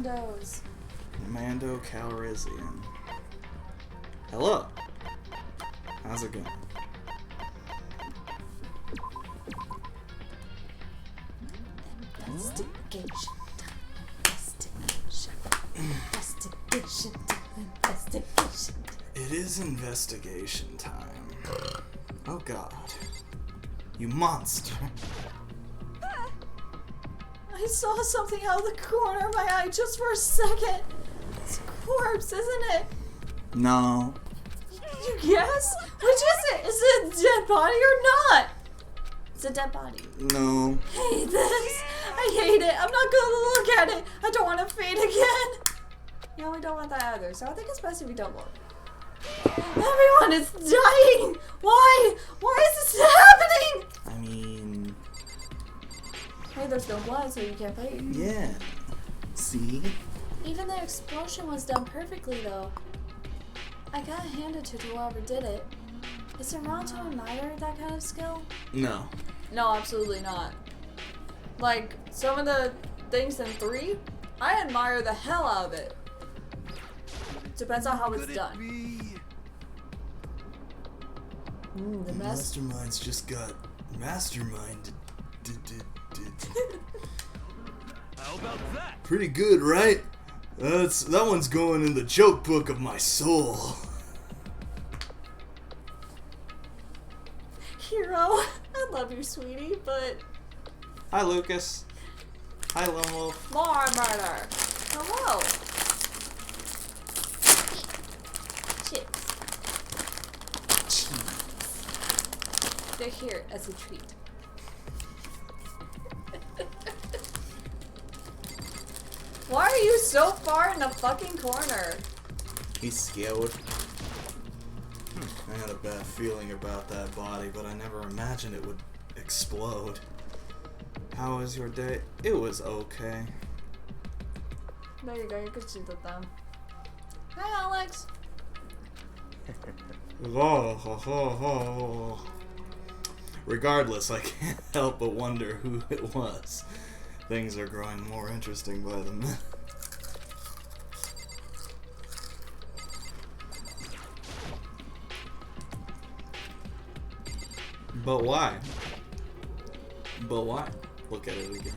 Mandos. Mando Calrissian. Hello. How's it going? Investigation. Investigation. Investigation. It is investigation time. Oh God. You monster. I saw something out of the corner of my eye just for a second. It's a corpse, isn't it? No. You guess? Which is it? Is it a dead body or not? It's a dead body. No. I hate this. I hate it. I'm not gonna look at it. I don't want to faint again. Yeah, we don't want that either. So I think it's best if we don't look. Everyone is dying. Why? Why is this happening? I mean... Hey, there's no blood, so you can't fight. Yeah. See? Even the explosion was done perfectly, though. I gotta hand it to whoever did it. Is it wrong to admire that kind of skill? No. No, absolutely not. Like, some of the things in 3, I admire the hell out of it. Depends on how it's done. The Mastermind's just got masterminded. How about that? Pretty good, right? That one's going in the joke book of my soul. Hero, I love you, sweetie, but... Hi, Lucas. Hi, Lone Wolf. More murder! Hello! Chips. They're here as a treat. Why are you so far in the fucking corner? He's scared. I had a bad feeling about that body, but I never imagined it would explode. How was your day? It was okay. There you go, you could shoot at them. Hi, Alex. Regardless, I can't help but wonder who it was. Things are growing more interesting by the minute. But why? But why? Look at it again.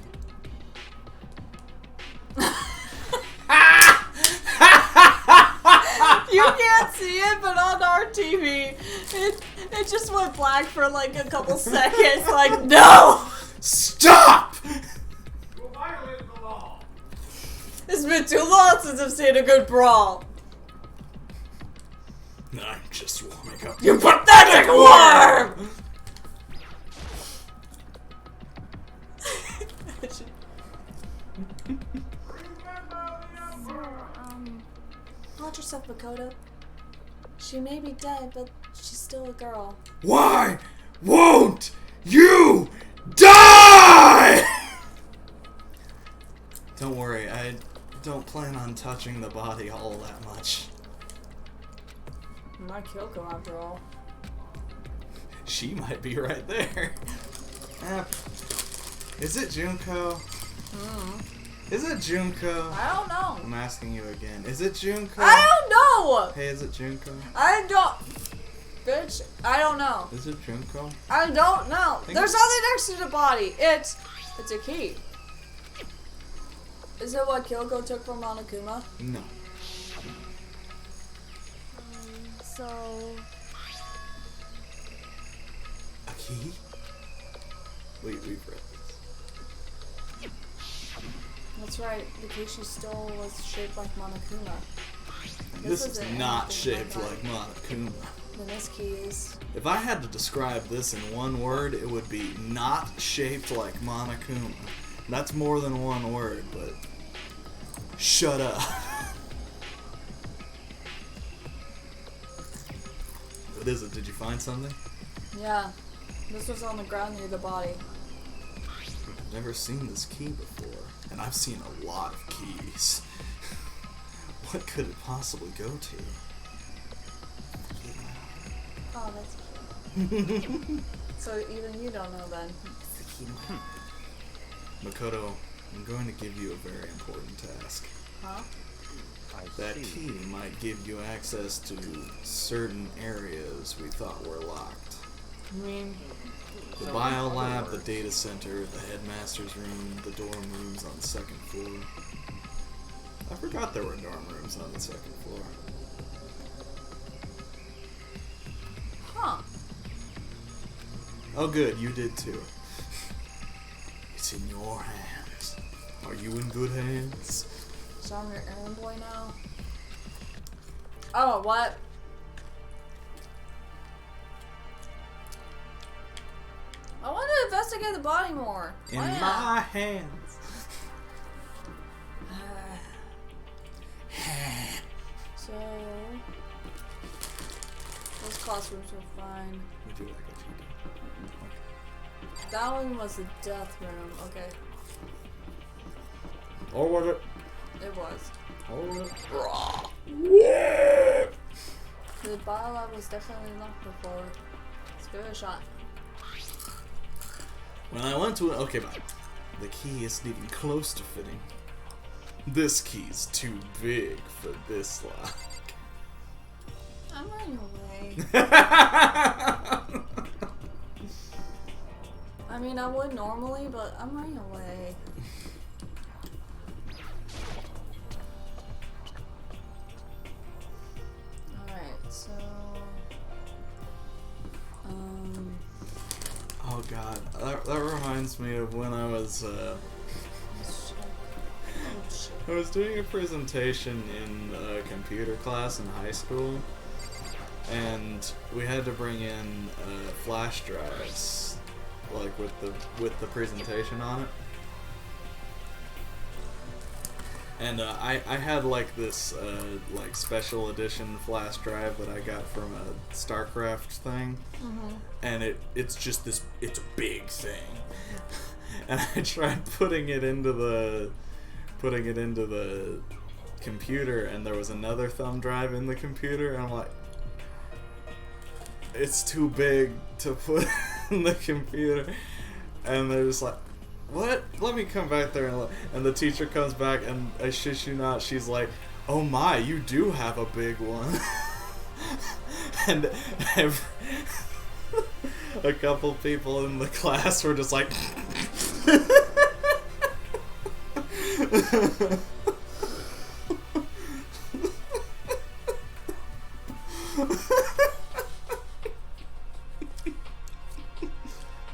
You can't see it, but on our TV, it just went black for like a couple seconds. Like, no! Stop! You violated the law. It's been too long since I've seen a good brawl. I'm just warming up. You pathetic worm! Watch yourself, Makoto. She may be dead, but she's still a girl. Why won't you die? Don't worry, I don't plan on touching the body all that much. Not Kyoko, after all. She might be right there. Is it Junko? Is it Junko? I don't know. I'm asking you again. Is it Junko? I don't know! Hey, is it Junko? I don't... Bitch, I don't know. Is it Junko? I don't know. There's nothing next to the body. It's a key. Is it what Kyoko took from Monokuma? No. So... A key? We've read this. That's right. The key she stole was shaped like Monokuma. This is isn't not anything shaped like Monokuma. Then this key is... If I had to describe this in one word, it would be not shaped like Monokuma. That's more than one word, but... Shut up. What is it? Did you find something? Yeah. This was on the ground near the body. I've never seen this key before, and I've seen a lot of keys. What could it possibly go to? Oh, that's cute. So even you don't know then. Makoto, I'm going to give you a very important task. Huh? That key might give you access to certain areas we thought were locked. I mean, The bio lab, the data center, the headmaster's room, the dorm rooms on the second floor. I forgot there were dorm rooms on the second floor. huh? Oh good, you did too. It's in your hands. Are you in good hands? So I'm your errand boy now? Oh, what? I want to investigate the body more. In Why my not? hands. So, those classrooms were fine. Would you like a cheat? That one was the death room. Okay, Or was it? it was. Or was it? The bio lab was definitely locked before. Let's give it a shot. When I went to it, okay, bye. The key isn't even close to fitting. This key's too big for this lock. I'm running away. I mean, I would normally, but I'm running away. Alright, so... Oh god, that reminds me of when I was I was doing a presentation in a computer class in high school, and we had to bring in flash drives, like with the presentation on it. And I had like this like special edition flash drive that I got from a StarCraft thing, and it's just this, it's a big thing, and I tried putting it into the computer, and there was another thumb drive in the computer, and I'm like, it's too big to put in the computer, and they're just like, what? Let me come back there and look. And the teacher comes back, and I shit you not, she's like, oh my, you do have a big one. And a couple people in the class were just like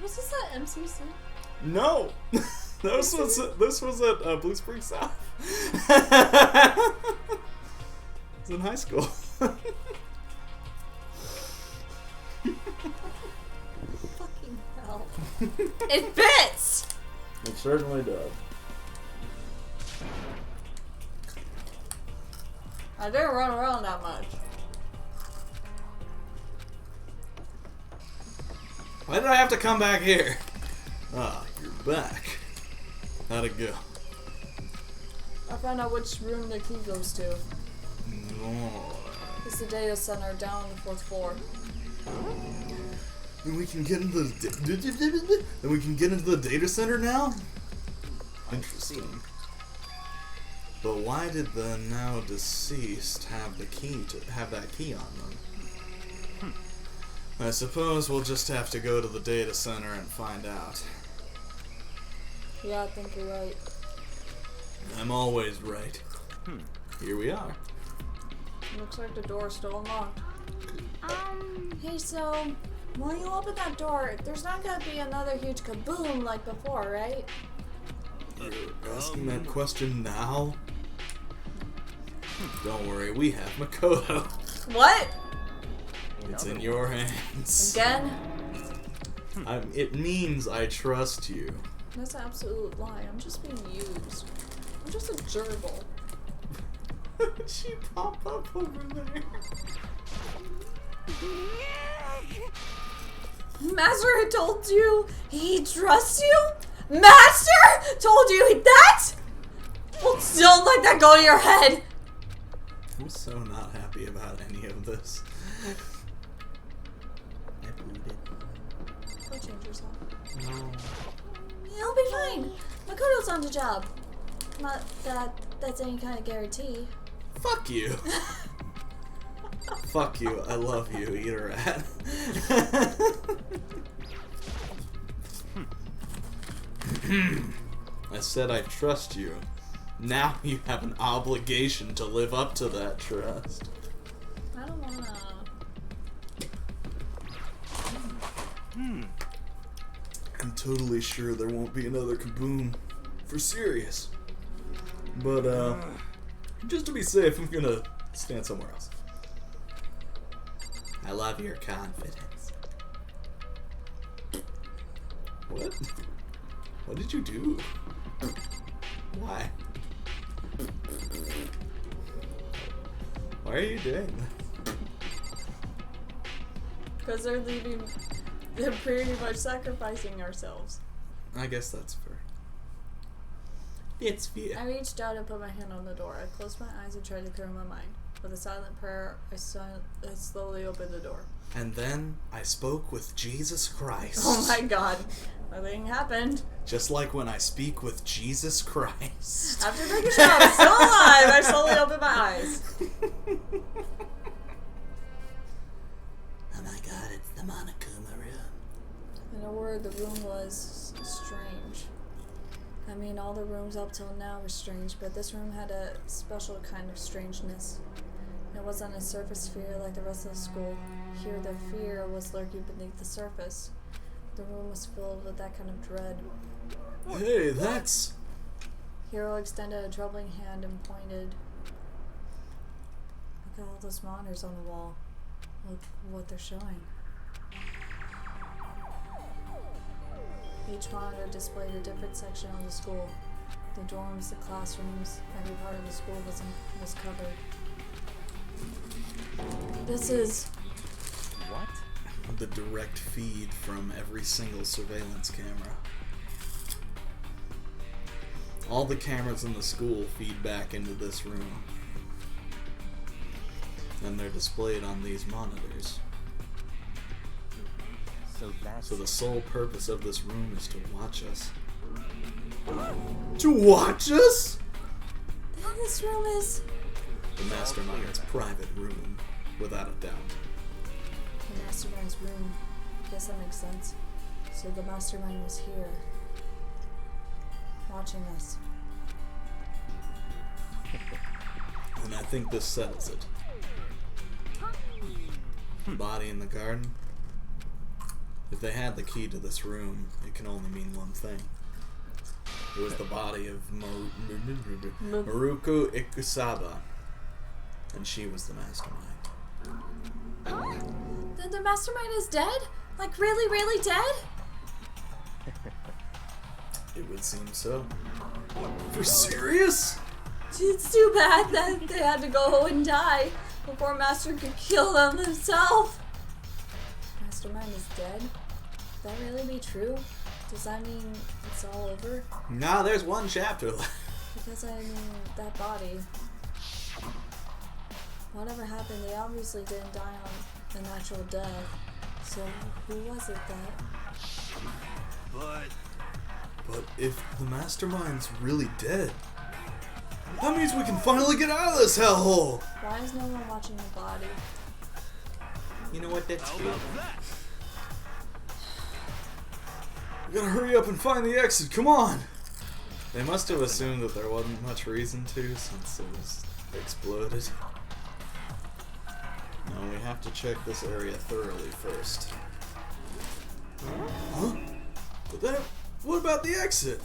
Was this at MCC? no. This was at Blue Spring South. It's in high school. Fucking hell. It fits! It certainly does. I didn't run around that much. Why did I have to come back here? Ah, you're back. How'd it go? I found out which room the key goes to. No. It's the data center down on the 4th floor. Then we can get into the data center now? Interesting. But why did the now deceased have that key on them? I suppose we'll just have to go to the data center and find out. Yeah, I think you're right. I'm always right. Here we are. Looks like the door's still unlocked. Hey, so, when you open that door, there's not gonna be another huge kaboom like before, right? You're asking that question now? Don't worry, we have Makoto. What? It's in your hands. Again? It means I trust you. That's an absolute lie. I'm just being used. I'm just a gerbil. She popped up over there. Master told you he trusts you? Master told you that? Well, don't let that go to your head. I'm so not happy about any of this. I bleed it. Go change yourself. No. You'll be fine. Makoto's on the job. not that's any kind of guarantee. Fuck you. Fuck you. I love you. Eat a rat. I said I trust you. Now you have an obligation to live up to that trust. I don't wanna. I'm totally sure there won't be another kaboom. For serious. But, just to be safe, I'm gonna stand somewhere else. I love your confidence. What? What did you do? Why? Why are you doing that? Because they're pretty much sacrificing ourselves. I guess that's fair. It's fair. I reached out and put my hand on the door. I closed my eyes and tried to clear my mind. With a silent prayer, I slowly opened the door. And then I spoke with Jesus Christ. Oh my god. Nothing happened. Just like when I speak with Jesus Christ. After making sure I was still alive, I slowly opened my eyes. Oh my god, it's the Monokuma room. In a word, the room was strange. I mean, all the rooms up till now were strange, but this room had a special kind of strangeness. It wasn't a surface fear like the rest of the school. Here, the fear was lurking beneath the surface. The room was filled with that kind of dread. Hey, that's... Hiro extended a troubling hand and pointed. Look at all those monitors on the wall. Look what they're showing. Each monitor displayed a different section of the school. The dorms, the classrooms, every part of the school was covered. This is... What? the direct feed from every single surveillance camera. All the cameras in the school feed back into this room. And they're displayed on these monitors. So the sole purpose of this room is to watch us. To watch us?! This room is... The Mastermind's private room, without a doubt. The Mastermind's room. Guess that makes sense. So the Mastermind was here. Watching us. And I think this settles it. Body in the garden. If they had the key to this room, it can only mean one thing. It was the body of Maruko Ikusaba. And she was the Mastermind. Then the Mastermind is dead? Like really, really dead? It would seem so. For serious? It's too bad that they had to go and die before Master could kill them himself. Mastermind is dead? Could that really be true? Does that mean it's all over? Nah, there's one chapter left. Because I mean, that body. Whatever happened, they obviously didn't die on a natural death. So who was it that? But if the Mastermind's really dead, that means we can finally get out of this hellhole! Why is no one watching the body? You know what, that's How true. about that? We gotta hurry up and find the exit, come on! They must have assumed that there wasn't much reason to since it was exploded. No, we have to check this area thoroughly first. Huh? But then, what about the exit?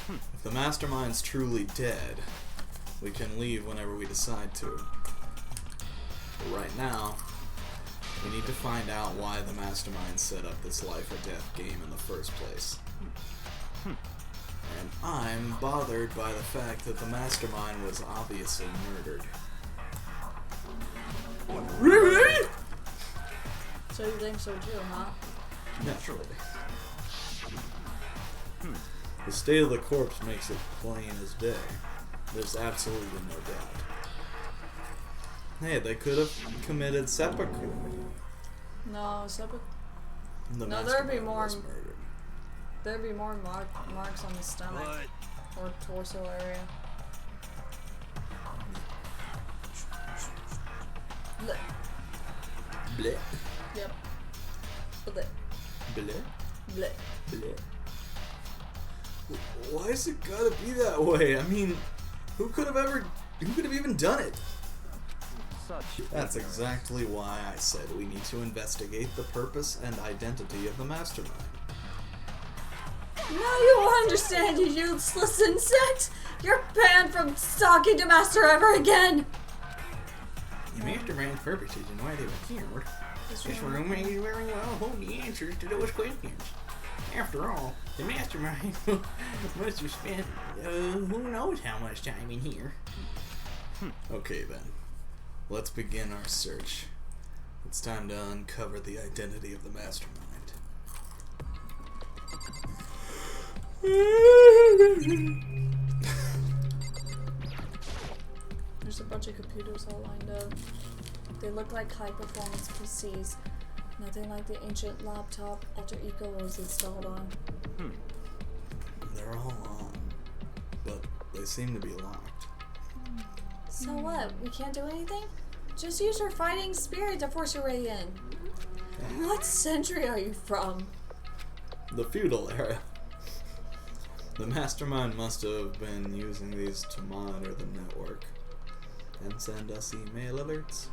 If the Mastermind's truly dead, we can leave whenever we decide to. But right now, we need to find out why the Mastermind set up this life or death game in the first place. And I'm bothered by the fact that the Mastermind was obviously murdered. Really? So you think so too, huh? Naturally. The state of the corpse makes it plain as day. There's absolutely no doubt. Hey, they could have committed seppuku. No, The No, there'd be Mastermind more- was murdered. There'd be more marks on the stomach. But Or torso area. Blech. Bleh. Yep. Blech. Bleh. Blech. Bleh. Why is it gotta be that way? I mean, who could have even done it? Such That's exactly why I said we need to investigate the purpose and identity of the mastermind. Now you will understand, you useless insect! You're banned from talking to Master ever again! The mastermind's purpose is why they were here. This room may very well hold the answers to those questions. After all, the mastermind must have spent who knows how much time in here. Okay then, let's begin our search. It's time to uncover the identity of the mastermind. There's a bunch of computers all lined up. They look like high-performance PCs. Nothing like the ancient laptop Alter Ego was installed on. They're all on, but they seem to be locked. So what? We can't do anything? Just use your fighting spirit to force your way in. What century are you from? The feudal era. The mastermind must have been using these to monitor the network and send us email alerts.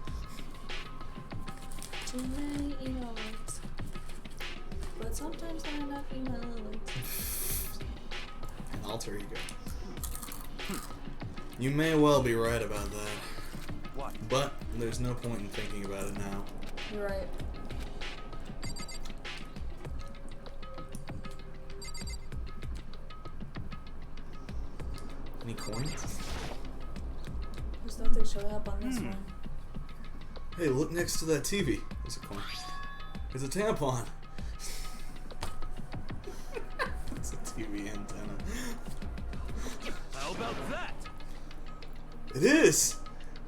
Too many email alerts. But sometimes not enough email alerts. An alter ego. You may well be right about that. What? But there's no point in thinking about it now. You're right. Any coins? There's nothing showing up on this one. Hey, look next to that TV. There's a coin. There's a tampon. It's a TV antenna. How about that? It is!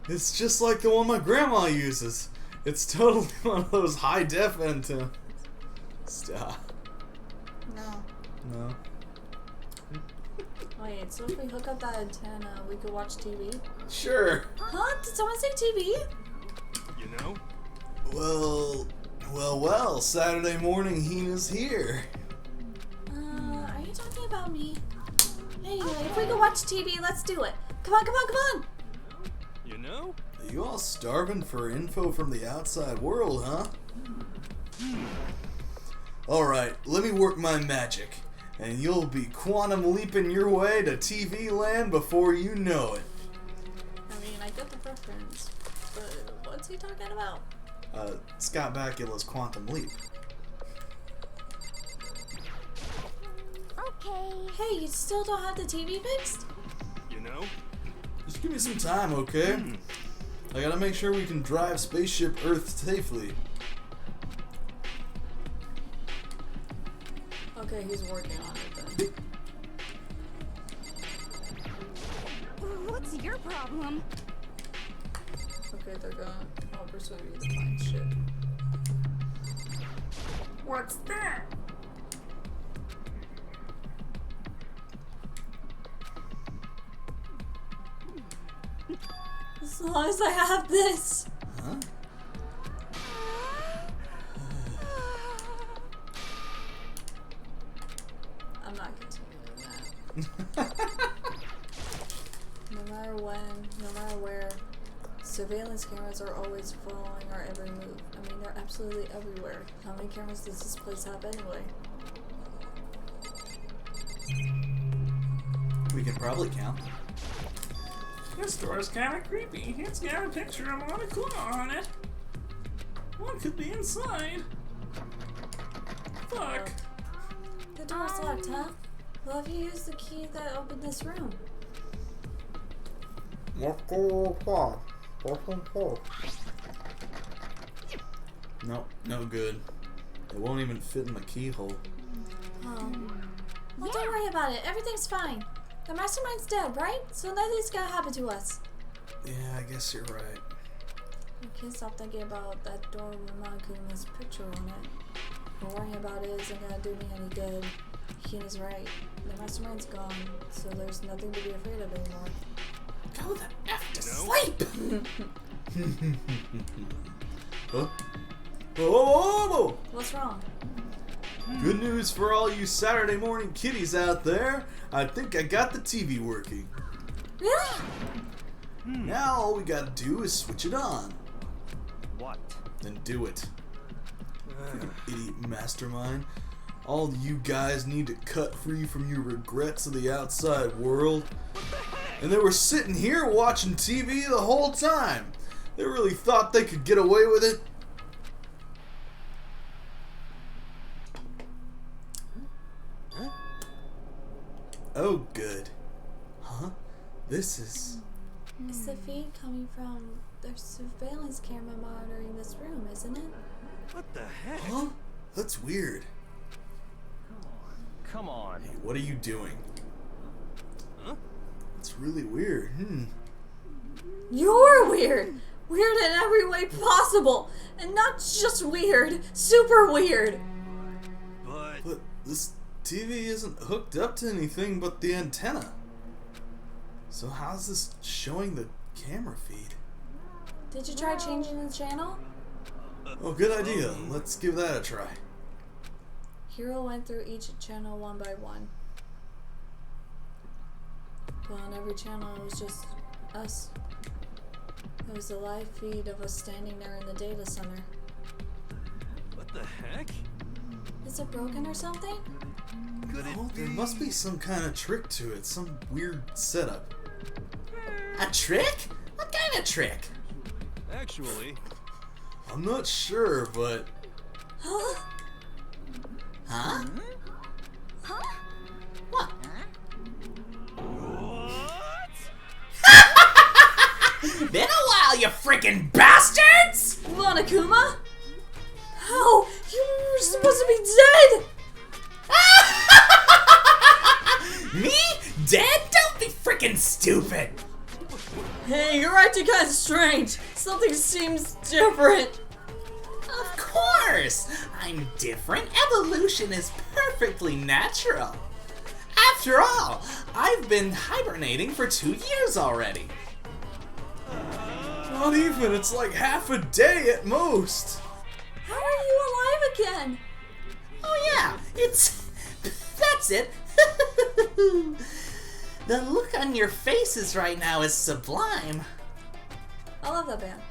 It's just like the one my grandma uses. It's totally one of those high-def antennas. Stop. No. No. Wait, so if we hook up that antenna, we could watch TV? Sure. Huh? Did someone say TV? You know? Well, Saturday morning Hina's here. Are you talking about me? Anyway, if we could watch TV, let's do it. Come on, come on, come on! You know? Are you all starving for info from the outside world, huh? Alright, let me work my magic, and you'll be quantum leaping your way to TV land before you know it. I mean, I get the reference, but what's he talking about? Scott Bakula's Quantum Leap. Okay. Hey, you still don't have the TV fixed? You know? Just give me some time, okay? I gotta make sure we can drive Spaceship Earth safely. Okay, he's working on it then. What's your problem? Okay, they're gonna persuade you to find shit. What's that? As long as I have this. Huh? I'm not continuing that. No matter when, no matter where, surveillance cameras are always following our every move. I mean, they're absolutely everywhere. How many cameras does this place have anyway? We can probably count them. This door is kind of creepy. It's got a picture of Monokuma on it. What could be inside? Fuck. The door's locked, huh? Well, if you use the key that opened this room. Nope, no good. It won't even fit in the keyhole. Oh. Well, don't worry about it. Everything's fine. The mastermind's dead, right? So nothing's gonna happen to us. Yeah, I guess you're right. You can't stop thinking about that door with Monokuma's picture on it. But worrying about it isn't gonna do me any good. Ian is right. The mastermind's gone, so there's nothing to be afraid of anymore. Go the F to No. sleep! Huh? Oh! What's wrong? Good news for all you Saturday morning kiddies out there. I think I got the TV working. Really? Now all we gotta do is switch it on. What? Then do it. Idiot mastermind. All you guys need to cut free from your regrets of the outside world. And they were sitting here watching TV the whole time. They really thought they could get away with it. Oh, good. Huh? This is... It's the feed coming from their surveillance camera monitoring this room, isn't it? What the heck? Huh? That's weird. Come on. Hey, what are you doing? Huh? It's really weird. You're weird! Weird in every way possible! And not just weird, super weird! But this TV isn't hooked up to anything but the antenna. So how's this showing the camera feed? Did you try changing the channel? Oh, good idea. Let's give that a try. Hero went through each channel one by one. But on every channel it was just us. It was a live feed of us standing there in the data center. What the heck? Is it broken or something? Could Oh, it there be? must be some kind of trick to it. Some weird setup. A trick? What kind of trick? Actually, I'm not sure, but... Huh? Huh? Huh? What? what? Been a while, you freaking bastards! Monokuma? How? You were supposed to be dead! Me? Dead? Don't be freaking stupid! Hey, you're acting kind of strange. Something seems different. Of course! I'm different. Evolution is perfectly natural. After all, I've been hibernating for 2 years already. Not even. It's like half a day at most. How are you alive again? Oh yeah, it's... that's it. The look on your faces right now is sublime. I love that band.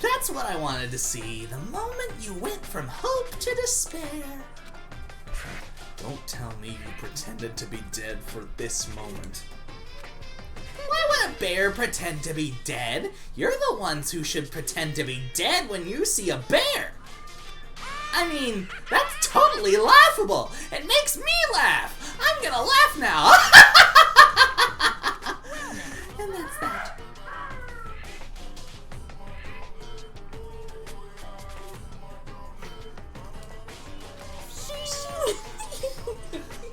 That's what I wanted to see. The moment you went from hope to despair. Don't tell me you pretended to be dead for this moment. Why would a bear pretend to be dead? You're the ones who should pretend to be dead when you see a bear. I mean, that's totally laughable. It makes me laugh. I'm gonna laugh now. And that's that.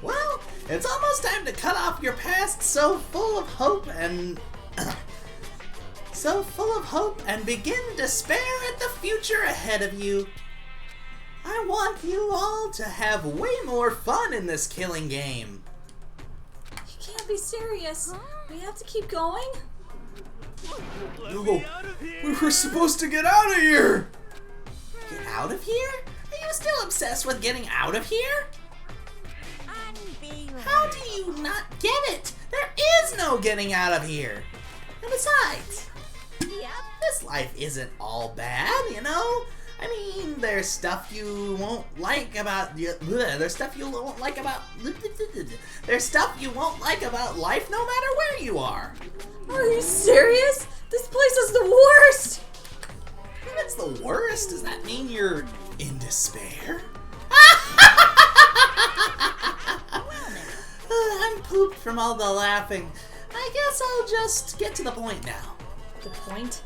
Well, it's almost time to cut off your past so full of hope and begin despair at the future ahead of you. I want you all to have way more fun in this killing game. You can't be serious. We have to keep going? Let No, me out of here! we were supposed to get out of here. Get out of here? Are you still obsessed with getting out of here? Unbelievable. How do you not get it? There is no getting out of here. And besides, this life isn't all bad, you know? I mean, there's stuff you won't like about there's stuff you won't like about life no matter where you are. Are you serious? This place is the worst! If it's the worst, does that mean you're in despair? I'm pooped from all the laughing. I guess I'll just get to the point now. The point?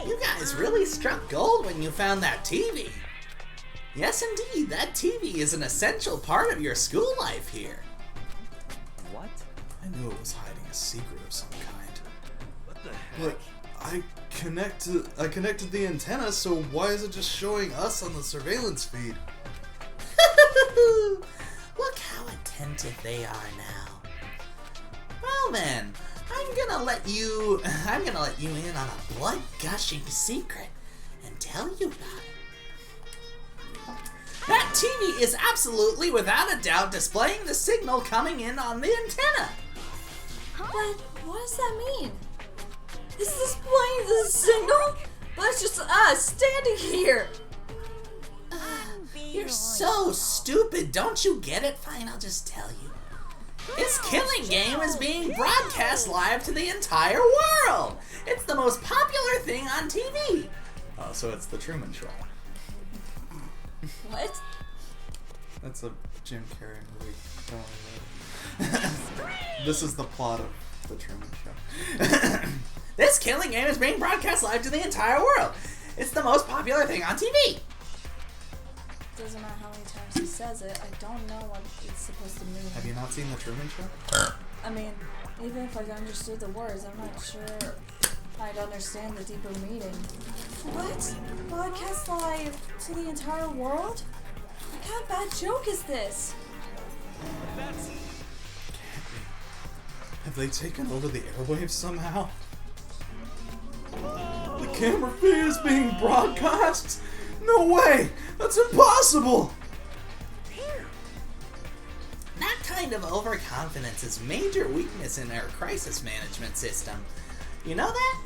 You guys really struck gold when you found that TV. Yes, indeed, that TV is an essential part of your school life here. What? I knew it was hiding a secret of some kind. What the heck? But I connected the antenna, so why is it just showing us on the surveillance feed? wouldn't if they are now. Well then, I'm gonna let you in on a blood-gushing secret and tell you about it. That TV is absolutely, without a doubt, displaying the signal coming in on the antenna. But what does that mean? Is this displaying the signal? But it's just us standing here. You're so stupid, don't you get it? Fine, I'll just tell you. This killing game is being broadcast live to the entire world. It's the most popular thing on TV. Oh, so it's the Truman Show. What? That's a Jim Carrey movie. Don't worry about it. This is the plot of the Truman Show. This killing game is being broadcast live to the entire world. It's the most popular thing on TV. Doesn't matter how many times he says it, I don't know what it's supposed to mean. Have you not seen the Truman Show? I mean, even if I understood the words, I'm not sure I'd understand the deeper meaning. What? Broadcast live to the entire world? What kind of bad joke is this? That's Have they taken over the airwaves somehow? The camera feed is being broadcast? No way! That's impossible! That kind of overconfidence is a major weakness in our crisis management system. You know that?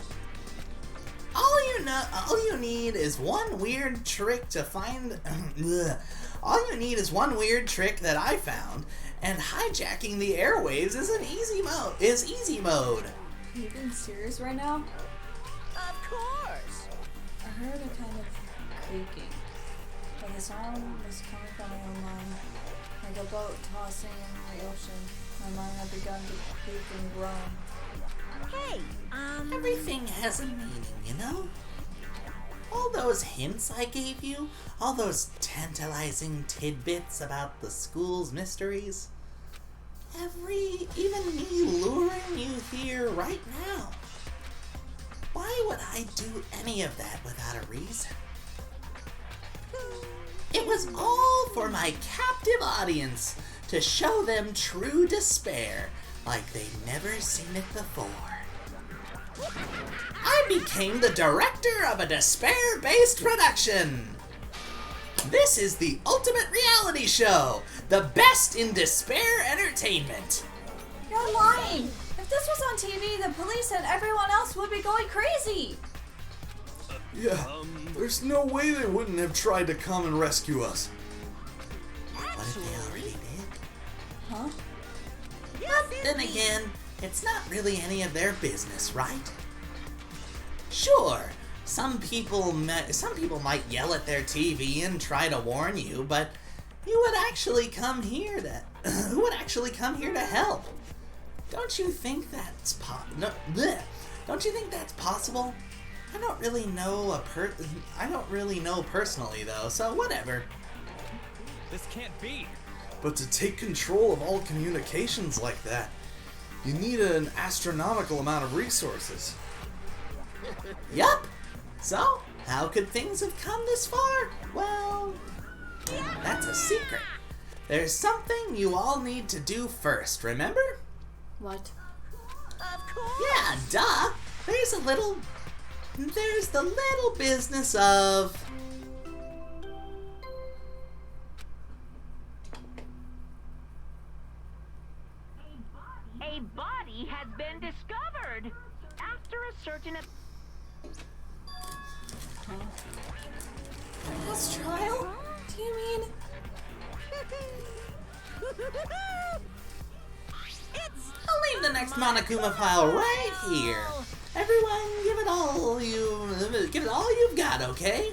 All you need is one weird trick to find. All you need is one weird trick that I found, and hijacking the airwaves is easy mode. Are you being serious right now? Of course. I heard a kind of creaking, but the sound was coming from my own mind, like a boat tossing in the ocean. My mind had begun to creak and groan. Hey, Everything has a meaning, you know? All those hints I gave you, all those tantalizing tidbits about the school's mysteries, even me luring you here right now. Why would I do any of that without a reason? It was all for my captive audience, to show them true despair like they'd never seen it before. I became the director of a despair-based production. This is the ultimate reality show, the best in despair entertainment. You're lying! If this was on TV, the police and everyone else would be going crazy! Yeah, there's no way they wouldn't have tried to come and rescue us. What if they already did? Huh? But then again, it's not really any of their business, right? Sure, some people might yell at their TV and try to warn you, but who would actually come here to help? Don't you think that's Don't you think that's possible? I don't really know personally though, so whatever. this can't be. But to take control of all communications like that, you need an astronomical amount of resources. Yup. So, how could things have come this far? Well, that's a secret. There's something you all need to do first, remember? What? Of course. Yeah, duh. There's the little business of... A body has been discovered after a certain. Last trial? Do you mean? I'll leave the next Monokuma file right here. Everyone, give it all you've got, okay?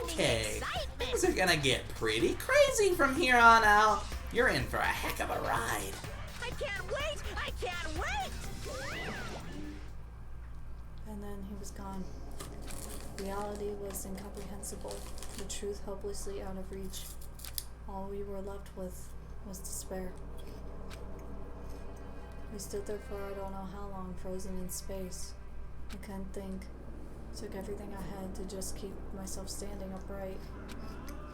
Okay. Things are gonna get pretty crazy from here on out. You're in for a heck of a ride. I can't wait! I can't wait! And then he was gone. Reality was incomprehensible, the truth hopelessly out of reach. All we were left with was despair. We stood there for I don't know how long, frozen in space. I couldn't think. Took everything I had to just keep myself standing upright.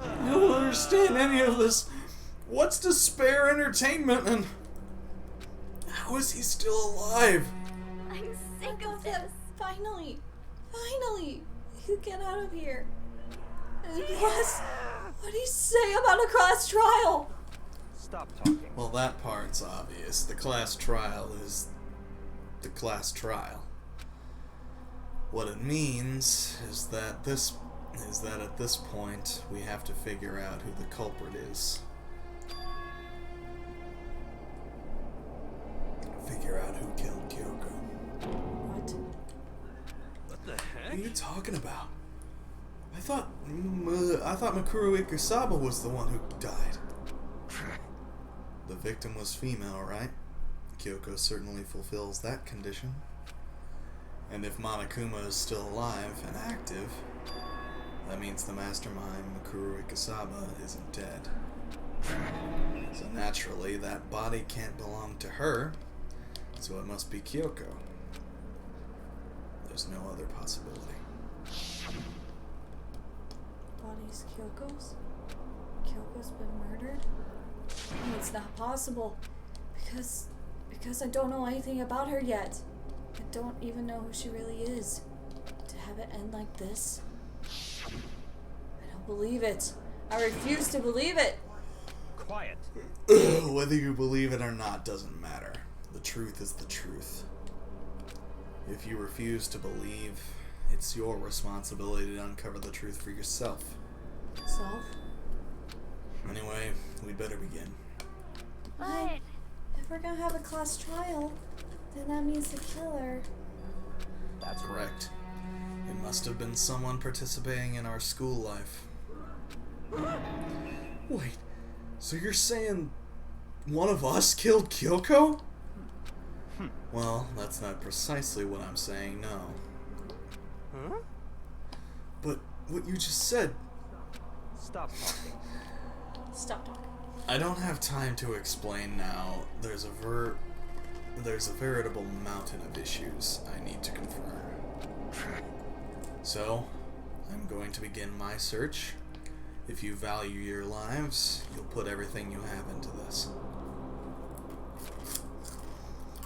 I don't understand any of this. What's to spare entertainment and how is he still alive? I'm sick of Yes, this. finally. Finally. You get out of here. And plus, what do you say about a class trial? Stop talking. Well, that part's obvious. The class trial is the class trial. What it means is that at this point we have to figure out who the culprit is. Figure out who killed Kyoko. What? What the What heck? are you talking about? I thought Mikuru Ikusaba was the one who died. The victim was female, right? Kyoko certainly fulfills that condition. And if Monokuma is still alive and active, that means the mastermind, Mikuru Ikusaba, isn't dead. So naturally, that body can't belong to her, so it must be Kyoko. There's no other possibility. Body's Kyoko's? Kyoko's been murdered? No, it's not possible. Because I don't know anything about her yet. I don't even know who she really is. To have it end like this? I don't believe it. I refuse to believe it. Quiet. Whether you believe it or not doesn't matter. The truth is the truth. If you refuse to believe, it's your responsibility to uncover the truth for yourself. Self? Anyway, we'd better begin. But If we're gonna have a class trial, then that means the killer. That's correct. It must have been someone participating in our school life. Wait, so you're saying one of us killed Kyoko? Well, that's not precisely what I'm saying, no. Huh? But what you just said, Stop talking. Stop talking. I don't have time to explain now. There's a veritable mountain of issues I need to confirm. So, I'm going to begin my search. If you value your lives, you'll put everything you have into this.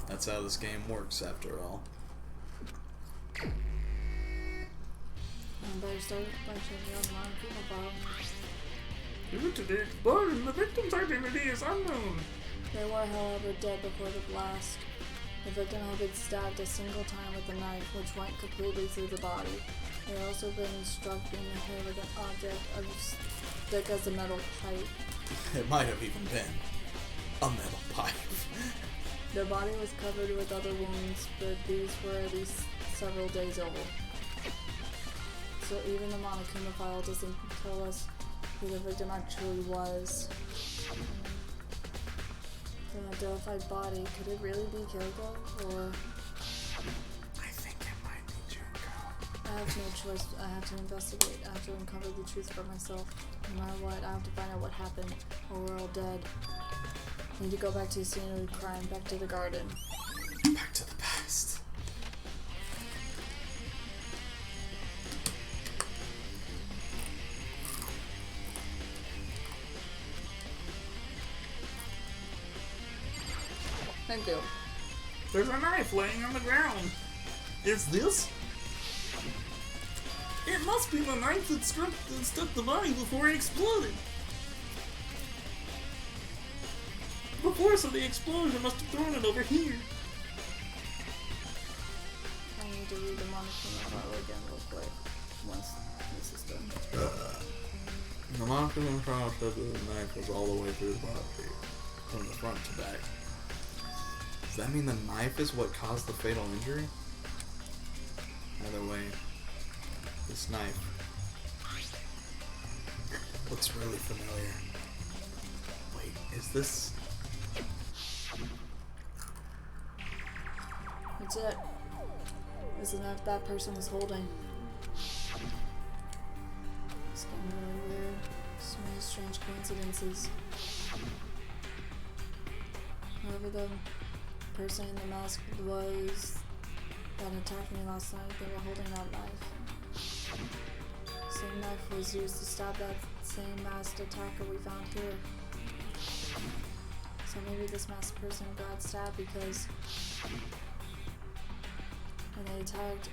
That's how this game works, after all. I better start by checking out the Monokuma file. Due to the explosion, the victim's identity is unknown. They were, however, dead before the blast. The victim had been stabbed a single time with a knife, which went completely through the body. They had also been struck in the head with an object as thick as a metal pipe. It might have even been a metal pipe. Their body was covered with other wounds, but these were at least several days old. So even the Monokuma file doesn't tell us who the victim actually was. The unidentified body, could it really be Kyoko? Or I think it might be Junko. I have no choice. I have to investigate. I have to uncover the truth for myself. No matter what, I have to find out what happened, or we're all dead. I need to go back to the scene of the crime, back to the garden. Back to the past. Thank you. There's a knife laying on the ground. Is this? It must be the knife that struck the body before it exploded. The force of the explosion must have thrown it over here. I need to read the Monokuma file again real quick, once this is done. The Monokuma trial said that the knife was all the way through the body, from the front to back. Does that mean the knife is what caused the fatal injury? Either way, this knife looks really familiar. Wait, is this... That's it. Isn't that person was holding? It's getting really weird. So many strange coincidences. Whoever the person in the mask was that attacked me last night, they were holding that knife. Same knife was used to stab that same masked attacker we found here. So maybe this masked person got stabbed because when they attacked,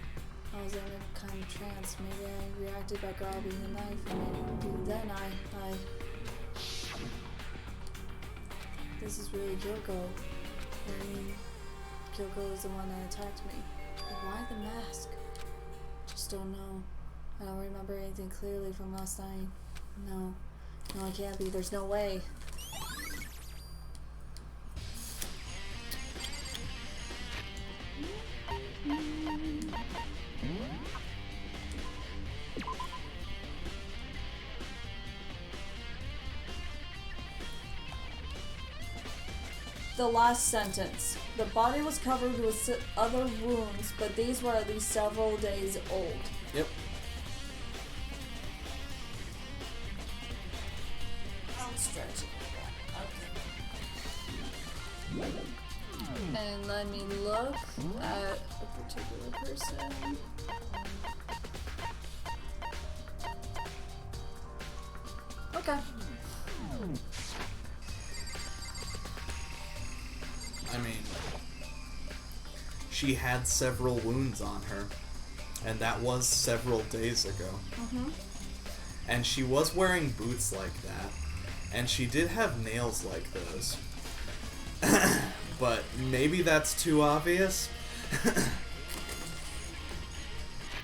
I was in a kind of trance. Maybe I reacted by grabbing the knife, and maybe then I... This is really Kyoko. I mean, Kyoko is the one that attacked me. But why the mask? Just don't know. I don't remember anything clearly from last night. No. No, it can't be. There's no way. The last sentence. The body was covered with other wounds, but these were at least several days old. Yep. I'm stretching. Okay. And let me look at a particular person. Okay. I mean, she had several wounds on her, and that was several days ago. Mm-hmm. And she was wearing boots like that, and she did have nails like those. But maybe that's too obvious.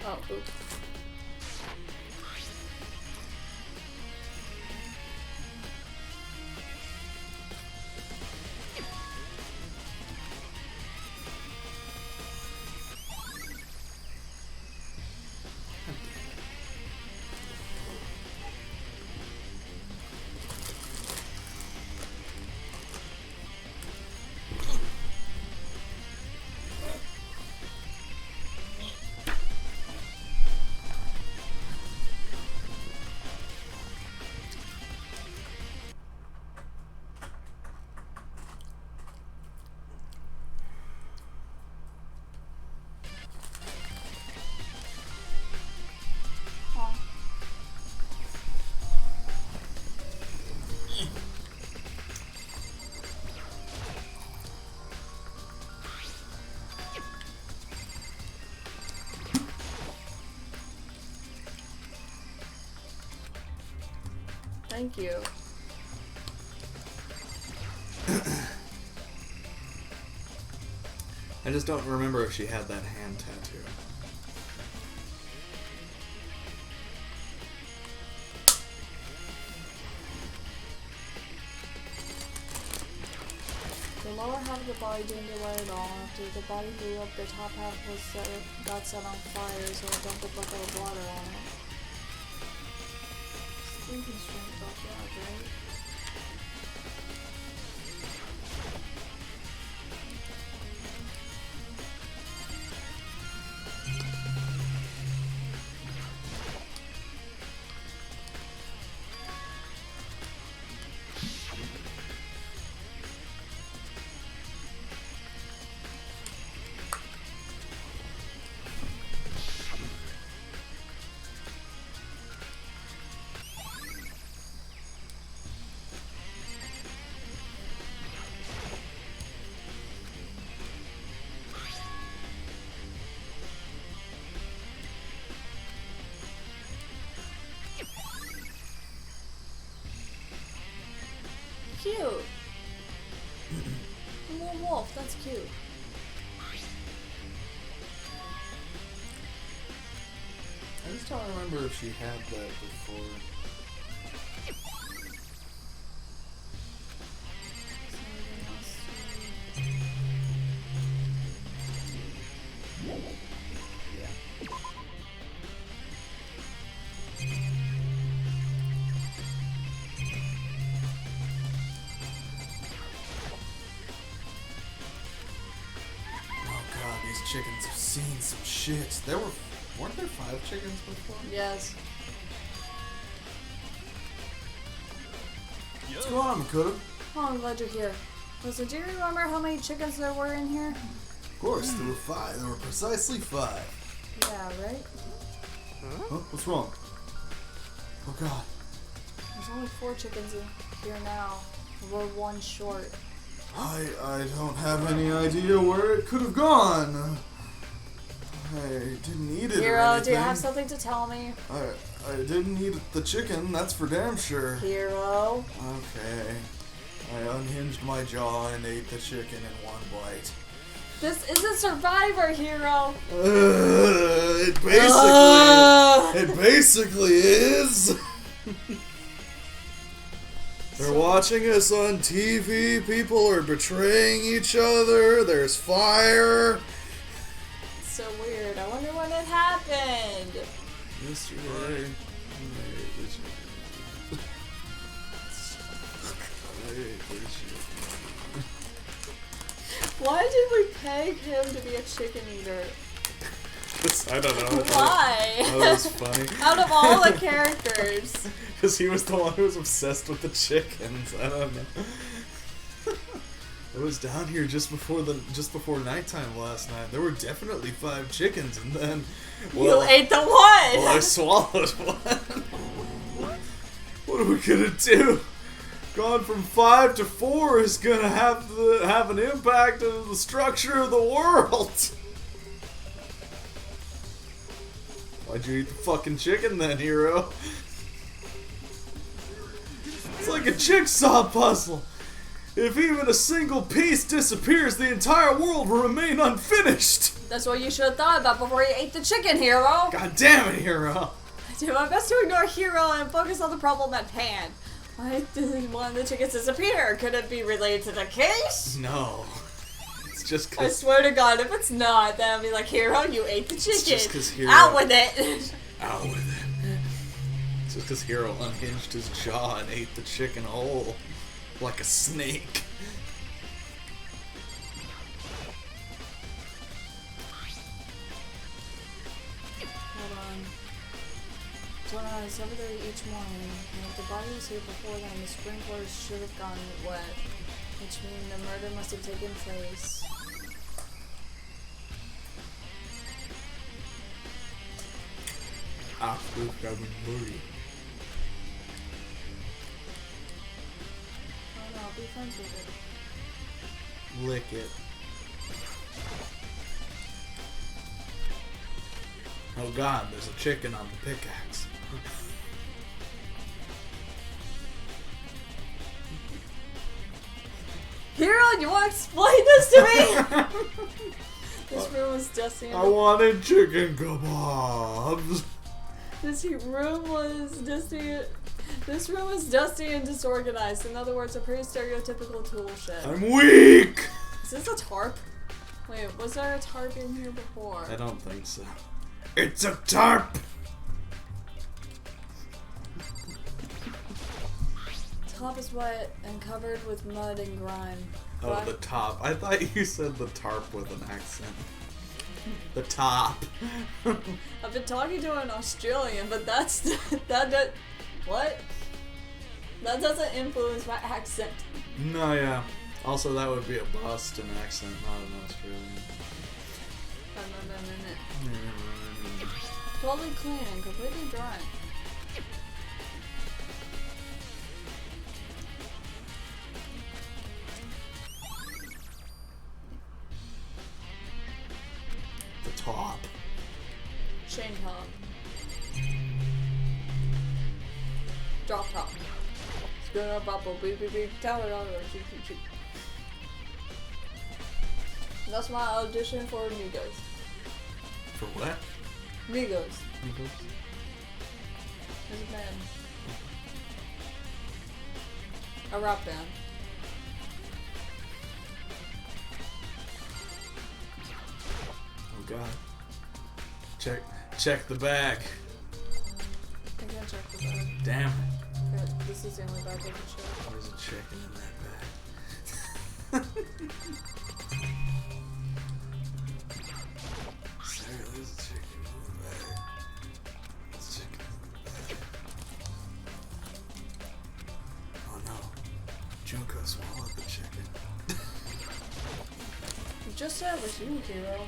Oh, oops. Thank you. I just don't remember if she had that hand tattoo. The lower half of the body didn't get wet at all. After the body blew up, the top half got set on fire, so I dumped a bucket of water on it. Sleeping strength about that, right? Cute. A little wolf, that's cute. I just don't remember if she had that before. Chickens have seen some shit. Weren't there 5 chickens before? Yes. What's going on, Makoto? Oh, I'm glad you're here. Listen, do you remember how many chickens there were in here? Of course, there were 5. There were precisely 5. Yeah, right? Huh? What's wrong? Oh god. There's only 4 chickens in here now. We're 1 short. I don't have any idea where it could have gone. I didn't eat it or Hero, anything. do you have something to tell me? I didn't eat the chicken, that's for damn sure. Hero. Okay. I unhinged my jaw and ate the chicken in one bite. This isn't Survivor, Hero. It basically is. They're watching us on TV. People are betraying each other. There's fire. It's so weird. I wonder when it happened. Yesterday. Why did we peg him to be a chicken eater? I don't know. Why? That was funny. Out of all the characters. Because he was the one who was obsessed with the chickens. I don't know. I was down here just before nighttime last night. There were definitely 5 chickens, and then You ate the one! Well, I swallowed one. What are we gonna do? Gone from 5 to 4 is gonna have an impact on the structure of the world. Why'd you eat the fucking chicken then, Hero? It's like a jigsaw puzzle. If even a single piece disappears, the entire world will remain unfinished. That's what you should have thought about before you ate the chicken, Hero. God damn it, Hero. I did my best to ignore Hero and focus on the problem at hand. Why did one of the chickens disappear? Could it be related to the case? No. It's just I 'cause swear to God, if it's not, then I'll be like, Hero, you ate the chicken. just 'cause Hero- Out with it. Out with it. It's just because Hero unhinged his jaw and ate the chicken whole. Like a snake. Hold on. So when I was over there each morning, and if the body was here before then, the sprinklers should have gotten wet, which means the murder must have taken place. After having murder. Oh no, I'll be friends with it. Lick it. Oh god, there's a chicken on the pickaxe. Hero, you want to explain this to me? This room was dusty. I wanted chicken kebabs. This room was dusty. This room is dusty and disorganized. In other words, a pretty stereotypical tool shed. I'm weak! Is this a tarp? Wait, was there a tarp in here before? I don't think so. It's a tarp! Top is wet and covered with mud and grime. Oh, Black- the top. I thought you said the tarp with an accent. The top. I've been talking to an Australian, but that's what? That doesn't influence my accent. No, yeah. Also, that would be a Boston accent, not an Australian. No. Totally clean and completely dry. The top. Shane top. Drop top. Screw up, bubble, beep, beep, beep. Tell it all, cheep, cheep, cheep. That's my audition for Migos. For what? Migos. There's a band. A rock band. Oh god. Check the bag. I can't check the bag. Damn it. Okay, this is the only bag I can check. There's a chicken in that bag. Sarah, there's a chicken in the bag. There's a chicken in the bag. Oh no. Junko swallowed the chicken. You just said it was you, Hero.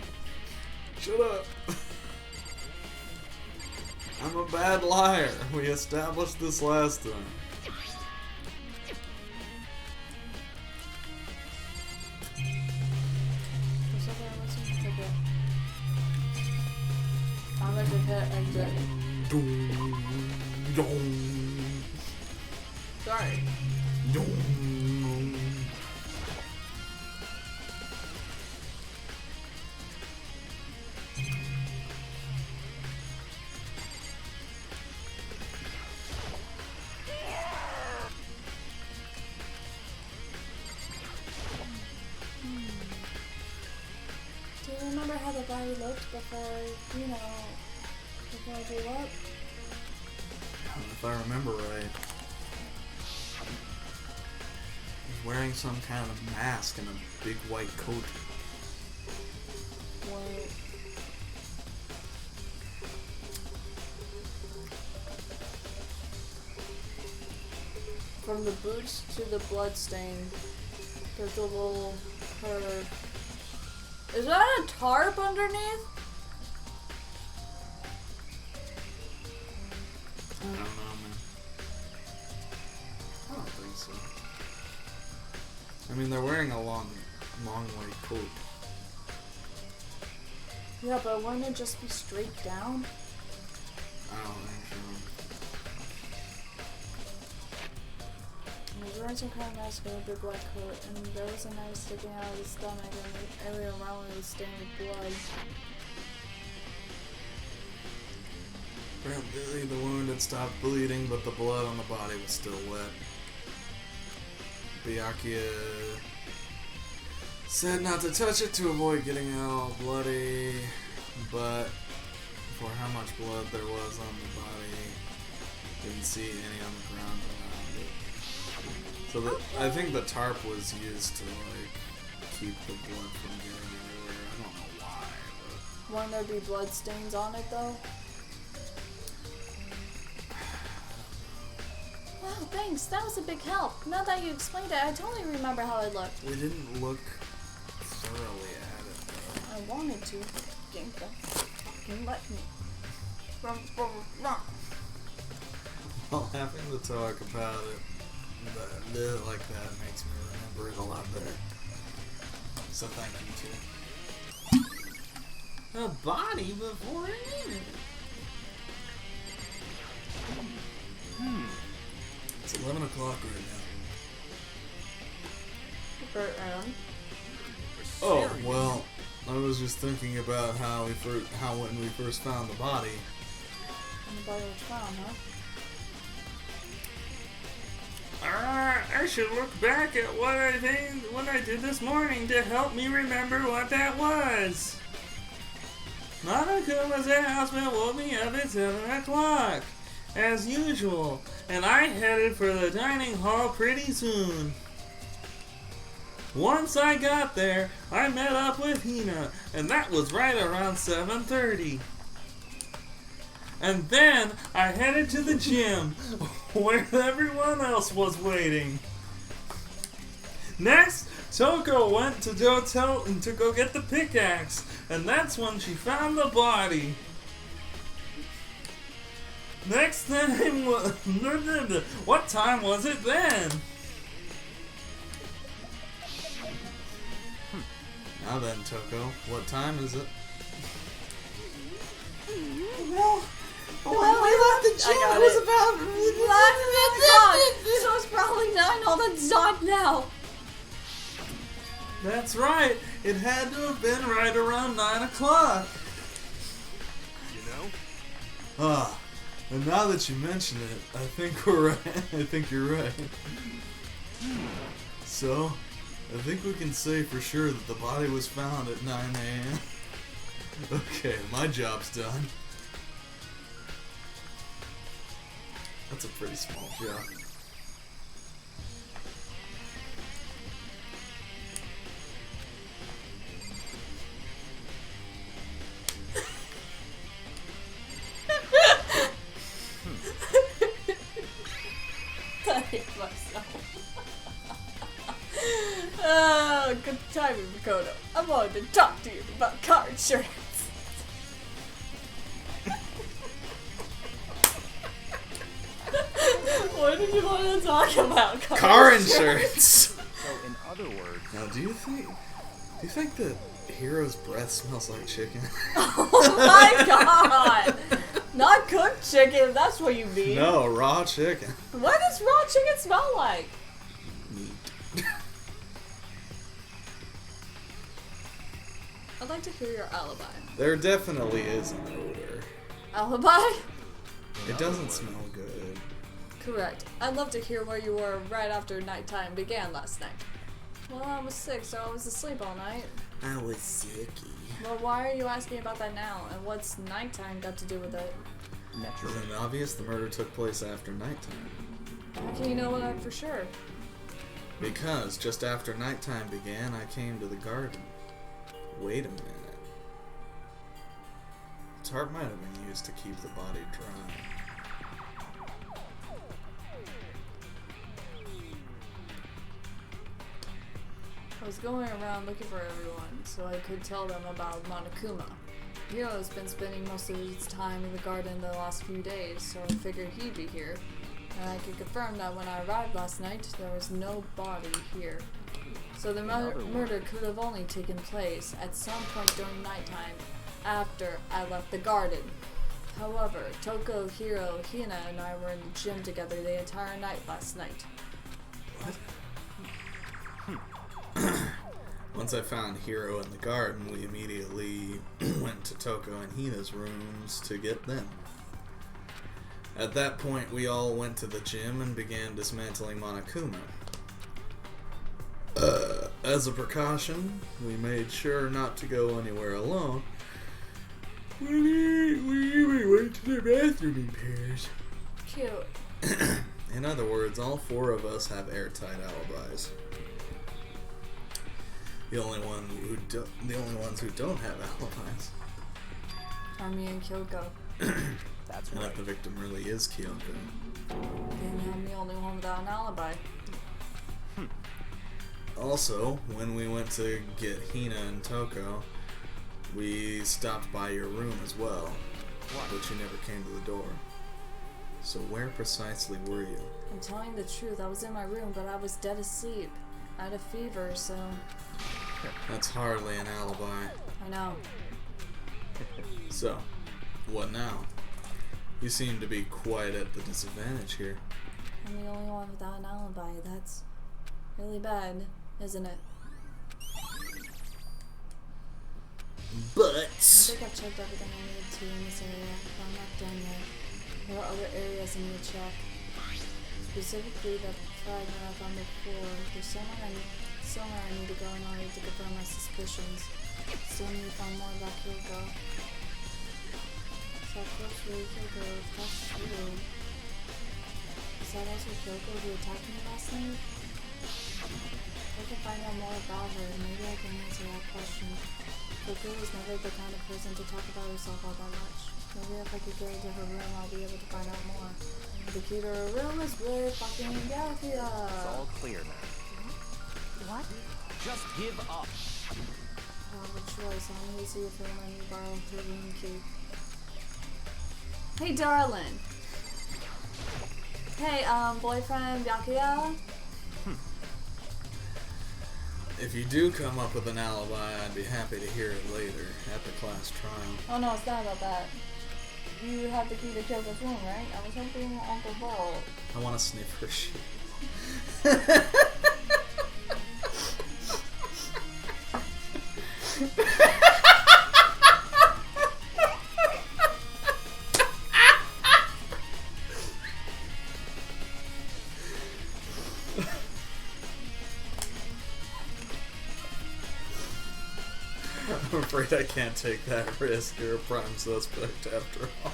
Shut up. I'm a bad liar. We established this last time. Okay. I'm gonna hit exit. Sorry. Do you remember how the body looked before, you know, before I blew up? If I remember right, he's wearing some kind of mask and a big white coat. Wait. From the boots to the blood stain, there's a little curve. Is that a tarp underneath? I don't know, man. I don't think so. I mean, they're wearing a long white coat. Yeah, but wouldn't it just be straight down? I don't think so. He was wearing some kind of mask with a big black coat, and there was a knife sticking out of his stomach, and the area around it was stained with blood. Apparently, the wound had stopped bleeding, but the blood on the body was still wet. Byakuya said not to touch it to avoid getting it all bloody, but for how much blood there was on the body, didn't see any on the ground around it. So I think the tarp was used to like keep the blood from getting everywhere. I don't know why, but Wouldn't there be blood stains on it though? Wow, thanks. That was a big help. Now that you explained it, I totally remember how it looked. we didn't look thoroughly at it though. I wanted to. Didn't fucking let me. Well, having to talk about it like that makes me remember it a lot better. So thank you too. A body before an image. It's 11 o'clock right now. Oh, well, I was just thinking about how when we first found the body. And the body was found, huh? I should look back at what I did this morning to help me remember what that was. Monakuma's announcement woke me up at 7 o'clock, as usual, and I headed for the dining hall pretty soon. Once I got there, I met up with Hina, and that was right around 7:30. And then I headed to the gym, where everyone else was waiting. Next, Toko went to go get the pickaxe, and that's when she found the body. Next time, what time was it then? Now then, Toko, what time is it? When we left the gym, it was about 11 o'clock! So it's probably 9 on the dot now! That's right. It had to have been right around 9 o'clock. You know? Ah, and now that you mention it, I think we're right. I think you're right. So, I think we can say for sure that the body was found at 9 a.m. Okay, my job's done. That's a pretty small job. I hate myself. Oh, good timing, Makoto. I wanted to talk to you about car insurance. What did you want to talk about? Car insurance! So, in other words, Now, do you think you think that Hero's breath smells like chicken? Oh my god! Not cooked chicken, if that's what you mean. No, raw chicken. What does raw chicken smell like? Meat. I'd like to hear your alibi. There definitely is an odor. Alibi? It doesn't smell good. Correct. I'd love to hear where you were right after nighttime began last night. Well, I was sick, so I was asleep all night. I was sicky. Well, why are you asking about that now? And what's nighttime got to do with it? Isn't it obvious the murder took place after nighttime? How can you know that for sure? Because just after nighttime began, I came to the garden. Wait a minute. The tarp might have been used to keep the body dry. I was going around looking for everyone so I could tell them about Monokuma. Hiro's been spending most of his time in the garden the last few days, so I figured he'd be here. And I could confirm that when I arrived last night, there was no body here. So the murder could have only taken place at some point during nighttime after I left the garden. However, Toko, Hiro, Hina, and I were in the gym together the entire night last night. What? Once I found Hiro in the garden, we immediately went to Toko and Hina's rooms to get them. At that point, we all went to the gym and began dismantling Monokuma. As a precaution, we made sure not to go anywhere alone. We went to the bathroom in pairs. Cute. In other words, all four of us have airtight alibis. The only ones who don't have alibis are me and Kyoko. That's and right. if the victim really is Kyoko. Then I'm the only one without an alibi. Also, when we went to get Hina and Toko, we stopped by your room as well, but you never came to the door. So where precisely were you? I'm telling the truth, I was in my room, but I was dead asleep. I had a fever, so... That's hardly an alibi. I know. So, what now? You seem to be quite at the disadvantage here. I'm the only one without an alibi. That's really bad, isn't it? But I think I've checked everything I needed to in this area, but I'm not done yet. There are other areas I need to check. Specifically the fragment I found before. There's somewhere I need to go in order to confirm my suspicions. Still need to find more about Kyoko. So closely, Kyoko, if that's true. Is that also Kyoko who attacked me last night? If I can find out more about her, maybe I can answer that question. Kyoko was never the kind of person to talk about herself all that much. Maybe if I could go into her room, I'll be able to find out more. The key to her room is really fucking Galaxia. It's all clear now. What? Just give up. I have a choice. I need to see if he'll let me borrow her room key. Hey, darling. Hey, boyfriend Byakuya. If you do come up with an alibi, I'd be happy to hear it later, at the class trial. Oh no, it's not about that. You have the key to Kyoko's room, right? I was hoping Uncle Bo. I want to sniff her shit. I'm afraid I can't take that risk. You're a prime suspect after all.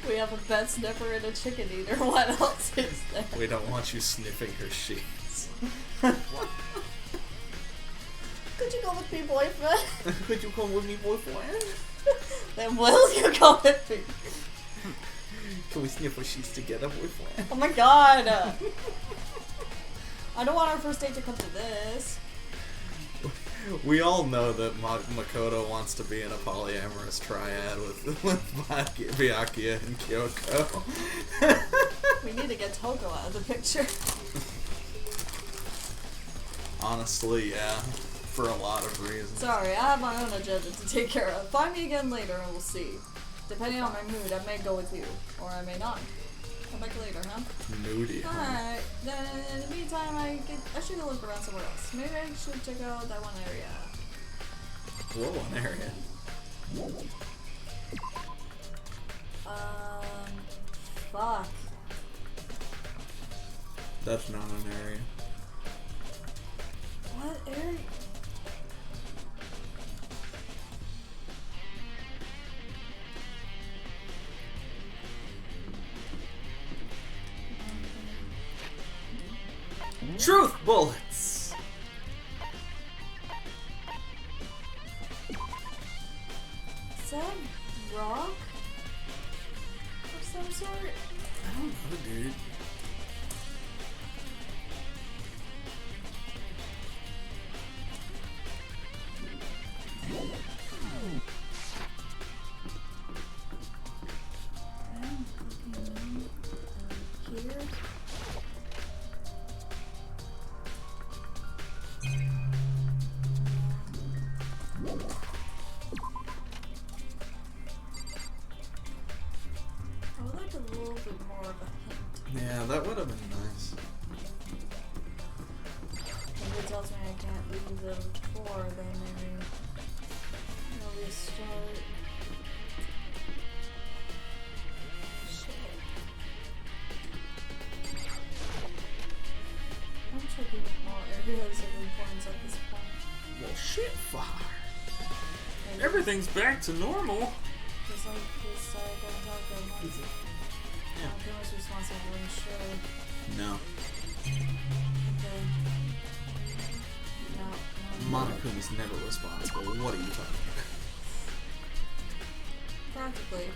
We have a bed sniffer and a chicken eater. What else is there? We don't want you sniffing her sheets. Could you go with me, boyfriend? Could you come with me, boyfriend? Then will you go with me? Can we sniff her sheets together, boyfriend? Oh my god! I don't want our first date to come to this. We all know that Makoto wants to be in a polyamorous triad with Byakuya and Kyoko. We need to get Toko out of the picture. Honestly, yeah. for a lot of reasons. Sorry, I have my own agenda to take care of. Find me again later and we'll see. Depending on my mood, I may go with you. Or I may not. Come back later, huh? Moody. Huh? Alright, then in the meantime, I should go look around somewhere else. Maybe I should check out that one area. What one area? Fuck. That's not an area. What area? Truth bullets! Is that rock? Of some sort? I don't know, dude. Here? I would like a little bit more of a hint. Yeah, that would have been nice. If it tells me I can't leave the floor, then maybe it'll be a start. Shit. I'm checking more areas of importance at this point. Well, shit fire. Maybe Everything's back to normal. just like this side don't talk that much. Yeah. I'm pretty much responsible for ensuring. No. Okay. No. Monokuma is never responsible. What are you talking about? Practically.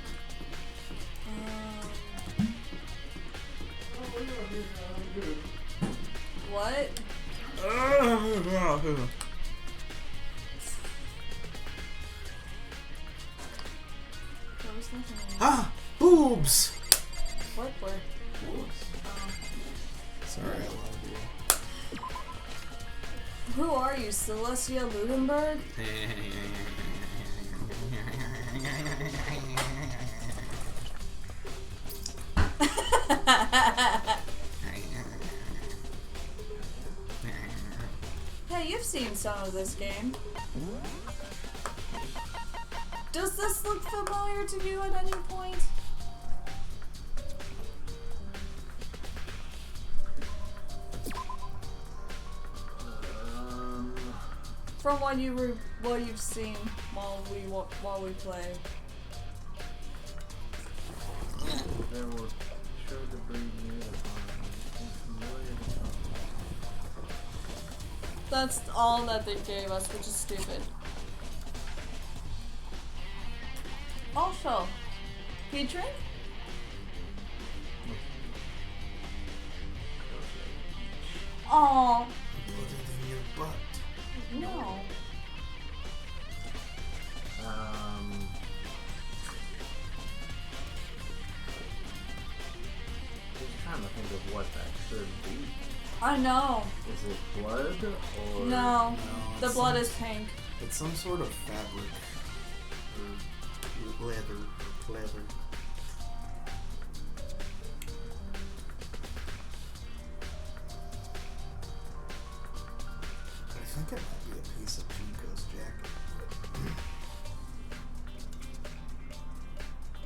What? There was nothing. Ah! Boobs! What? Where? Sorry, I lied to you. Who are you, Celestia Ludenberg? Hey, you've seen some of this game. Does this look familiar to you at any point? From what you've seen while we play. There were showed the breed That's all that they gave us, which is stupid. Also, featuring? Oh Put it in your butt. no. Just trying to think of what that could be. I know. Is it blood or No, No, the it's blood some- is pink. It's some sort of fabric. Or leather. Or pleather. I think it might be a piece of Junko's jacket.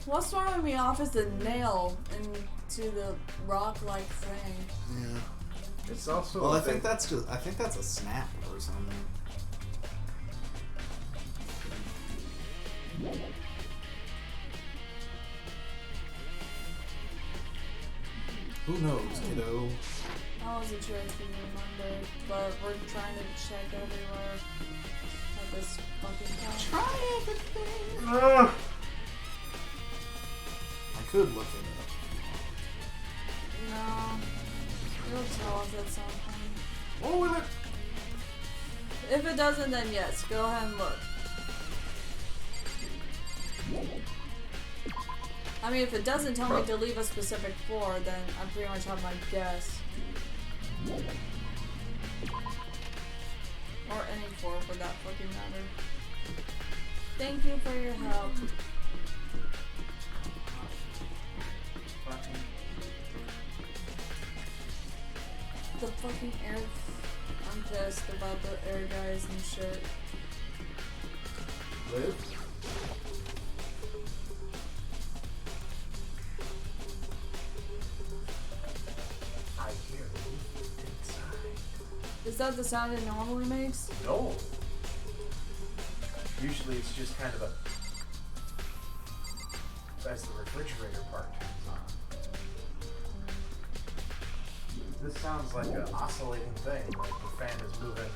What's throwing me off is the nail into the rock-like thing. Yeah. It's also Well, a I think bit- that's just. I think that's a snap or something. Who knows, kiddo? I wasn't sure if you remembered, but we're trying to check everywhere at this fucking time. Try everything. Ugh. I could look it up. No. It'll tell us at some point. Oh, will it? If it doesn't, then yes, go ahead and look. I mean, if it doesn't tell me to leave a specific floor, then I pretty much have my guess. Or any four for that fucking matter. Thank you for your help. The fucking air. I'm pissed about the air guys and shit. Live? I hear it inside. Is that the sound it normally makes? No. Usually it's just kind of a... That's the refrigerator part turns on. This sounds like an oscillating thing, like the fan is moving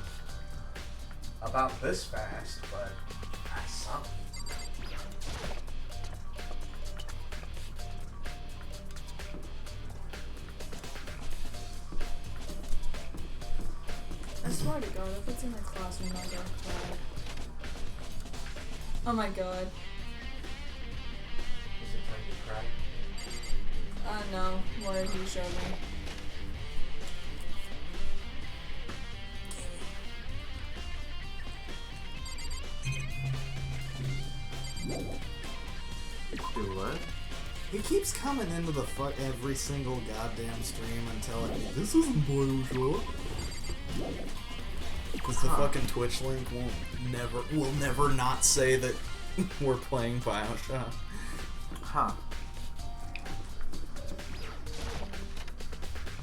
about this fast, but that's something. I swear to God, if it's in the classroom, I'm gonna cry. Oh my God. Is it time to cry? No, where he showed me. Do what? He keeps coming into the every single goddamn stream and telling me this isn't BioShock. Because the fucking Twitch link will never not say that we're playing BioShock. Huh.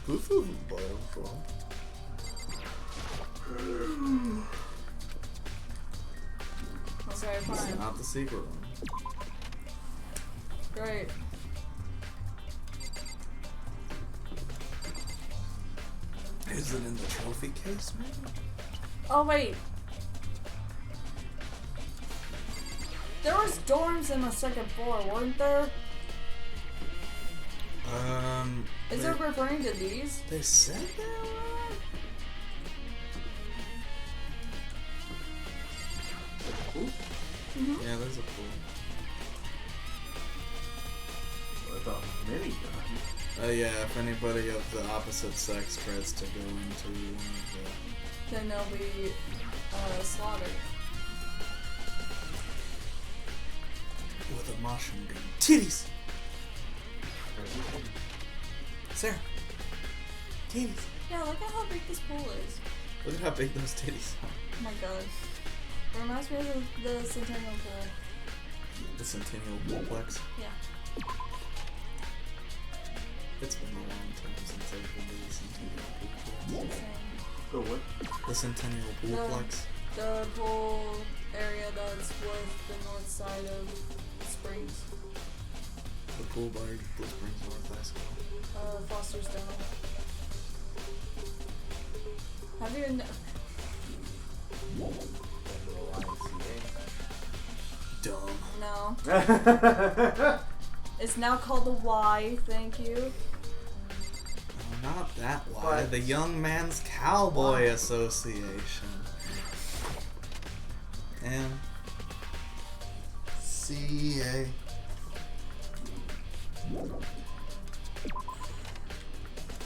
This isn't BioShock. Okay, It's fine. not the secret one. Great. Is it in the trophy case, maybe? Oh wait. There was dorms in the second floor, weren't there? Is it referring to these? They said there were? Mm-hmm. Yeah, there's a pool. With a minigun. Yeah, if anybody of the opposite sex tries to go into one of Then they'll be slaughtered. with a mushroom gun. Titties! Sarah! Titties! Yeah, look at how big this pool is. Look at how big those titties are. Oh my God. It reminds me of the Centennial Pool. The Centennial Poolplex. Yeah. It's been a long time since I've been to the Centennial Poolplex. Same. The what? The Centennial Poolplex. The pool area that's with the north side of Springs. The pool by Blue Springs North High School. Foster's Dental. Have you Dumb. No. It's now called the Y, thank you. Oh, not that why. But- The Young Man's Cowboy Association. MCA.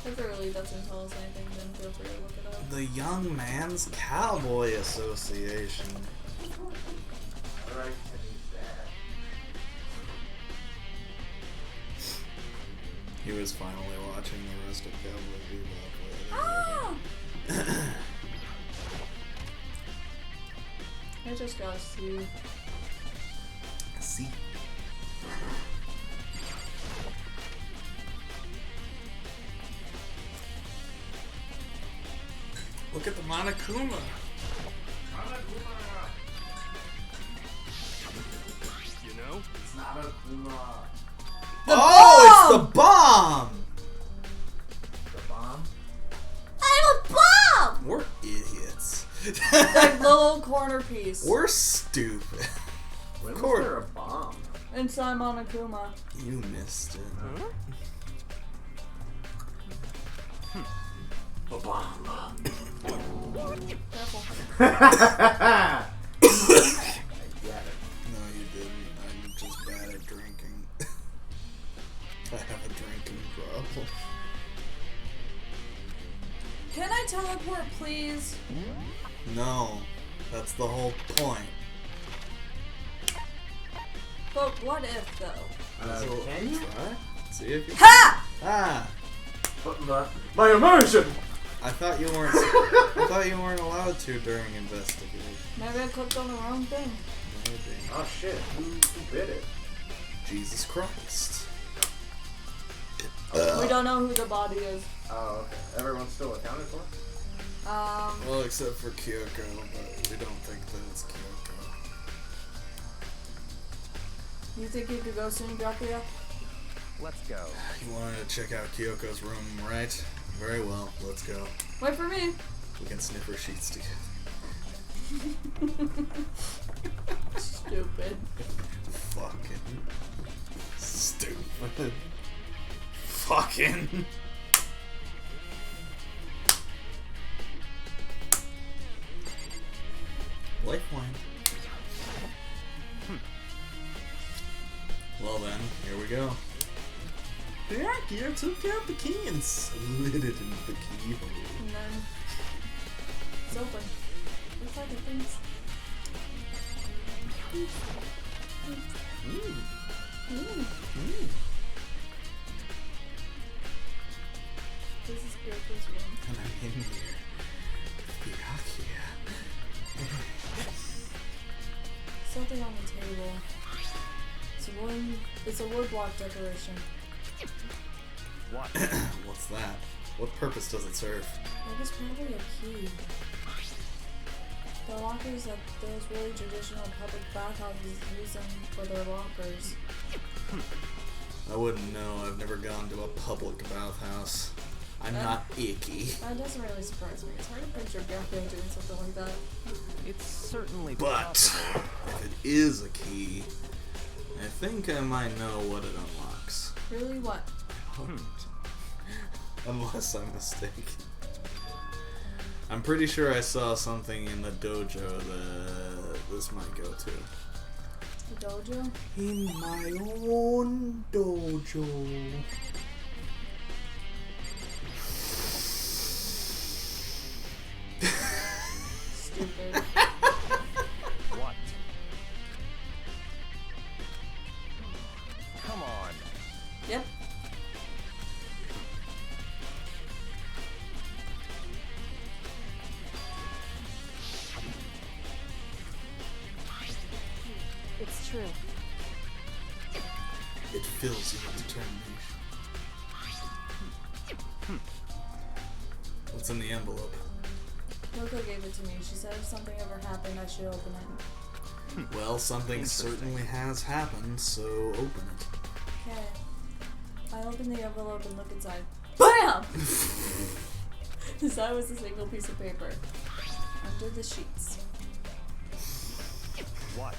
If it really doesn't tell us anything, then feel free to look it up. The Young Man's Cowboy Association. Alright, I need that. He was finally watching the rest of Cowboy Bebop. Ah! I just got you. See? Look at the Monokuma. You know? It's not a Kuma. It's the bomb! The bomb? I'm a bomb! We're idiots. That little corner piece. We're stupid. When was course. there a bomb? Inside Monokuma. You missed it. A bomb. Careful. I get it. No, you didn't. I'm just bad at drinking. I have a drinking problem. Can I teleport, please? No, that's the whole point. But what if, though? So, Can you? try? See if you Ha! Ah! But my immersion! I thought you weren't allowed to during investigation. Maybe I clicked on the wrong thing. Maybe. Oh shit, who did it? Jesus Christ. We don't know who the body is. Oh, okay. Everyone's still accounted for? Well, except for Kyoko, but we don't think that it's Kyoko. You think you could go soon, Dracula? Let's go. You wanted to check out Kyoko's room, right? Very well, let's go. Wait for me. We can sniff her sheets together. Stupid. Fucking stupid. Fucking. Lifeline. Well then, here we go. The actor took out the key and slid it into the keyhole. And then it's open. Looks like it thinks. This is Kyoko's room. And I'm in here. Byakuya. Something on the table. It's a woodblock decoration. What? What's that? What purpose does it serve? That is probably a key. The lockers that those really traditional public bathhouses use them for their lockers. I wouldn't know. I've never gone to a public bathhouse. I'm not icky. That doesn't really surprise me. It's hard to picture Dracula doing something like that. It's certainly But possible. if it is a key, I think I might know what it unlocks. Really, what? Unless I'm mistaken. I'm pretty sure I saw something in the dojo that this might go to. The dojo? In my own dojo. Stupid. What? Come on. Yep. It's true. It fills you with determination. What's in the envelope? Kyoko gave it to me. She said if something ever happened, I should open it. Well, something certainly has happened, so open it. Okay. I open the envelope and look inside. BAM! Inside was a single piece of paper. Under the sheets. What?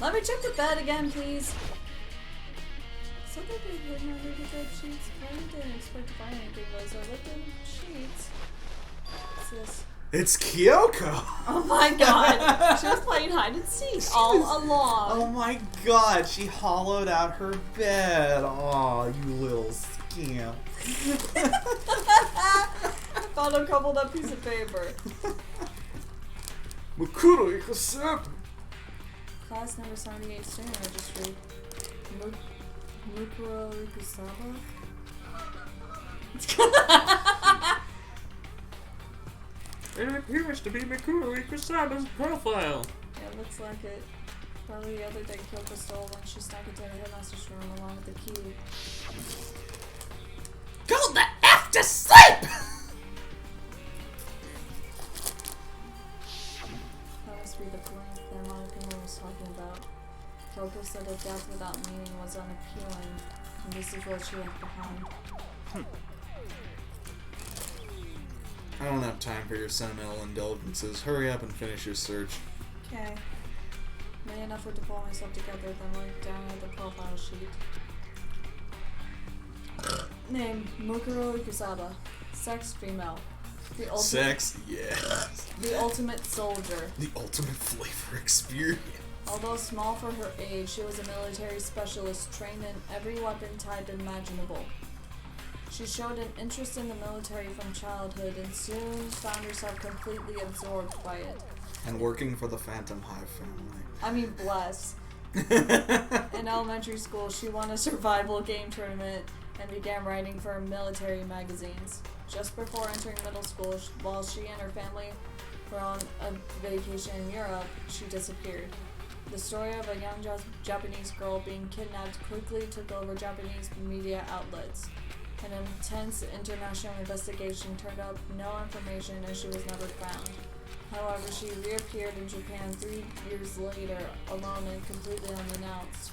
Let me check the bed again, please. Something been hidden under the bed sheets. I didn't expect to find anything, but as I looked in the sheets. What's this? It's Kyoko! Oh my god! She was playing hide and seek all along. Oh my god, she hollowed out her bed. Aw, you little scamp. I found a crumpled up piece of paper. Makuro Ikusaku. Class number 78 student registry. Mukuro Ikusaba? It appears to be Mikuro Ikusaba's profile. Yeah, looks like it. Probably the other thing Kyoko stole when she snuck into the headmaster's room along with the key. Go the F to sleep! That must be the feeling that Monica was talking about. Kyoko said that death without meaning was unappealing, and this is what she left behind. I don't have time for your sentimental indulgences. Hurry up and finish your search. Okay. Made enough to pull myself together, then looked down at the profile sheet. Name, Mukuro Ikusaba. Sex, female. The ultimate, Sex? Yes. The ultimate soldier. The ultimate flavor experience. Although small for her age, she was a military specialist trained in every weapon type imaginable. She showed an interest in the military from childhood and soon found herself completely absorbed by it. And working for the Phantom Hive family. I mean, bless. In elementary school, she won a survival game tournament and began writing for military magazines. Just before entering middle school, while she and her family were on a vacation in Europe, she disappeared. The story of a young Japanese girl being kidnapped quickly took over Japanese media outlets. An intense international investigation turned up no information and she was never found. However, she reappeared in Japan 3 years later, alone and completely unannounced.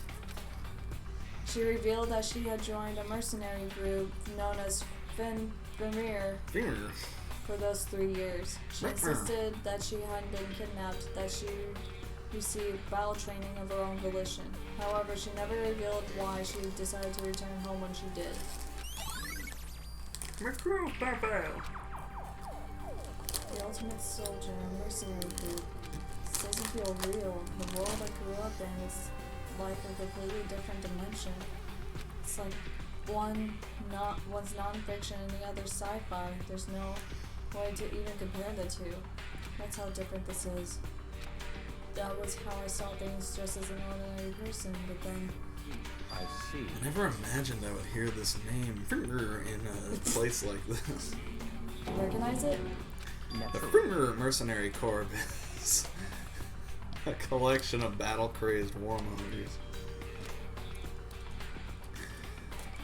She revealed that she had joined a mercenary group known as Vermeer for those 3 years. She insisted that she hadn't been kidnapped, that she received battle training of her own volition. However, she never revealed why she decided to return home when she did. The ultimate soldier and mercenary group. This doesn't feel real. The world I grew up in is like a completely different dimension. It's like one's non-fiction and the other's sci-fi. There's no way to even compare the two. That's how different this is. That was how I saw things just as an ordinary person, but then... I see. I never imagined I would hear this name in a place like this. Recognize it? The Fringer Mercenary Corps is a collection of battle-crazed warmongers.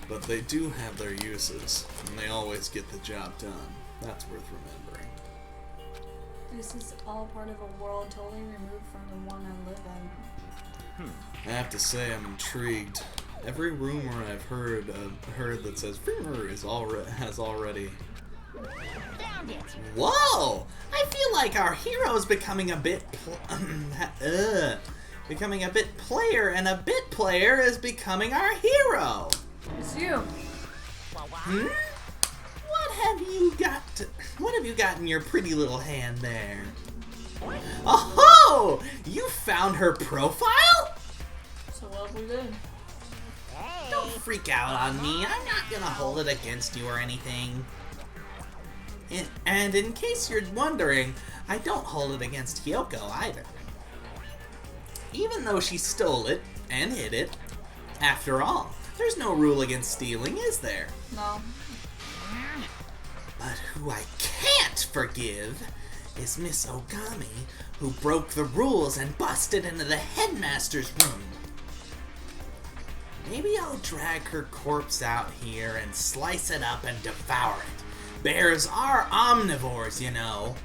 But they do have their uses, and they always get the job done. That's worth remembering. This is all part of a world totally removed from the one I live in. I have to say I'm intrigued. Every rumor I've heard that says Fringer has already... Whoa! I feel like our hero's becoming a bit player, and a bit player is becoming our hero. It's you. What have you got in your pretty little hand there? Oh, you found her profile? So what have we done? Don't freak out on me. I'm not gonna hold it against you or anything. And in case you're wondering, I don't hold it against Hyoko either. Even though she stole it and hid it, after all, there's no rule against stealing, is there? No. But who I can't forgive is Miss Ogami, who broke the rules and busted into the headmaster's room. Maybe I'll drag her corpse out here and slice it up and devour it. Bears are omnivores, you know.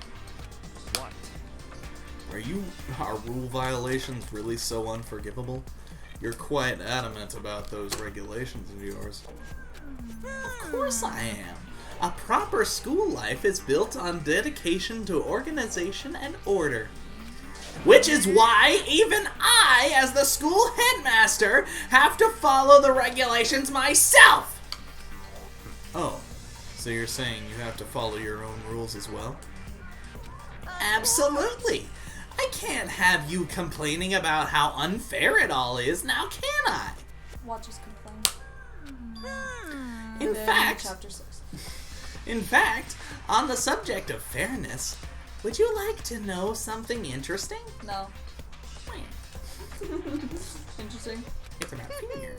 What? Are rule violations really so unforgivable? You're quite adamant about those regulations of yours. Of course I am. A proper school life is built on dedication to organization and order. Which is why even I, as the school headmaster, have to follow the regulations myself! Oh, so you're saying you have to follow your own rules as well? Absolutely! I can't have you complaining about how unfair it all is, now can I? Watch us complain. In fact, Chapter 6. In fact, on the subject of fairness, would you like to know something interesting? No. Interesting. It's about Finger.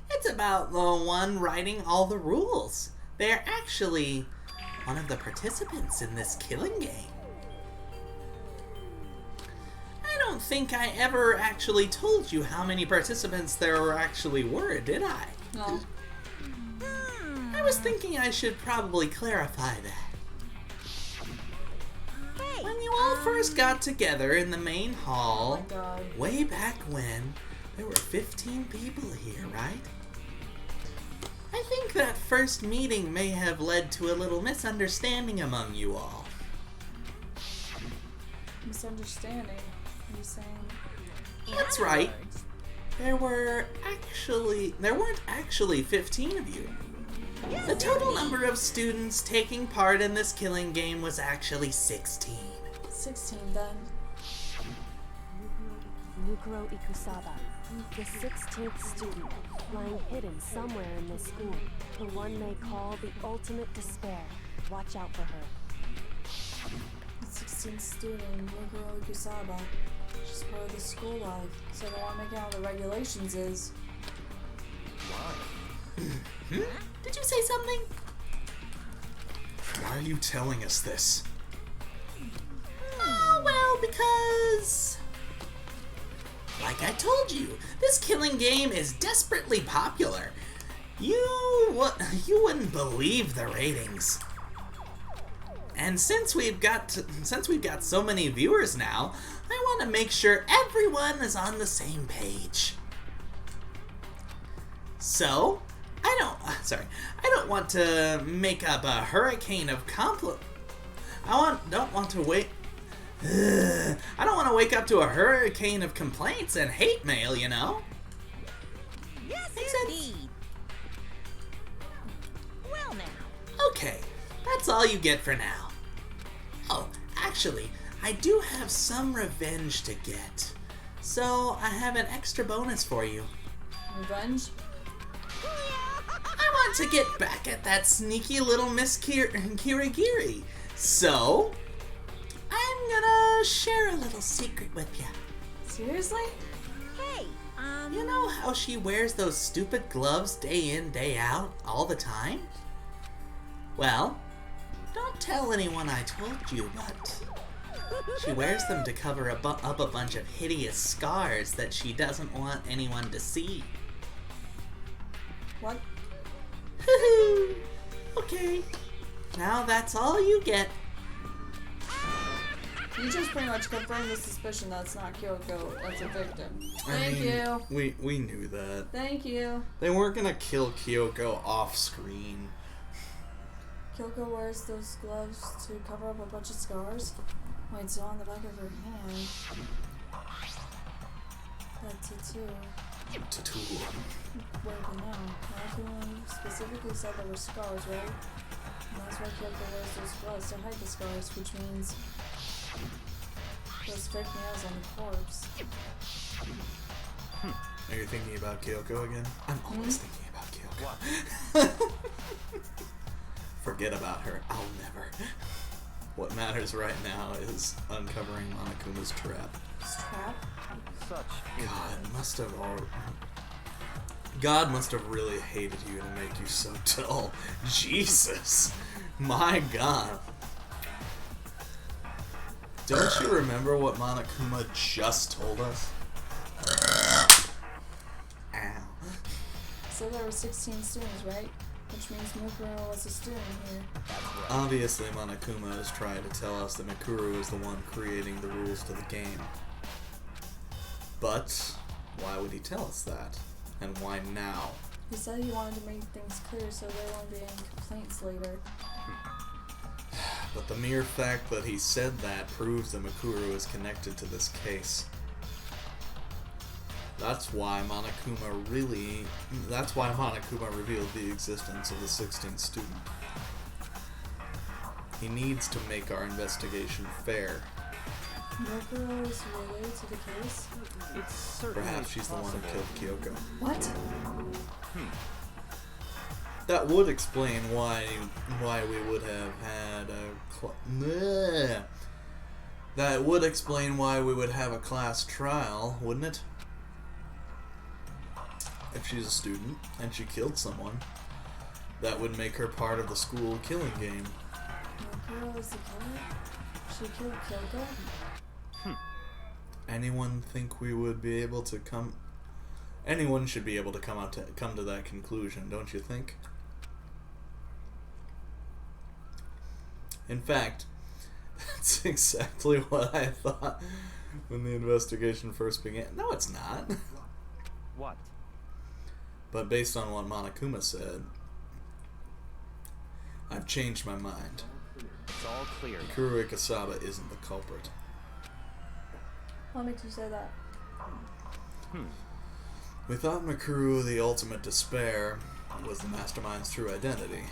It's about the one writing all the rules. They're actually one of the participants in this killing game. I don't think I ever actually told you how many participants there actually were, did I? No. I was thinking I should probably clarify that. When you all first got together in the main hall, Oh my God. way back when, there were 15 people here, right? I think that first meeting may have led to a little misunderstanding among you all. Misunderstanding. Are you saying? That's right. There weren't actually 15 of you. The total number of students taking part in this killing game was actually 16. 16 then. Mukuro Ikusaba, the 16th student, lying hidden somewhere in this school. The one they call the ultimate despair. Watch out for her. The 16th student, Mukuro Ikusaba. She's part of the school life, so I don't want to make out what the regulations is. Why? Did you say something? Why are you telling us this? Oh, well, because... like I told you, this killing game is desperately popular. You wouldn't believe the ratings. And since we've got so many viewers now, I want to make sure everyone is on the same page. So, I don't want to make up a hurricane of I don't want to wake up to a hurricane of complaints and hate mail, you know? Yes, indeed. Well now. Okay, that's all you get for now. Oh, actually, I do have some revenge to get. So, I have an extra bonus for you. Revenge? I want to get back at that sneaky little Miss Kirigiri. So, I'm gonna share a little secret with you. Seriously? Hey, You know how she wears those stupid gloves day in, day out, all the time? Well, don't tell anyone I told you, but she wears them to cover up a bunch of hideous scars that she doesn't want anyone to see. What? Okay, now that's all you get. You just pretty much confirmed the suspicion that it's not Kyoko that's a victim. I Thank mean, you. We knew that. Thank you. They weren't gonna kill Kyoko off screen. Kyoko wears those gloves to cover up a bunch of scars. Wait, it's on the back of her hand. That tattoo. Tattoo. Wait, but no. Malcolm specifically said there were scars, right? And that's why Kyoko wears those gloves to hide the scars, which means those fake nails on the corpse. Are you thinking about Kyoko again? I'm always thinking about Kyoko. Forget about her. I'll never. What matters right now is uncovering Monokuma's trap. Trap? Such God must have really hated you to make you so dull. Jesus. My God. Don't you remember what Monokuma just told us? Ow. So there were 16 students, right? Which means Mukuro was a student here. Obviously, Monokuma is trying to tell us that Mikuru is the one creating the rules to the game. But, why would he tell us that? And why now? He said he wanted to make things clear so there won't be any complaints later. But the mere fact that he said that proves that Mikuru is connected to this case. That's why Monokuma revealed the existence of the 16th student. He needs to make our investigation fair. Mukuro is related to the case? It's certainly Perhaps she's the one who killed Kyoko. What? That would explain why we would have had a That would explain why we would have a class trial, wouldn't it? If she's a student and she killed someone, that would make her part of the school killing game. Mukuro is the killer? She killed Kyoko? Anyone think we would be able to come? Anyone should be able to come to that conclusion, don't you think? In fact, that's exactly what I thought when the investigation first began. No, it's not. What? But based on what Monokuma said, I've changed my mind. It's all clear. Mikuru Ikasaba isn't the culprit. What makes you say that? We thought Mikuru, the ultimate despair, was the mastermind's true identity.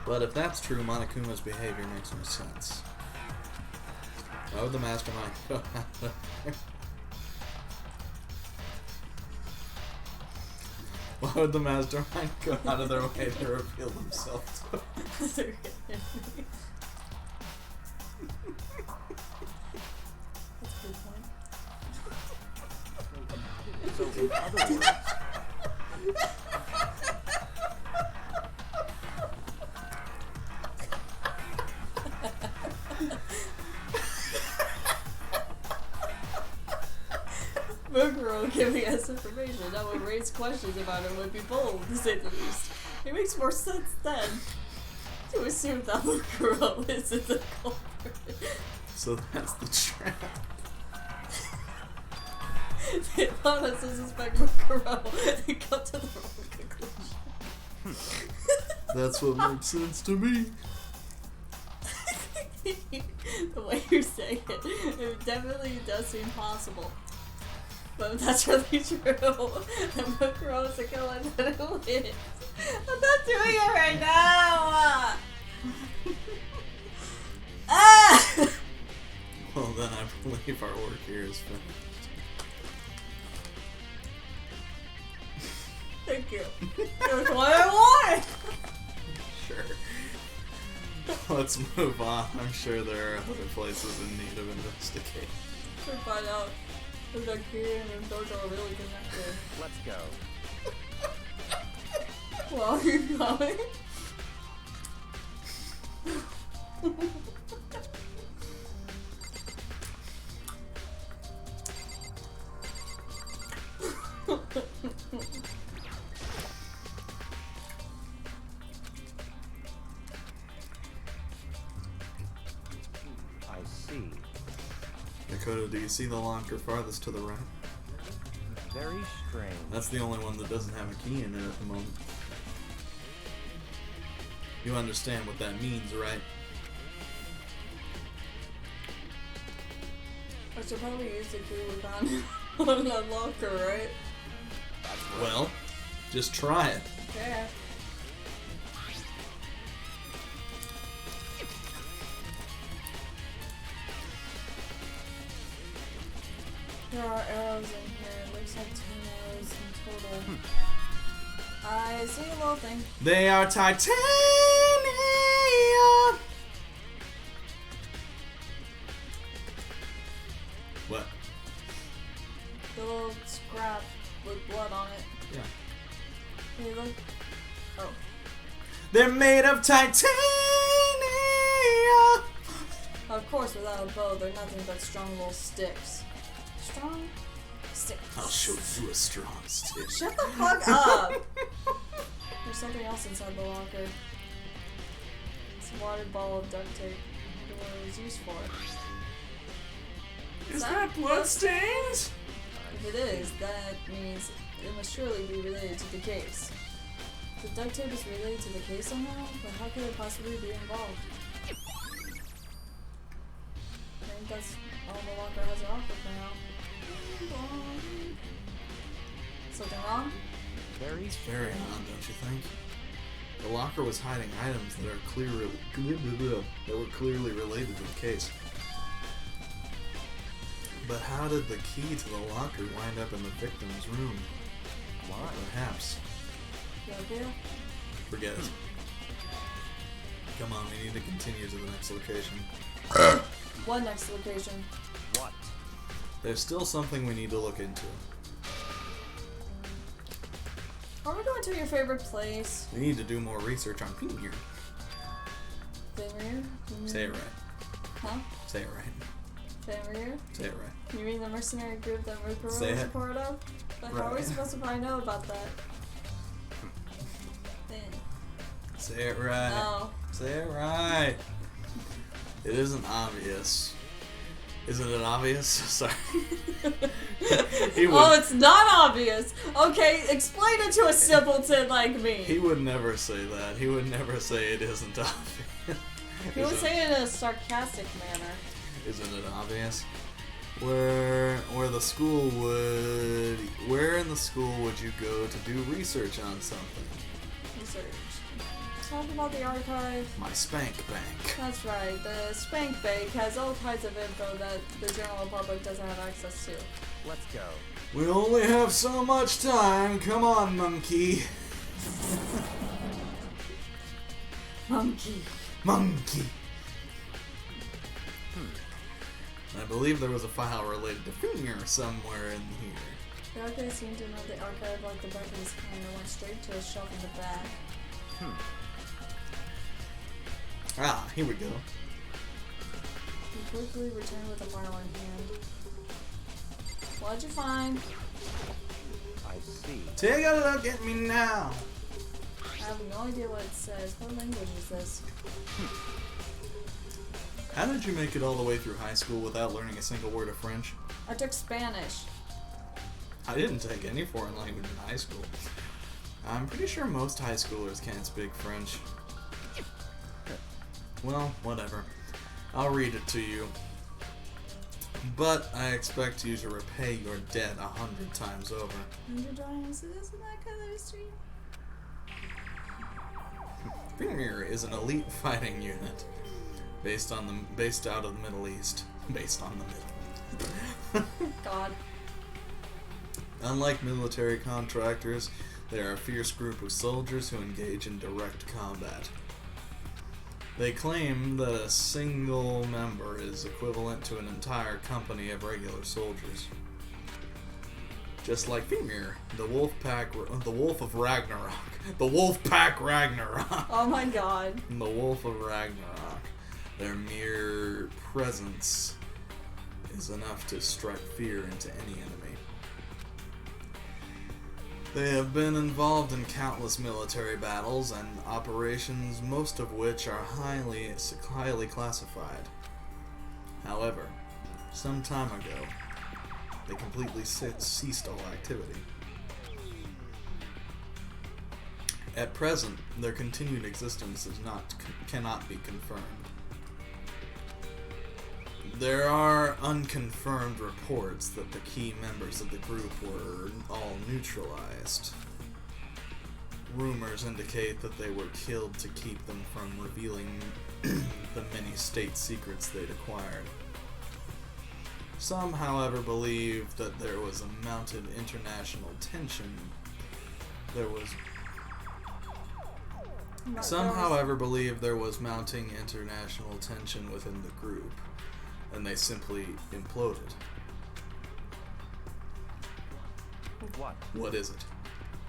But if that's true, Monokuma's behavior makes no sense. Why would the mastermind go out of there? Why would the mastermind go out of their way to reveal themselves? That's a good point. So in other words, Muguro giving us information that would raise questions about it would be bold, to say the least. It makes more sense then to assume that Muguro isn't the culprit. So that's the trap. They want us to suspect Muguro and come to the wrong conclusion. That's what makes sense to me. The way you're saying it definitely does seem possible. But if that's really true, then Muguro is a killer, then who is? I'm not doing it right now! Ah! Well, then I believe our work here is finished. Thank you. That's what I want! Sure. Let's move on. I'm sure there are other places in need of investigation. Should find out if that key and Dojo are really connected. let's go. Well, are you coming? I see. Dakota, do you see the locker farthest to the right? Very strange. That's the only one that doesn't have a key in it at the moment. You understand what that means, right? I should probably use the key we found on that locker, right? Well, just try it. Yeah. There are arrows in here. It looks like 10 arrows in total. I see a little thing. They are titanium! What? The little scrap with blood on it. Yeah. Can you look? Oh. They're made of titanium! Of course, without a bow, they're nothing but strong little sticks. Strong sticks. I'll show you a strong stick. Shut the fuck up! There's something else inside the locker. It's a water ball of duct tape. I wonder what it was used for. Is that bloodstains? If it is, that means it must surely be related to the case. The duct tape is related to the case somehow, but how could it possibly be involved? I think that's all the locker has to offer for now. Something wrong? Very Very strange. odd, don't you think? The locker was hiding items that are clearly related to the case. But how did the key to the locker wind up in the victim's room? Why? Or perhaps, You okay? forget it. Come on, we need to continue to the next location. What next location? What? There's still something we need to look into. Are we going to your favorite place? We need to do more research on Pinir. Fenrir? Say it right. Huh? Say it right. Fenrir? Say it right. You mean the mercenary group that Muguro Say was it. a part of? But how are we Right. supposed to find out about that? Then. Say it right. No. Say it right. It isn't obvious. Isn't it obvious? Sorry. He would, Oh, it's not obvious! Okay, explain it to a simpleton like me! he would never say that. He would never say it isn't obvious. He would say it in a sarcastic manner. Isn't it obvious? Where in the school would you go to do research on something? Research. Talk about the archive. My spank bank. That's right. The Spank Bank has all kinds of info that the general public doesn't have access to. Let's go. We only have so much time. Come on, monkey. Monkey. Monkey. I believe there was a file related to Finger somewhere in here. The archive seemed to know the archive like the back of his hand and went straight to a shelf in the back. Ah, here we go. He quickly returned with a file in hand. What'd you find? I see. Take a look at me now. I have no idea what it says. What language is this? How did you make it all the way through high school without learning a single word of French? I took Spanish. I didn't take any foreign language in high school. I'm pretty sure most high schoolers can't speak French. Well, whatever. I'll read it to you. But I expect you to repay your debt 100 times over. 100 times? Isn't that kind of history? Finger is an elite fighting unit based out of the Middle East. Based on the Middle East. God. Unlike military contractors, they are a fierce group of soldiers who engage in direct combat. They claim that a single member is equivalent to an entire company of regular soldiers. Just like Finger, the wolf of Ragnarok. The wolf pack Ragnarok. Oh my god. The wolf of Ragnarok. Their mere presence is enough to strike fear into any enemy. They have been involved in countless military battles and operations, most of which are highly classified. However, some time ago, they completely ceased all activity. At present, their continued existence cannot be confirmed. There are unconfirmed reports that the key members of the group were all neutralized. Rumors indicate that they were killed to keep them from revealing the many state secrets they'd acquired. Some, however, believe that there was a mounted international tension. Some, however, believe there was mounting international tension within the group, and they simply imploded. What? What is it?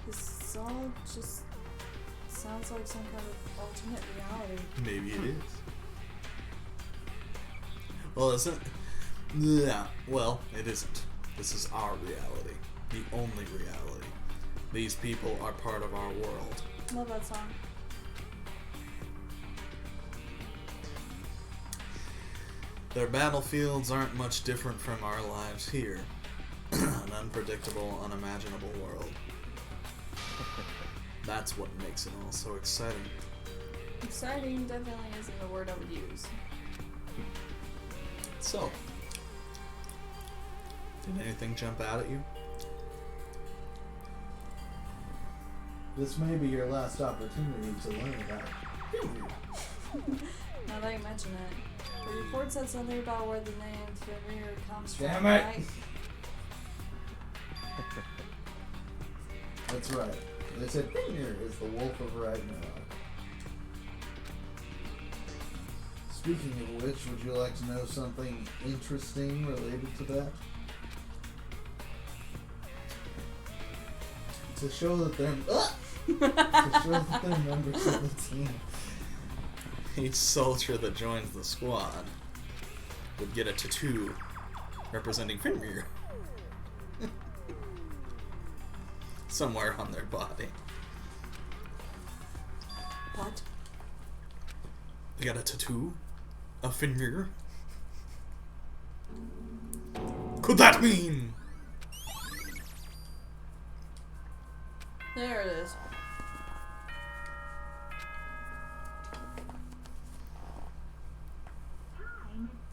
This all just sounds like some kind of alternate reality. Maybe it is. Well, isn't? Yeah. Well, it isn't. This is our reality, the only reality. These people are part of our world. Love that song. Their battlefields aren't much different from our lives here. An unpredictable, unimaginable world. That's what makes it all so exciting. Exciting definitely isn't the word I would use. So, did anything jump out at you? This may be your last opportunity to learn about it. Now that you mention it. The report said something about where the name Fenrir comes Damn from, it. right? That's right. They said Finger is the wolf of Ragnarok. Speaking of which, would you like to know something interesting related to that? To show that they're members of the team. Each soldier that joins the squad would get a tattoo representing Fenrir somewhere on their body. What? They got a tattoo of Fenrir. Could that mean? There it is.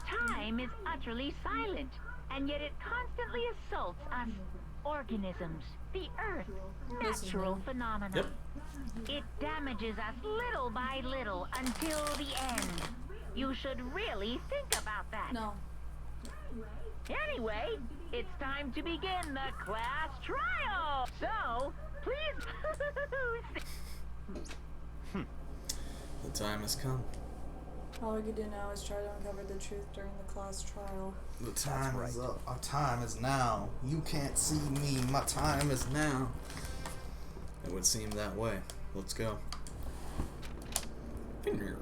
Time is utterly silent, and yet it constantly assaults us, organisms, the Earth, This is natural new. phenomena. Yep. It damages us little by little until the end. You should really think about that. No. Anyway, it's time to begin the class trial. So, please. The time has come. All we can do now is try to uncover the truth during the class trial. The time is up. Our time is now. You can't see me. My time is now. It would seem that way. Let's go. Come here.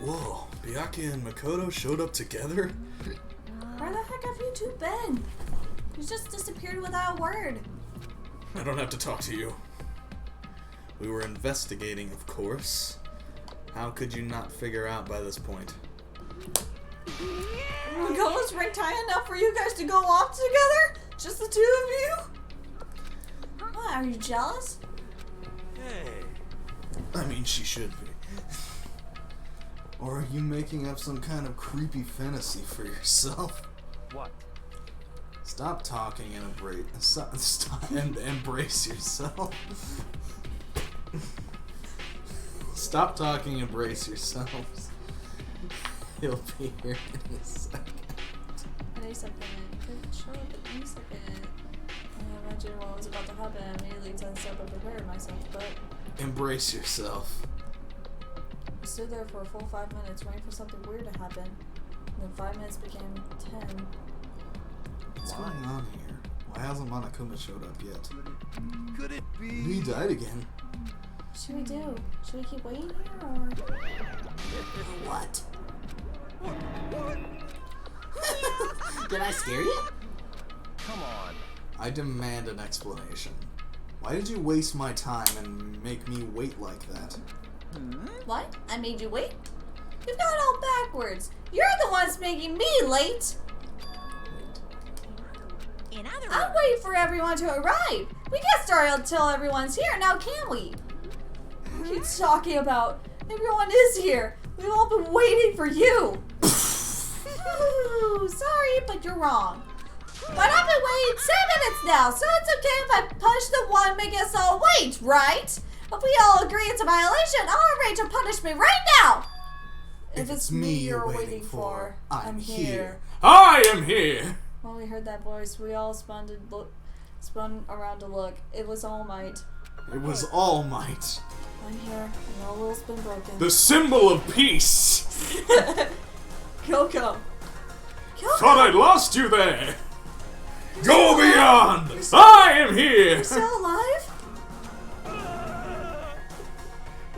Whoa, Byakuya and Makoto showed up together? Where the heck have you two been? You just disappeared without a word. I don't have to talk to you. We were investigating, of course. How could you not figure out by this point? Makoto's rigged high enough for you guys to go off together? Just the two of you? What, are you jealous? Hey. I mean, she should be. Or are you making up some kind of creepy fantasy for yourself? What? Stop talking and embrace yourself. Stop talking, embrace yourselves. He'll be here in a second. I need something. Show up in a second. I imagine what was about to happen. I immediately tensed up and prepared myself, but Embrace yourself. I stood there for a full 5 minutes waiting for something weird to happen. And then 5 minutes became 10. What's going on here? Why hasn't Monokuma showed up yet? Could it be? He died again. What should we do? Should we keep waiting here or What? Did I scare you? Come on. I demand an explanation. Why did you waste my time and make me wait like that? what? I made you wait? You've got it all backwards. You're the ones making me late. In other I'm words, waiting for everyone to arrive. We can't start until everyone's here now, can we? Keeps talking about everyone is here. We've all been waiting for you. Ooh, sorry, but you're wrong. But I've been waiting 10 minutes now, so it's okay if I punch the one making us all wait, right? If we all agree it's a violation, I'll arrange a punishment right now. If it's me you're waiting for, I'm here. I am here! When we heard that voice, we all spun around to look. It was All Might. It was All Might. I'm here, and all will's been broken. The symbol of peace! Kyoko! Thought I'd lost you there! Go beyond! I am here! You're still alive?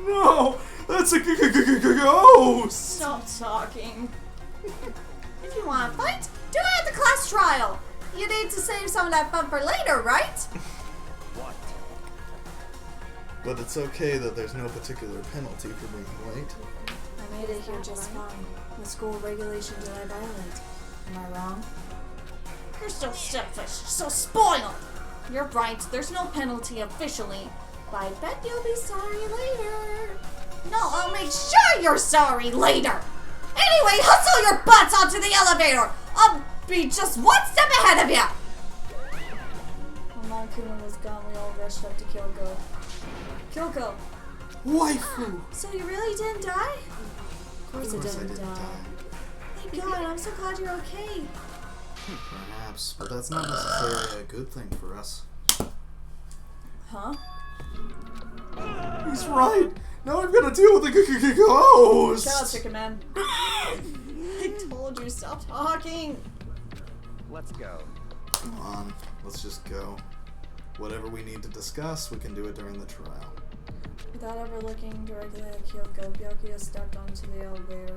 No! That's a ghost! Stop talking. If you want to fight, do it at the class trial. You need to save some of that fun for later, right? What? But it's okay that there's no particular penalty for being late. I made it here just fine. What school regulation did I violate? Am I wrong? You're so selfish, so spoiled. You're right, there's no penalty officially. But I bet you'll be sorry later. No, I'll make sure you're sorry later. Anyway, hustle your butts onto the elevator. I'll be just one step ahead of you. When Monokuma was gone, we all rushed up to Kyoko. Kyoko, Waifu! so you really didn't die? Of course, I didn't die. Thank God, I'm so glad you're okay. Perhaps, but that's not necessarily a good thing for us. Huh? He's right! Now I've got to deal with the ghost! Shut up, chicken man. I told you, stop talking. Let's go. Come on, let's just go. Whatever we need to discuss, we can do it during the trial. Without ever looking directly at Kyoko, Byakuya stepped onto the elevator.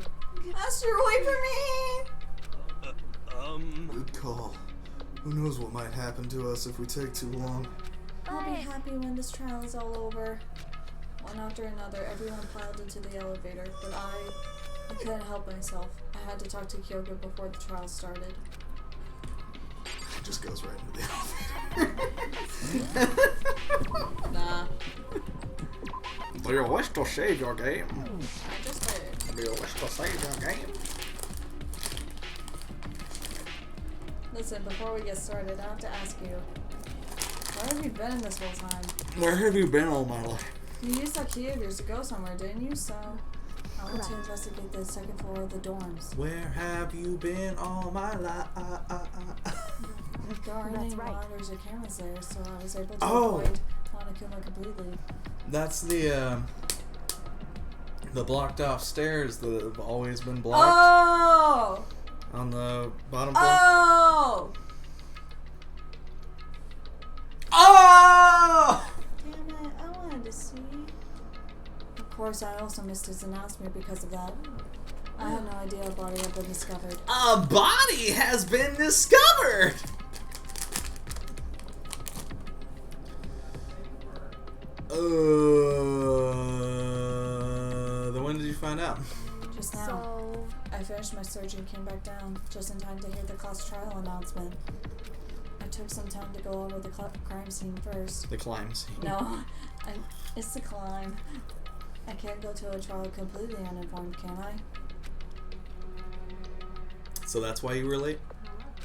Master, wait for me! Good call. Who knows what might happen to us if we take too long. I'll be happy when this trial is all over. One after another, everyone piled into the elevator, but I couldn't help myself. I had to talk to Kyoko before the trial started. It just goes right into the elevator. Nah. Do you wish to save your game? I just did. Do you wish to save your game? Listen, before we get started, I have to ask you, where have you been this whole time? Where have you been all my life? You used that key of yours to go somewhere, didn't you? So, I went to investigate the second floor of the dorms. Where have you been all my life? There aren't any That's right. monitors or cameras there, so I was able to Oh. avoid Monokuma completely. That's the blocked off stairs that have always been blocked Oh! on the bottom floor. Oh! Oh! Damn it, I wanted to see. Of course, I also missed his announcement because of that. I had no idea a body had been discovered. A body has been discovered! Then when did you find out? Just now. So, I finished my search and came back down, just in time to hear the class trial announcement. I took some time to go over the crime scene first. The climb scene. No, it's the climb. I can't go to a trial completely uninformed, can I? So that's why you were late?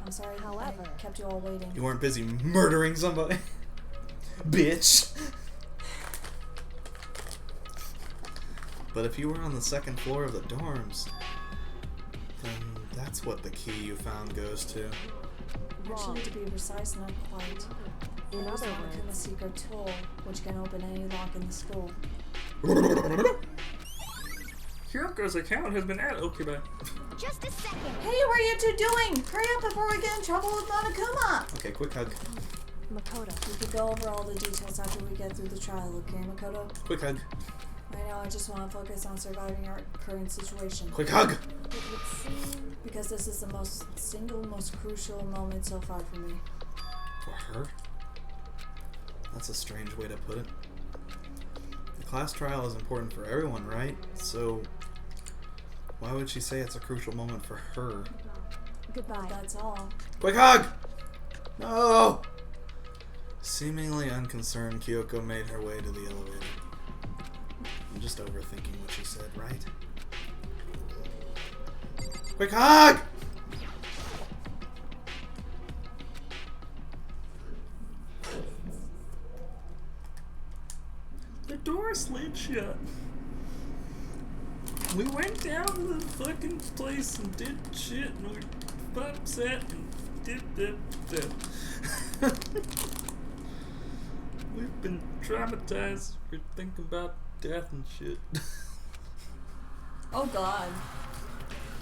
I'm sorry, However- I kept you all waiting. You weren't busy murdering somebody? Bitch. But if you were on the second floor of the dorms, then that's what the key you found goes to. Actually, to be precise, not quite. in It was other Monokuma's words, secret tool, which can open any lock in the school. Kyoko's account has been added. Okay, bye. Just a second. Hey, what are you two doing? Hurry up before we get in trouble with Monokuma! Okay, quick hug. Makoto. We could go over all the details after we get through the trial, okay, Makoto? Quick hug. Right now, I just want to focus on surviving our current situation. Quick hug! It would seem Because this is the most crucial moment so far for me. For her? That's a strange way to put it. The class trial is important for everyone, right? So, why would she say it's a crucial moment for her? goodbye. That's all. Quick hug! No! Seemingly unconcerned, Kyoko made her way to the elevator. I'm just overthinking what she said, right? Quick hug! The door slid shut. We went down to the fucking place and did shit and we were upset and did. We've been traumatized. We're thinking about death and shit. Oh god.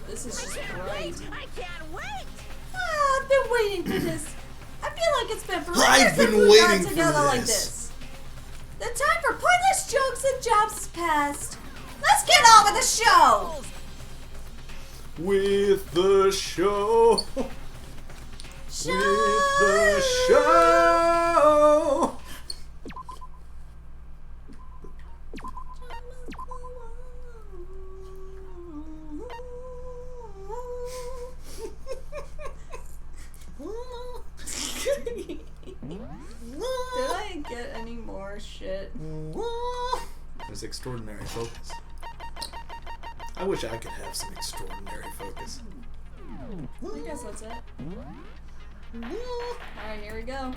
This is just great. I can't wait. Ah, I've been waiting for this. I feel like it's been forever I've since been we got waiting for together like this. this. The time for pointless jokes and jobs has passed. Let's get on with the show. With the show. Show. With the show. Did I get any more shit? There's extraordinary focus. I wish I could have some extraordinary focus. I guess that's it. Alright, here we go.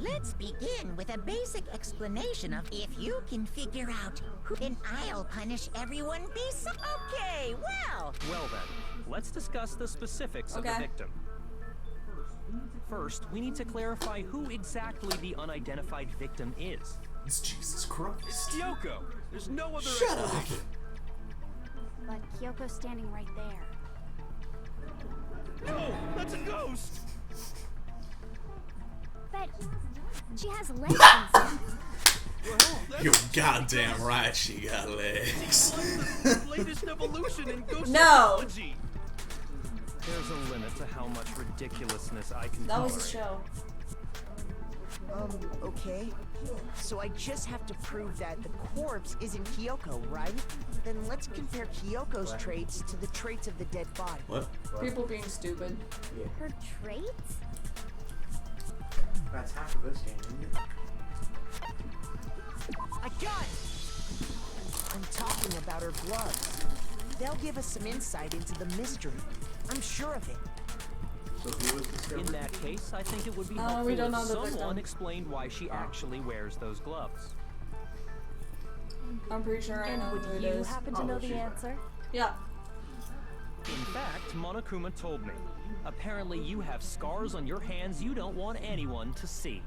Let's begin with a basic explanation of if you can figure out who, then I'll punish everyone Okay, well. Well then, let's discuss the specifics of Okay. the victim. First, we need to clarify who exactly the unidentified victim is. It's Jesus Christ. Kyoko! There's no other Shut up. explanation. But Kyoko's standing right there. No! That's a ghost! But she has legs and stuff. Well, You're goddamn right she got legs. the latest evolution in ghost No. technology. There's a limit to how much ridiculousness I can That tolerate. was a show. Okay. So I just have to prove that the corpse isn't Kyoko, right? Then let's compare Kyoko's traits to the traits of the dead body. What? People being stupid. Her traits? That's half of this game, isn't it? I got it! I'm talking about her gloves. They'll give us some insight into the mystery. I'm sure of it. So who was discovered? In that case, I think it would be we helpful don't know if the someone victim. explained why she actually wears those gloves. I'm pretty sure I know And who would it you is. happen to know the answer? Yeah. In fact, Monokuma told me. Apparently you have scars on your hands you don't want anyone to see.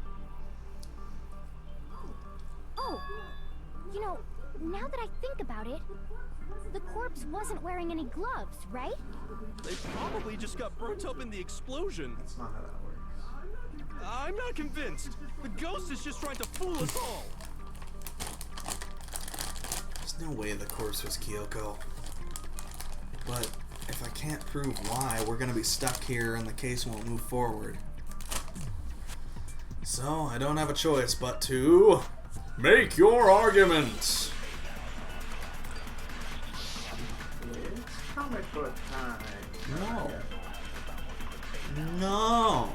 Oh, you know, now that I think about it, the corpse wasn't wearing any gloves, right? They probably just got burnt up in the explosion. That's not how that works. I'm not convinced. The ghost is just trying to fool us all. There's no way the corpse was Kyoko. But if I can't prove why, we're gonna be stuck here and the case won't move forward. So I don't have a choice but to make your argument. It's comic book time. No. No.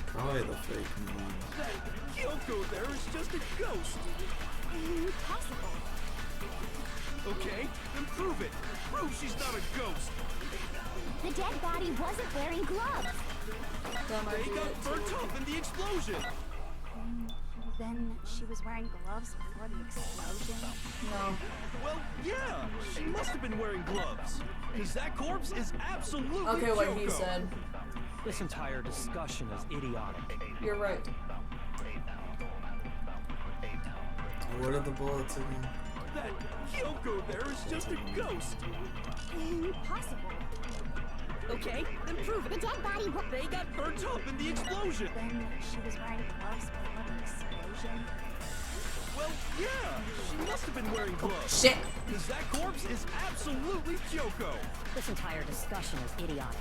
Probably the fake one. That Kyoko there is just a ghost. Impossible. Okay, then prove it. Prove she's not a ghost. The dead body wasn't wearing gloves. That might They be got it burnt too. up in the explosion. Then she was wearing gloves before the explosion. No. Well, yeah, she must have been wearing gloves. Because that corpse is absolutely Okay, what he Kyoko. said. This entire discussion is idiotic. You're right. What are the bullets again? That Kyoko there is just a ghost. Impossible. Okay, then prove it. The dead body was... They got burnt up in the explosion. Then she was wearing gloves before the explosion. Well, yeah, she must have been wearing gloves. Shit. Because that corpse is absolutely Kyoko. This entire discussion is idiotic.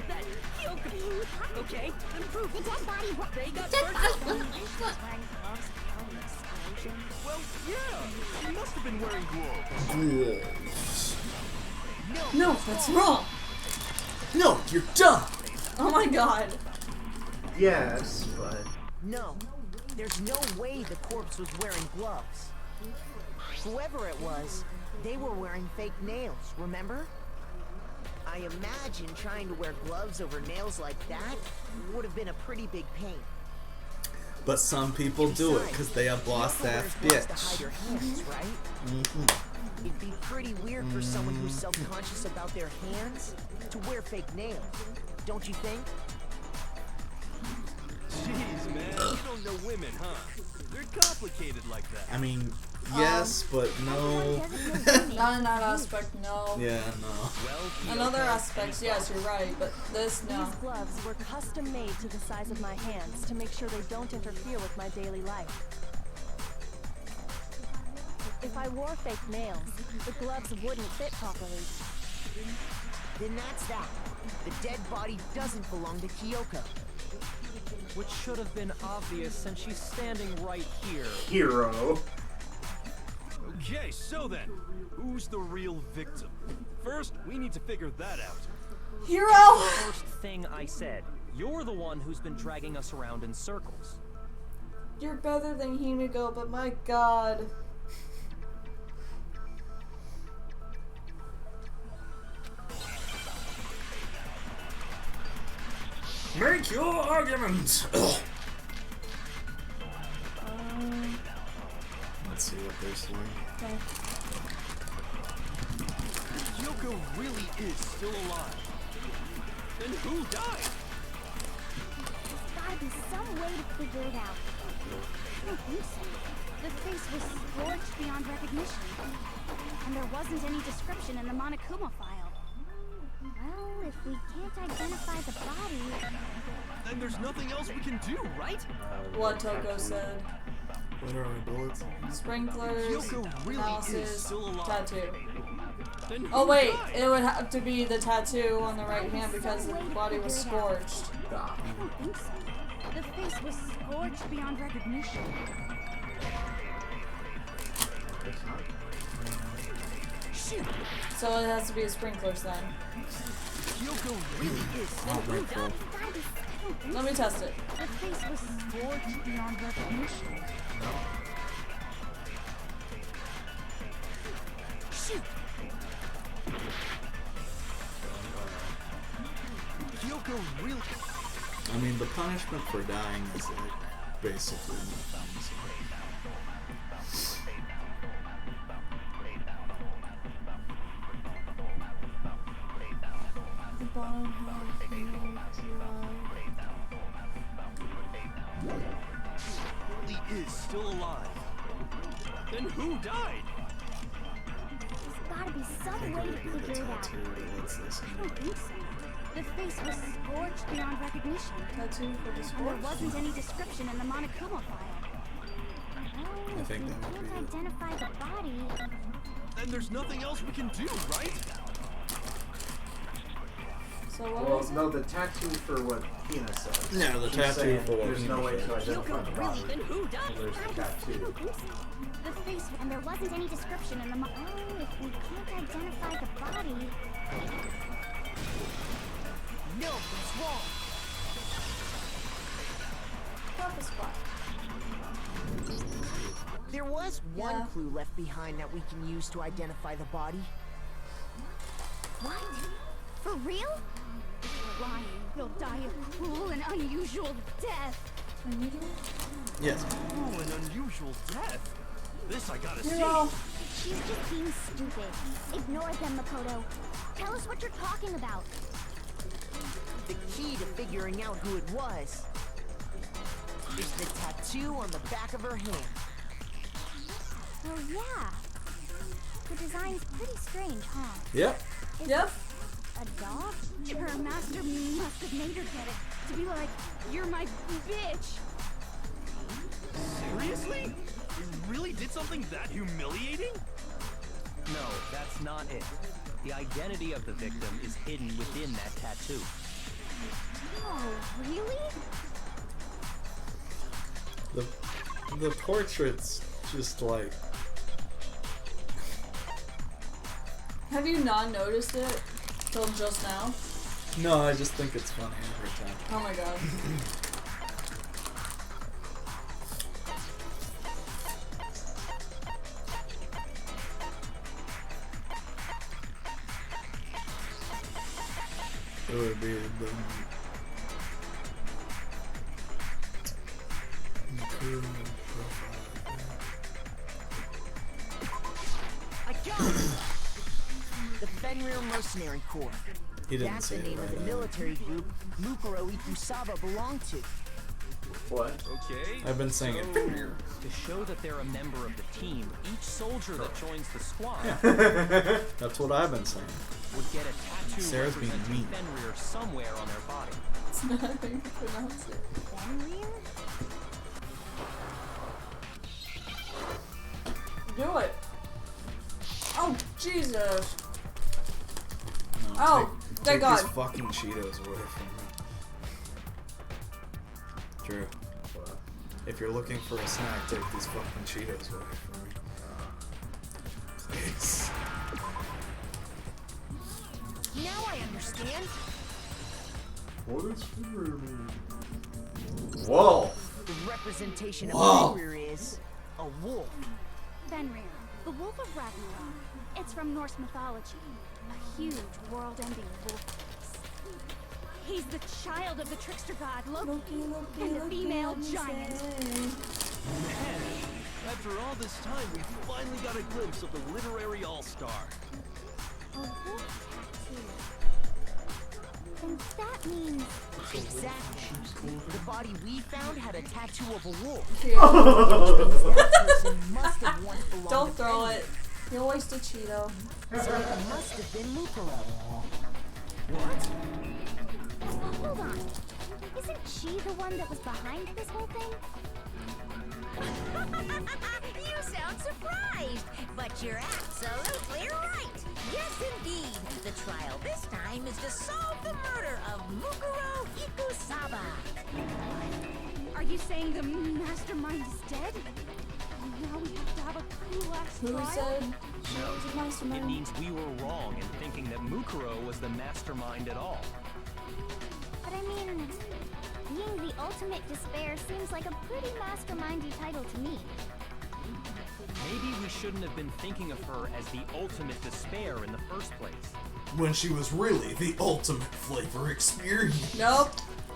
That Kyoko. Okay, then prove The it. dead body was... They got burnt up. Then she was wearing gloves before the explosion. Well, yeah, she must have been wearing gloves. No, that's wrong. No, you're dumb. Oh my god. Yes, but No, there's no way the corpse was wearing gloves. Whoever it was, they were wearing fake nails, remember? I imagine trying to wear gloves over nails like that would have been a pretty big pain. But some people do it because they a boss Kyoko wears ass gloves to hide bitch. her hands, right? It'd be pretty weird for someone who's self-conscious about their hands to wear fake nails, don't you think? Jeez, man, you don't know women, huh? They're complicated like that. I mean, yes, but no. Not in that aspect, no. Yeah, no. Well, In other aspects, yes, you're right, but this, no. These gloves were custom made to the size of my hands to make sure they don't interfere with my daily life. If I wore fake nails, the gloves wouldn't fit properly. Then that's that. The dead body doesn't belong to Kyoko. Which should have been obvious since she's standing right here. hero. Okay, so then, who's the real victim? First, we need to figure that out. Hero! First thing I said, you're the one who's been dragging us around in circles. You're better than Himiko, but my god. Make your argument. Let's see what they're saying. Okay. Kyoko really is still alive. Then who died? There's gotta be some way to figure it out. I don't think so. The face was scorched beyond recognition. And there wasn't any description in the Monokuma file. Well, if we can't identify the body... Then there's nothing else we can do, right? What Toko said. What are our bullets? Sprinklers, Kyoko really is houses, still alive. tattoo. Oh wait, it would have to be the tattoo on the right hand because the body was scorched. I don't think so. The face was scorched beyond recognition. Shoot! So it has to be a sprinklers then. Kyoko really is so Oh, very cool. Let me test it. The face was scorched beyond recognition. Shoot! Kyoko really. I mean, the punishment for dying is like basically nothing. So. The bottom half Really is still alive. Then who died? There's gotta be I some think way it to would be the figure it out. tattoo that lets this I don't think so. The face was scorched beyond recognition. tattoo for the And there scorch. wasn't any description in the Monokuma file. I think we that would be can't it. identify the body. Then there's nothing else we can do, right? So what Well, was it? no, the tattoo for what Hina said. No, the She's tattoo saying for what there's Hina no way said. to identify the body. Then who died? So there's the tattoo. The face, and there wasn't any description in the Oh, if we can't identify the body. No, that's wrong. Half a spot. There was one Yeah. clue left behind that we can use to identify the body. What? For real? Lying. He'll die a cruel and unusual death. Yes. Oh, an unusual death. This I gotta see. Hero. She's just being stupid. Ignore them, Makoto. Tell us what you're talking about. The key to figuring out who it was is the tattoo on the back of her hand. Oh, yeah. The design's pretty strange, huh? Yep. Yep. A dog? Her master must have made her get it. To be like, you're my bitch. Seriously? You really did something that humiliating? No, that's not it. The identity of the victim is hidden within that tattoo. Oh, really? The portrait's just like. Have you not noticed it till just now? No, I just think it's funny every time. Oh my god. It would be the. I got it! The Fenrir Mercenary Corps. He didn't That's say the it name of the right. military group Mukuro Ikusaba belonged to. What? Okay. I've been saying it. To show that they're a member of the team, each soldier that joins the squad That's what I've been saying. would get a tattoo Sarah's being representing mean. Fenrir somewhere on their body. It's not how you pronounce it. Fenrir? Do it. Oh, Jesus. No, Oh, take thank God. these fucking Cheetos away from me. Drew, if you're looking for a snack, take these fucking Cheetos away from me. Please. Now I understand. What is Fenrir mean? Whoa! The representation Whoa. of Fenrir is a wolf. Fenrir, the Wolf of Ragnarok. It's from Norse mythology. A huge, world-ending wolf face. He's the child of the trickster god Loki, and the female giant. Man, after all this time, we finally got a glimpse of the literary all-star. A wolf tattoo. And that means Exactly. The body we found had a tattoo of a wolf. Cute. That person must have once belonged Don't to throw Fenrir. it. You'll waste a Cheeto. So it must have been Mukuro. hold on. Isn't she the one that was behind this whole thing? You sound surprised, but you're absolutely right. Yes, indeed. The trial this time is to solve the murder of Mukuro Ikusaba. Are you saying the mastermind is dead? Now we have to have a last Who trial? said she was a It mastermind? means we were wrong in thinking that Mukuro was the mastermind at all. But I mean, being the ultimate despair seems like a pretty mastermindy title to me. Maybe we shouldn't have been thinking of her as the ultimate despair in the first place. When she was really the ultimate flavor experience. Nope.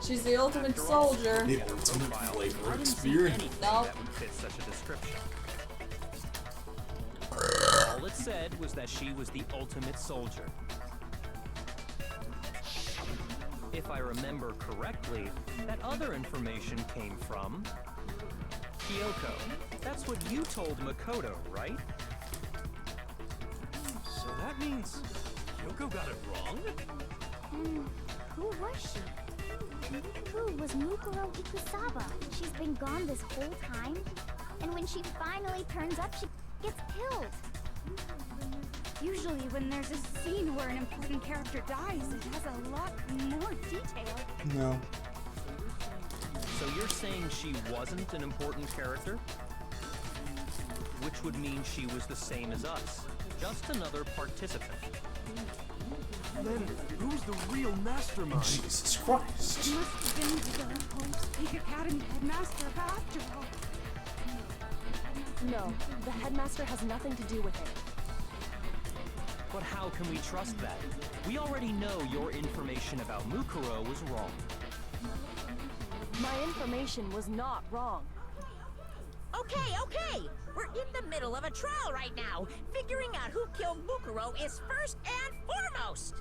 She's the ultimate soldier. The ultimate flavor I didn't see experience. anything Nope. that would fit such a description. All it said was that she was the ultimate soldier. If I remember correctly, that other information came from Kyoko. That's what you told Makoto, right? So that means Kyoko got it wrong? Who was she? Who was Mukuro Ikusaba? She's been gone this whole time, and when she finally turns up, she gets killed. Usually when there's a scene where an important character dies, it has a lot more detail. No. So you're saying she wasn't an important character? Which would mean she was the same as us, just another participant. Then who's the real mastermind? Jesus Christ. It must have been the Poopstick Academy headmaster after all. No, the headmaster has nothing to do with it. But how can we trust that? We already know your information about Mukuro was wrong. My information was not wrong. Okay. We're in the middle of a trial right now. Figuring out who killed Mukuro is first and foremost.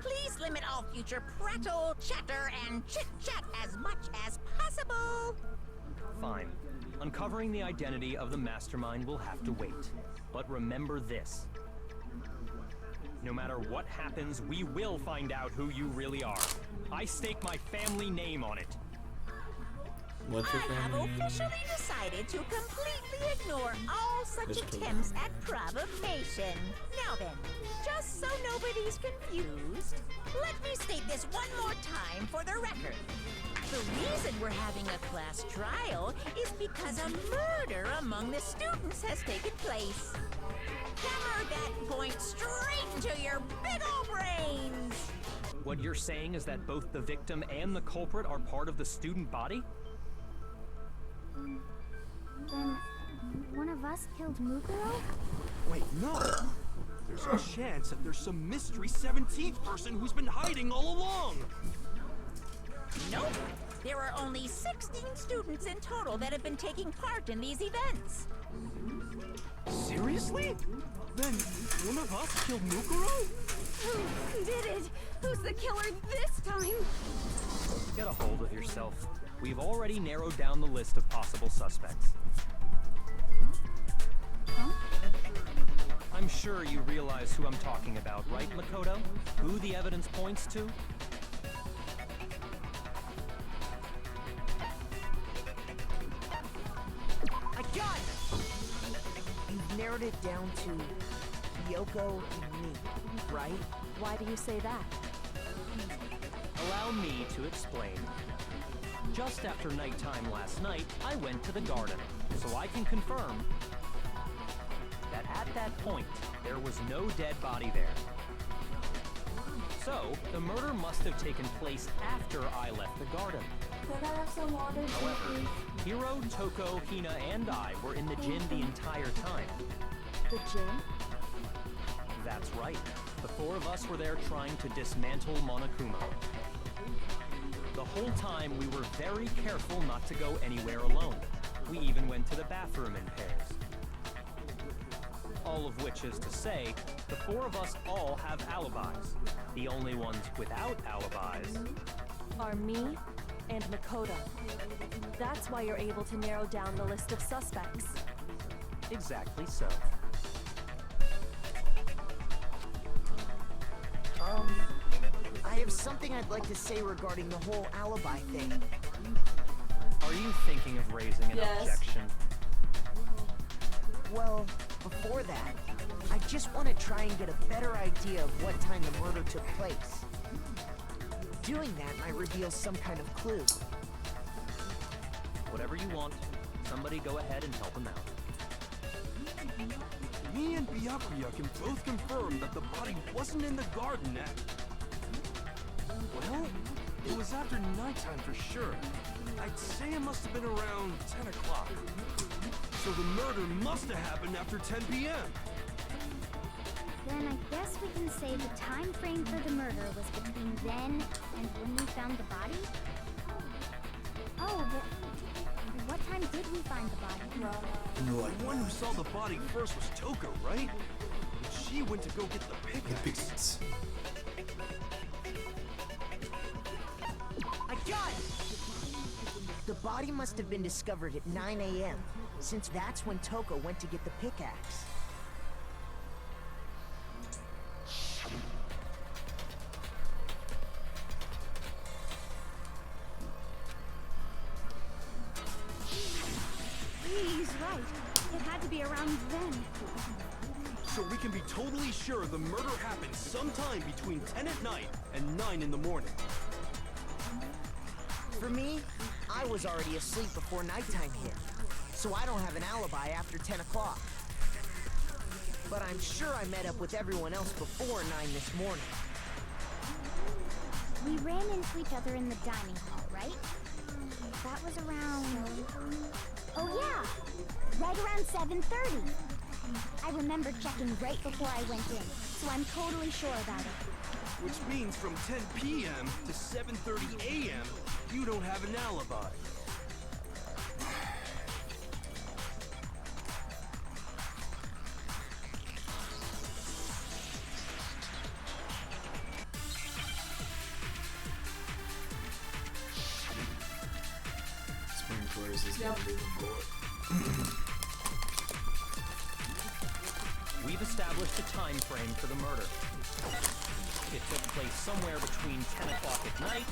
Please limit all future prattle, chatter, and chit-chat as much as possible. Fine. Uncovering the identity of the mastermind will have to wait. But remember this. No matter what happens, we will find out who you really are. I stake my family name on it. What's your I have family name? officially decided to completely ignore all such Just attempts at provocation. Now then, just so nobody's confused, let me state this one more time for the record. The reason we're having a class trial is because a murder among the students has taken place. Hammer that point straight into your big ol' brains! What you're saying is that both the victim and the culprit are part of the student body? Then, one of us killed Mukuro? Wait, no! There's a chance that there's some mystery 17th person who's been hiding all along! Nope. There are only 16 students in total that have been taking part in these events. Seriously? Then one of us killed Mukuro? Who did it? Who's the killer this time? Get a hold of yourself. We've already narrowed down the list of possible suspects. I'm sure you realize who I'm talking about, right, Makoto? Who the evidence points to? I got it! You've narrowed it down to Kyoko and me, right? Why do you say that? Allow me to explain. Just after nighttime last night, I went to the garden, so I can confirm that at that point, there was no dead body there. So, the murder must have taken place after I left the garden. Could I have some water, However, please? Hiro, Toko, Hina, and I were in the gym the entire time. The gym? That's right. The four of us were there trying to dismantle Monokuma. The whole time, we were very careful not to go anywhere alone. We even went to the bathroom in pairs. All of which is to say, the four of us all have alibis. The only ones without alibis Are me and Makoto. That's why you're able to narrow down the list of suspects. Exactly so. I have something I'd like to say regarding the whole alibi thing. Are you thinking of raising an Yes. objection? Well, before that, I just want to try and get a better idea of what time the murder took place. Doing that might reveal some kind of clue. Whatever you want, somebody go ahead and help him out. Me and Byakuya can both confirm that the body wasn't in the garden at... Well, it was after nighttime for sure. I'd say it must have been around 10 o'clock. So the murder must have happened after 10 p.m. Then I guess we can say the time frame for the murder was between then and when we found the body? Oh, but what time did we find the body? The one who saw the body first was Toko, right? And she went to go get the pickaxe. I got it! The body must have been discovered at 9 a.m., since that's when Toko went to get the pickaxe. He's right. It had to be around then. So we can be totally sure the murder happened sometime between 10 at night and 9 in the morning. For me, I was already asleep before nighttime hit, so I don't have an alibi after 10 o'clock. But I'm sure I met up with everyone else before 9 this morning. We ran into each other in the dining hall, right? That was around... Oh yeah! Right around 7:30. I remember checking right before I went in, so I'm totally sure about it. Which means from 10 p.m. to 7:30 a.m., you don't have an alibi. Sprinklers is gonna be the bullet. We've established a time frame for the murder. It took place somewhere between 10 o'clock at night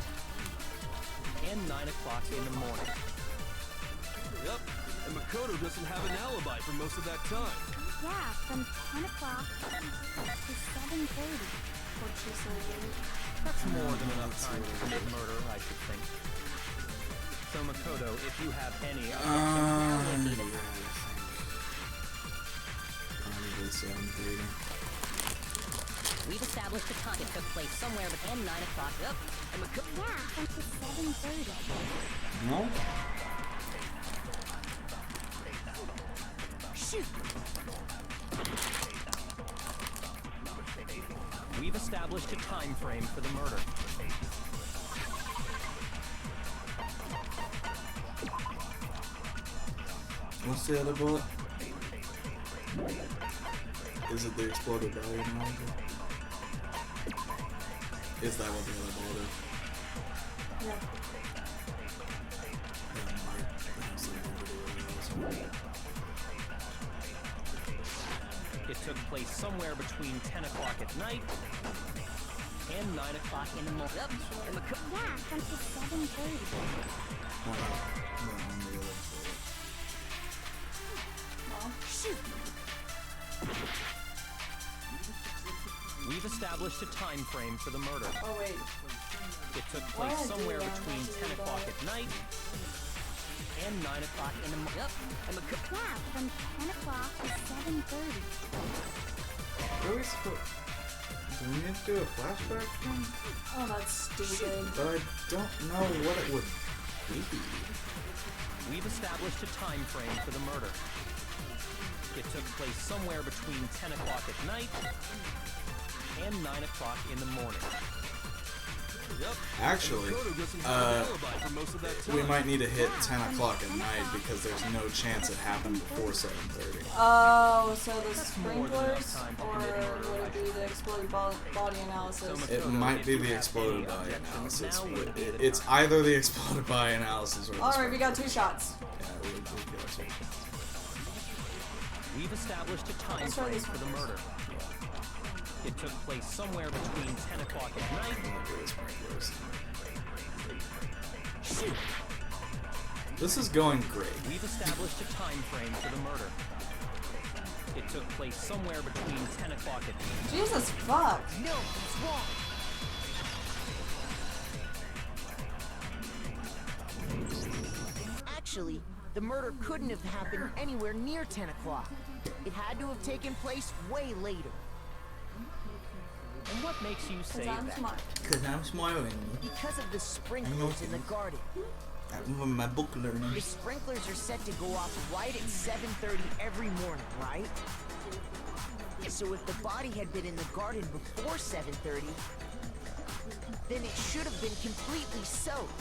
and 9 o'clock in the morning. Yep, and Makoto doesn't have an alibi for most of that time. Yeah, from 10 o'clock to 7:30. What'd she say? That's more than enough time to commit murder, I should think. So Makoto, if you have any Probably 7:30. We've established a time. It took place somewhere between 9 o'clock. Yep. And yeah, from 7:30. No? Shoot! We've established a time frame for the murder. What's the other bullet? Is it the exploded body analogy? Is that what the other bullet is? Yeah. It took place somewhere between 10 o'clock at night and 9 o'clock in the morning. Yep. And yeah, from 7:30. Shoot! We've established a time frame for the murder. Oh wait. It took place somewhere between 10 o'clock at night and 9 o'clock in the morning. Yep. And yeah, from 10 o'clock to 7:30. What are we supposed... Do we need to do a flashback thing? Oh, that's stupid. But I don't know what it would be. We've established a time frame for the murder. It took place somewhere between 10 o'clock at night and 9 o'clock in the morning. Yep. Actually, we might need to hit 10 o'clock at night because there's no chance it happened before 7:30. Oh, so the sprinklers, or would it be the exploded body analysis? It might be the exploded body analysis, but it's either the exploded body analysis or the Alright, we got 2 shots. Yeah, we got 2 shots. We've established a time frame for the murder. It took place somewhere between 10 o'clock at night. Shoot. This is going great. We've established a time frame for the murder. It took place somewhere between 10 o'clock at night. Jesus fuck. No, it's wrong. Actually, the murder couldn't have happened anywhere near 10 o'clock. It had to have taken place way later. And what makes you say I'm that? smart. Because I'm smiling. Because of the sprinklers in the garden. I'm my book learning. The sprinklers are set to go off right at 7:30 every morning, right? So if the body had been in the garden before 7:30, then it should have been completely soaked.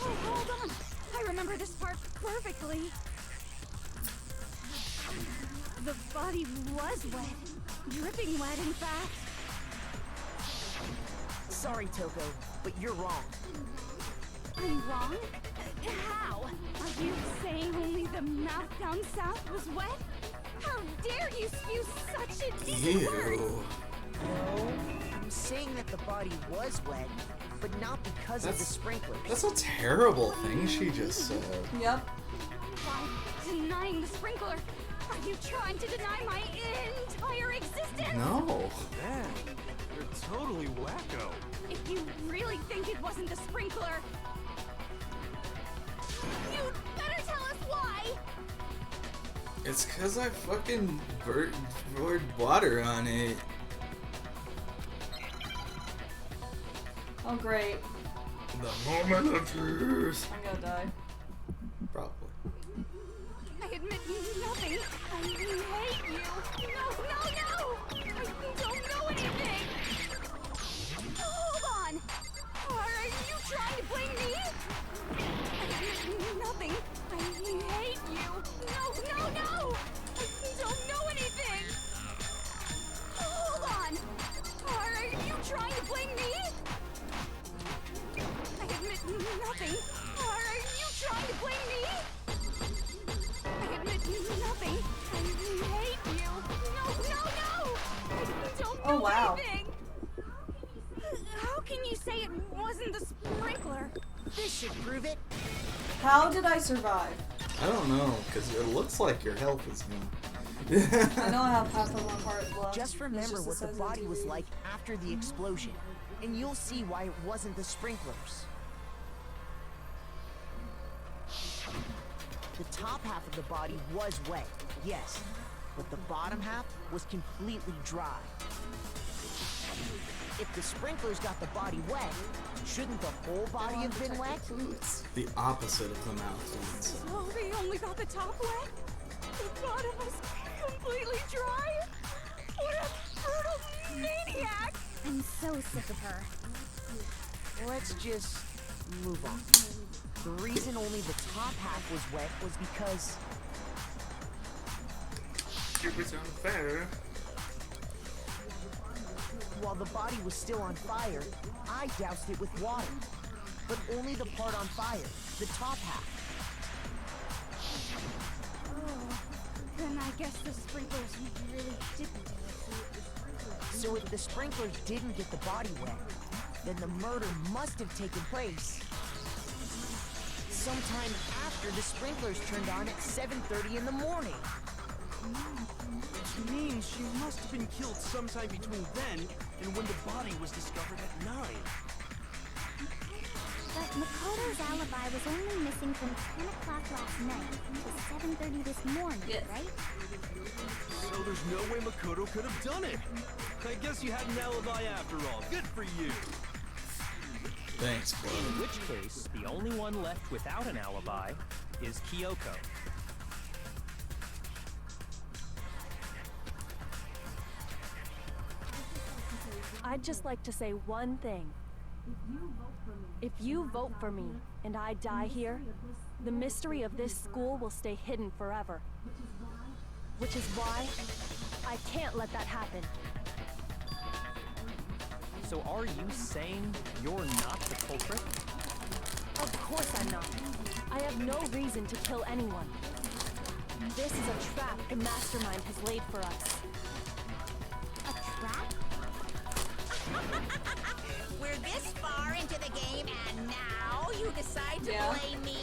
Oh, hold on. I remember this part perfectly. The body was wet. Dripping wet, in fact. Sorry, Toko, but you're wrong. I'm wrong? How? Are you saying only the mouth down south was wet? How dare you spew such indecent words? Ew. No, I'm saying that the body was wet, but not because of the sprinklers. That's a terrible thing she just said. Yep. By denying the sprinkler, are you trying to deny my entire existence? No. Man, you're totally wacko. If you really think it wasn't the sprinkler, you'd better tell us why! It's cause I fucking poured water on it. Oh great. The moment of truth. I'm gonna die. Probably. I admit nothing. I hate you. No, no, no! I don't know anything! Hold on! Are you trying to blame me? I admit nothing. I hate you. No, no, no! I don't know anything! Hold on! Are you trying to blame me? I admit nothing. Are you trying to blame me? I admit nothing. I hate you. No, no, no! I don't know anything! How can you say it wasn't the sprinkler? This should prove it. How did I survive? I don't know, because it looks like your health is gone. I know I have half of my heart left. Just remember It's what the size of body was TV. like after the explosion, and you'll see why it wasn't the sprinklers. The top half of the body was wet, yes, but the bottom half was completely dry. If the sprinklers got the body wet, shouldn't the whole body have been wet? The opposite of the mouth one. So. Oh, they only got the top wet? The bottom was completely dry? What a brutal maniac! I'm so sick of her. Let's just move on. The reason only the top half was wet was because It was unfair. while the body was still on fire, I doused it with water. But only the part on fire, the top half. Oh, then I guess the sprinklers really didn't do it. So if the sprinklers didn't get the body wet, then the murder must have taken place sometime after the sprinklers turned on at 7:30 in the morning. Which means she must have been killed sometime between then and when the body was discovered at 9. But Makoto's alibi was only missing from 10 o'clock last night to 7:30 this morning, right? So there's no way Makoto could have done it. I guess you had an alibi after all. Good for you. Thanks, In bud. which case, the only one left without an alibi is Kyoko. I'd just like to say one thing. If you vote for me and I die here, the mystery of this school will stay hidden forever. Which is why I can't let that happen. So are you saying you're not the culprit? Of course I'm not. I have no reason to kill anyone. This is a trap the mastermind has laid for us. A trap? We're this far into the game and now you decide to blame me?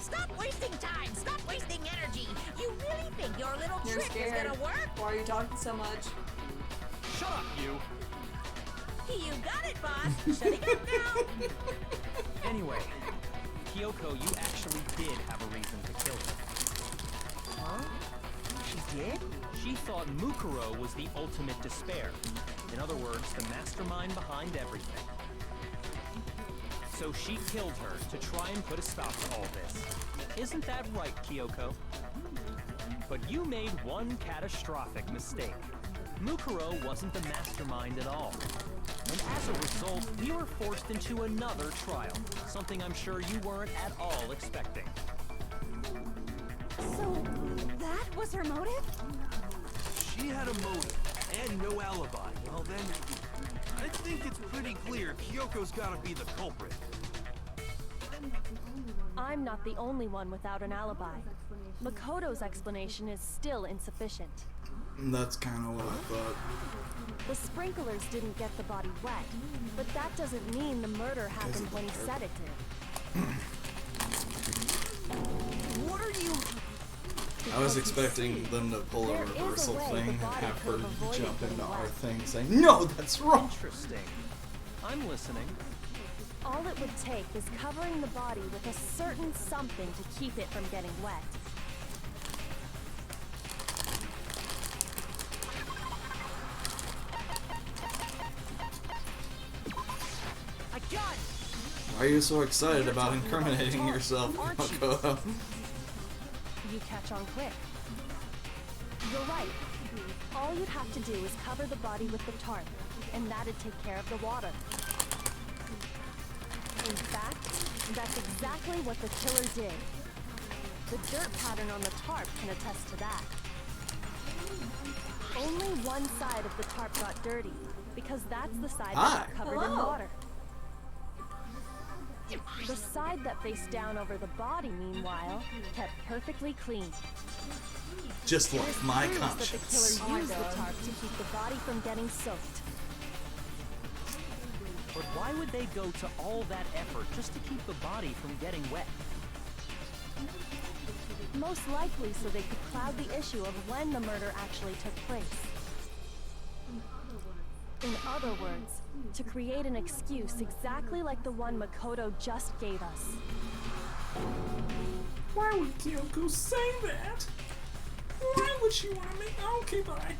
Stop wasting time. Stop wasting energy. You really think your little You're trick is scared. gonna work? Why are you talking so much? Shut up, you! You got it, boss. Shutting up now. Anyway, Kyoko, you actually did have a reason to kill her. Huh? She did? She thought Mukuro was the ultimate despair. In other words, the mastermind behind everything. So she killed her to try and put a stop to all this. Isn't that right, Kyoko? But you made one catastrophic mistake. Mukuro wasn't the mastermind at all. And as a result, we were forced into another trial, something I'm sure you weren't at all expecting. So, that was her motive? She had a motive and no alibi. Well then, I think it's pretty clear Kyoko's gotta be the culprit. I'm not the only one without an alibi. Makoto's explanation is still insufficient. That's kind of what I thought. The sprinklers didn't get the body wet, but that doesn't mean the murder happened when he said it did. What are you... I was expecting them to pull a reversal thing and have her jump into our thing saying, "No, that's wrong." Interesting. I'm listening. All it would take is covering the body with a certain something to keep it from getting wet. I got it! Why are you so excited about incriminating yourself, Makoto? You catch on quick. You're right. All you'd have to do is cover the body with the tarp, and that'd take care of the water. In fact, that's exactly what the killer did. The dirt pattern on the tarp can attest to that. Only one side of the tarp got dirty, because that's the side that got covered in water. The side that faced down over the body, meanwhile, kept perfectly clean. Just like my Proves conscience. that the killer used the tarp to keep the body from getting soaked. But why would they go to all that effort just to keep the body from getting wet? Most likely so they could cloud the issue of when the murder actually took place. In other words, to create an excuse exactly like the one Makoto just gave us. Why would Kyoko say that? Why would she want to make... Okay, bye.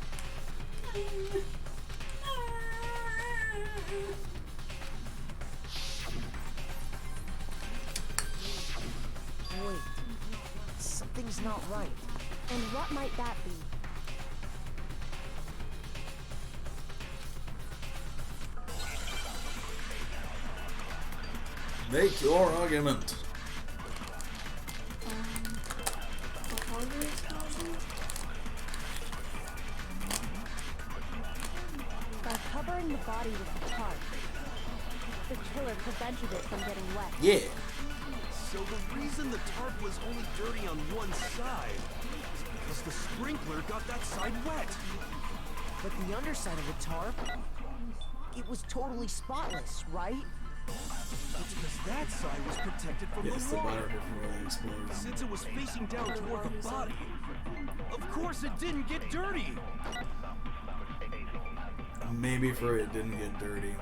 Wait, something's not right. And what might that be? Make your argument. By covering the body with the tarp, the killer prevented it from getting wet. Yeah. So the reason the tarp was only dirty on one side is because the sprinkler got that side wet. But the underside of the tarp, it was totally spotless, right? It's because that side was protected from Yes, the the water. body before they explode. Since it was facing down toward the body, of course it didn't get dirty. Maybe for it didn't get dirty.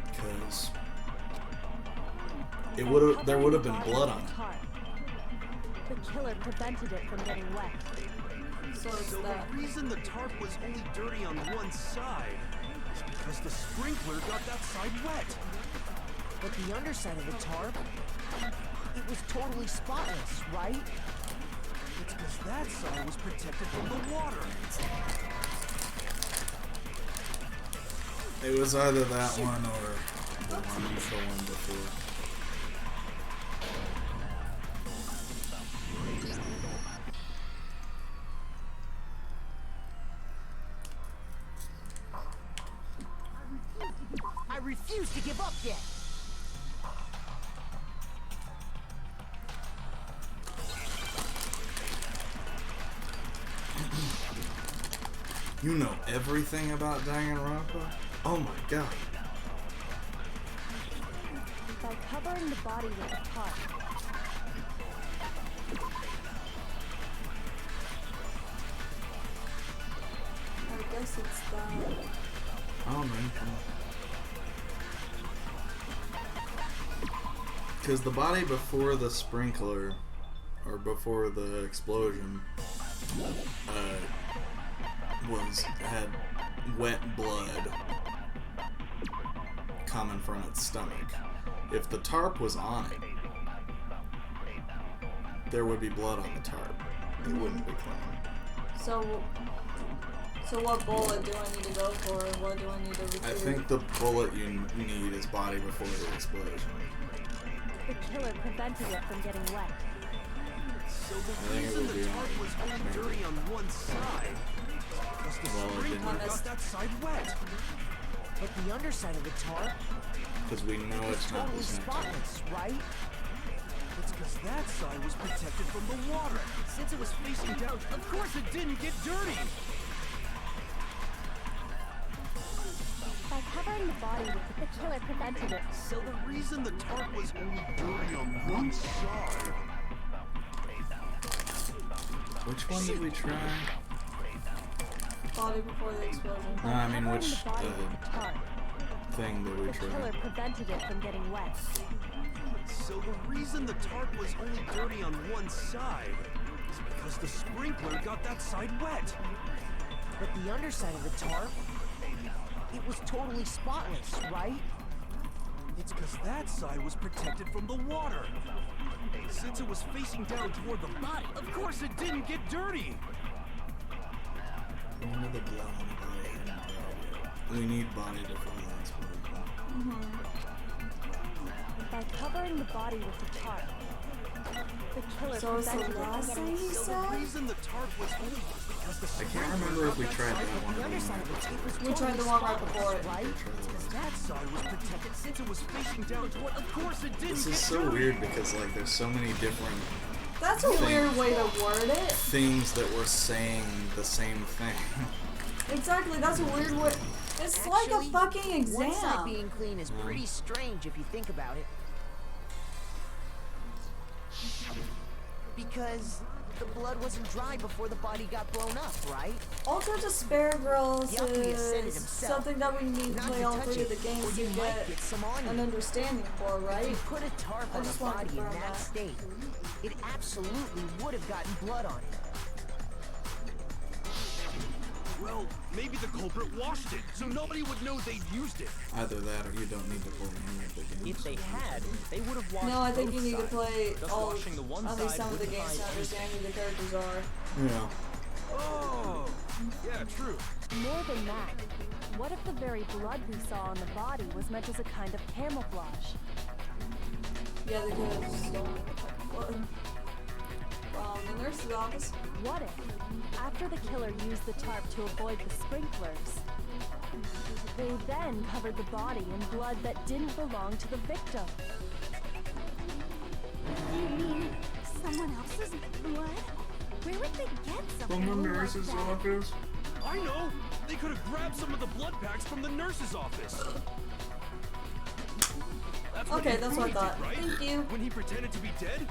Because it would have, there would have been blood on it. The killer prevented it from getting wet. So it's So that. the reason the tarp was only dirty on one side is because the sprinkler got that side wet. But the underside of the tarp, it was totally spotless, right? It's because that side was protected from the water. It was either that one or the one before. I refuse to give up yet. You know everything about Danganronpa? Oh my god. By covering the body with a tarp. I guess it's that. Oh man. Because the body before the sprinkler, or before the explosion, had wet blood coming from its stomach. If the tarp was on it, there would be blood on the tarp. It wouldn't be clean. So what bullet do I need to go for? What do I need to retrieve? I think the bullet you need is body before the explosion. The killer prevented it from getting wet. So the reason the tarp was only dirty on one side was the sprinkler got that side wet. But the underside of the tarp, because we know it's not totally the same tarp. spotless, right? It's because that side was protected from the water. Since it was facing down, of course it didn't get dirty. By covering the body with it, the killer prevented it. So the reason the tarp was only dirty on one side. Which one did we try? Body before the explosion. No, I mean which Tarp. thing did we The killer try? prevented it from getting wet. So the reason the tarp was only dirty on one side is because the sprinkler got that side wet. But the underside of the tarp, it was totally spotless, right? It's because that side was protected from the water. Since it was facing down toward the body, of course it didn't get dirty. We need the blood on the body. We need body before the explosion. By covering the body with the tarp, the killer So it's the prevented it from last getting thing he So said? the reason the tarp was only because the I can't remember if we tried that one or not. We tried the one right before it. right? that side was protected since it was facing down toward. Of course it didn't This get is so dirty. weird because like there's so many different That's a weird way to word it. things that were saying the same thing. Exactly, that's a weird way. It's like a Actually, fucking One side exam. being clean is pretty strange if you think about it. Because the blood wasn't dry before the body got blown up, right? Ultra Despair Girls Yuppie has said it is himself. something that we need to Not play to all touch 3 of it, the games or to you might get get some on an you. understanding for, If right? you put a tarp I on just a wanted to body in confirm that that. state, it absolutely would have gotten blood on it. Well, maybe the culprit washed it, so nobody would know they'd used it. Either that or you don't need to play any of the games. If they had, they would have watched No, I think both you need to sides. play Just all, watching the one at least side some of the wouldn't games to hide understand who the characters are. Yeah. Oh, yeah, true. More than that, what if the very blood we saw on the body was meant as a kind of camouflage? Yeah, they could have stolen blood from the nurse's office. What if, after the killer used the tarp to avoid the sprinklers, they then covered the body in blood that didn't belong to the victim? You mean someone else's blood? Where would they get something From the like nurse's that? office? I know! They could have grabbed some of the blood packs from the nurse's office. That's what Okay, that's what I Ifumi thought. did, right? Thank you. When he pretended to be dead?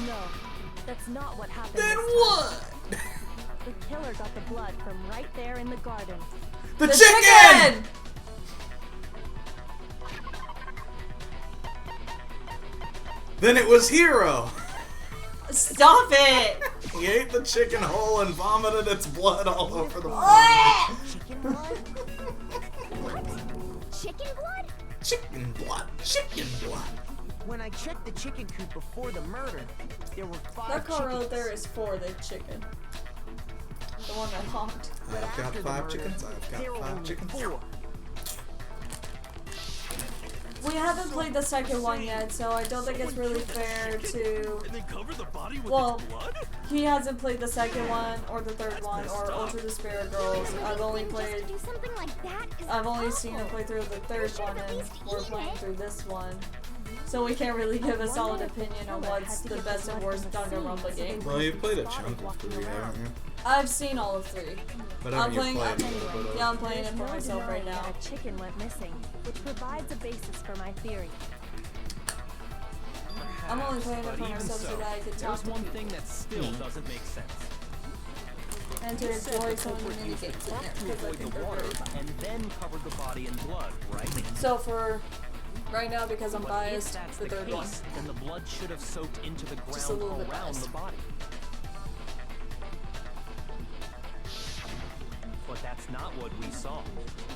No, that's not what happened. Then this time. what? The killer got the blood from right there in the garden. The chicken! Then it was Hero. Stop it! He ate the chicken whole and vomited its blood all over the Ah! Chicken blood? Chicken blood? Chicken blood. Chicken blood. When I checked the chicken coop before the murder, there were 5 That car chickens. right there is for the chicken. The one that honked. But I've got after the 5 murder, chickens. I've there got were 5 only chickens. 4. We haven't played the second one yet, so I don't think it's really fair to... And then cover the body with Well, its blood? he hasn't played the second one, or the third one, or Ultra Despair Girls. I've only played... Do something like that is I've only seen him play through the third one, and we're playing through this one. So we can't really give a solid opinion on what's the best and worst Danganronpa game. Well, you played a chunk of 3, haven't you? I've seen all of 3. But I'm haven't you playing. played a little bit of Yeah, I'm playing it There's for no myself right denying now. that a chicken went missing, which provides a basis for my theory. I'm only playing it But for even myself so so, that I can talk there's to one people. thing that still doesn't make sense. And to You said enjoy the some of the culprit mini used the games in tarp there to because I avoid think the they're water very fun. and then covered the body in blood, right? So for right now, because I'm But biased, if that's the the third case, one. then the blood should have soaked into the Just a ground little bit around biased. the body. But that's not what we saw.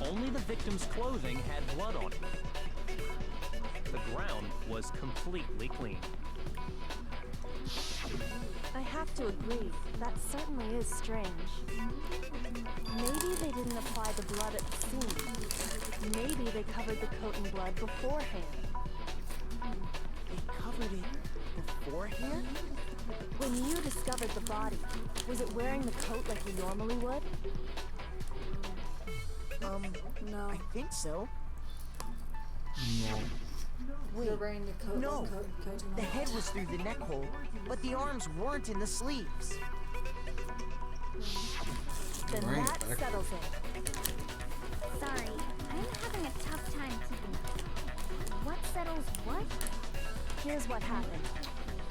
Only the victim's clothing had blood on it. The ground was completely clean. I have to agree, that certainly is strange. Maybe they didn't apply the blood at the scene. Maybe they covered the coat in blood beforehand. They covered it beforehand? When you discovered the body, was it wearing the coat like you normally would? No. I think so. No. Wait, You're wearing the coat. no. Coat The head was through the neck hole, but the arms weren't in the sleeves. Then Right, that back. settles it. Sorry, I'm having a tough time keeping up. What settles what? Here's what happened.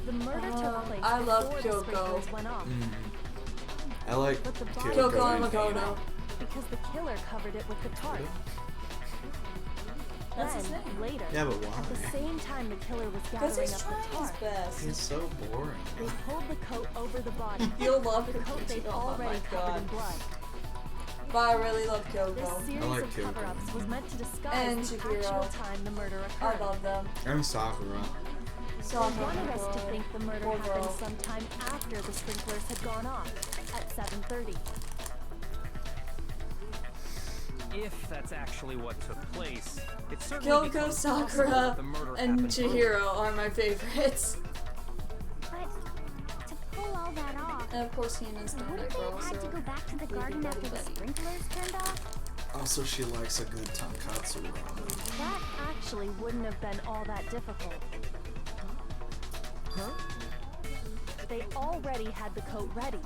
The murder took place I love before the Kyoko. sprinklers went off. I like But the body Kyoko and was Makoto. because the killer covered it with the tarp. That's his Then, name. later, Yeah, but at the why? same time the killer was Because gathering he's up trying the his tarp, best. He's so boring. they pulled the coat over the body. You'll love the it. coat they'd Oh my already covered in God. blood. But I really love This Kyoko. series like of Kyoko. cover-ups was meant to disguise And the Chihiro. actual time the murder I occurred. love them. I'm Sakura. They Sakura, wanted us to girl. think the murder Poor happened girl. sometime after the sprinklers had gone off, at 7:30. If that's actually what took place, it certainly Kyoko, becomes possible Sakura, that the murder and happened Chihiro are my favorites. But to pull all that off, And of course, Hina's the wouldn't they girl, have had so to go back to the we garden could after the buddy. sprinklers turned off? Also, she likes a good tonkatsu ramen. That actually wouldn't have been all that difficult. Huh? They already had the coat ready,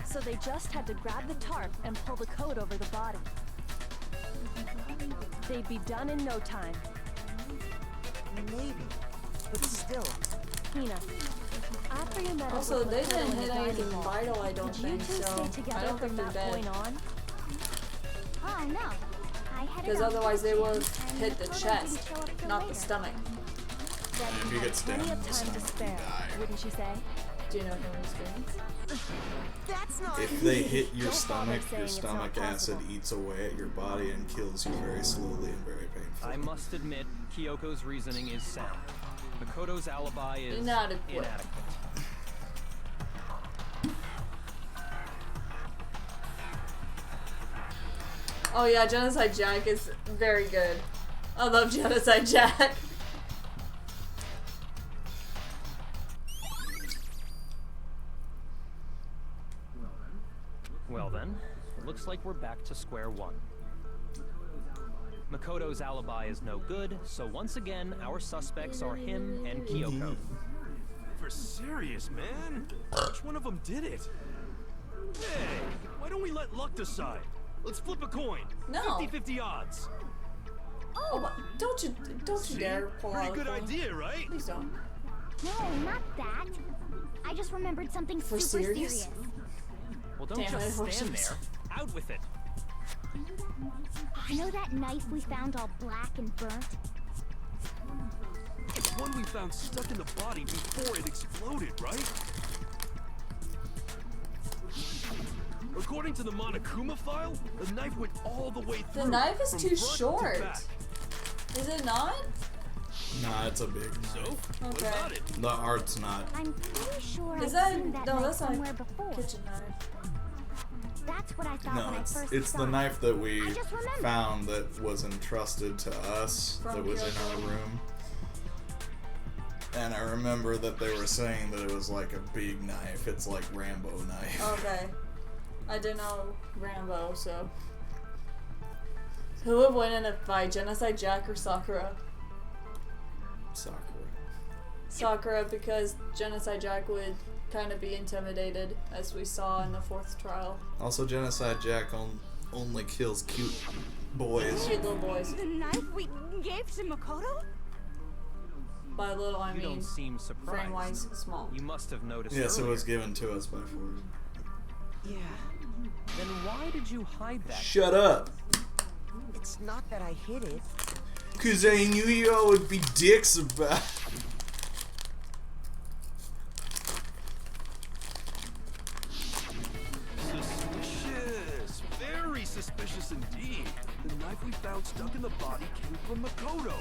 so they just had to grab the tarp and pull the coat over the body. They'd be done in no time. Maybe. But still. Hina, after you met Also, up with they Makoto didn't in the hit dining anything hall, vital, I don't did you think, two so stay I together don't from think they're that dead. point on? Oh no. I headed Because off to otherwise they the would gym, have and hit the Makoto chest, didn't show up till not the later. stomach. Then If you you had get stabbed plenty in of the time to stomach, you spare, die. wouldn't you say? Do you know from experience? That's not If they hit your Don't bother stomach, saying your it's stomach not acid possible. eats away at your body and kills you very slowly and very painfully. I must admit, Kyoko's reasoning is sound. Makoto's alibi is Inadequate. inadequate. Oh yeah, Genocide Jack is very good. I love Genocide Jack. Well then, looks like we're back to square one. Makoto's alibi is no good, so once again, our suspects are him and Kyoko. For serious, man? Which one of them did it? Hey, why don't we let luck decide? Let's flip a coin. No. 50-50 odds. Oh, but don't you dare pull Pretty out good a coin. idea, right? Please don't. No, not that. I just remembered something For super serious? Well, don't Damn, I just hope stand she's- there. Out with it. You know that knife we found all black and burnt? It's one we found stuck in the body before it exploded, right? According to the Monokuma file, the knife went all the way through. The knife is from too front to short. back. Is it not? Nah, it's a big So, knife. what Okay. about it? The art's not. I'm pretty sure Is I've that seen that no? knife That's not somewhere before. kitchen knife. That's what I thought No, when I it's first saw the it. knife that we I just remembered. found that was entrusted to us From that was in Kyoko. our room. And I remember that they were saying that it was like a big knife. It's like Rambo knife. Okay. I didn't know Rambo, so. Who would win in a fight, Genocide Jack or Sakura? Sakura. Sakura, because Genocide Jack would kind of be intimidated, as we saw in the 4th trial. Also, Genocide Jack only kills cute boys. Cute little boys. The knife we gave to Makoto? By little, I You mean don't seem surprised. frame-wise small. You must have noticed Yes, it earlier. was given to us by Ford. Yeah. Then why did you hide that? Shut up! It's not that I hid it. Cause I knew y'all would be dicks about it. Suspicious. Very suspicious indeed. The knife we found stuck in the body came from Makoto.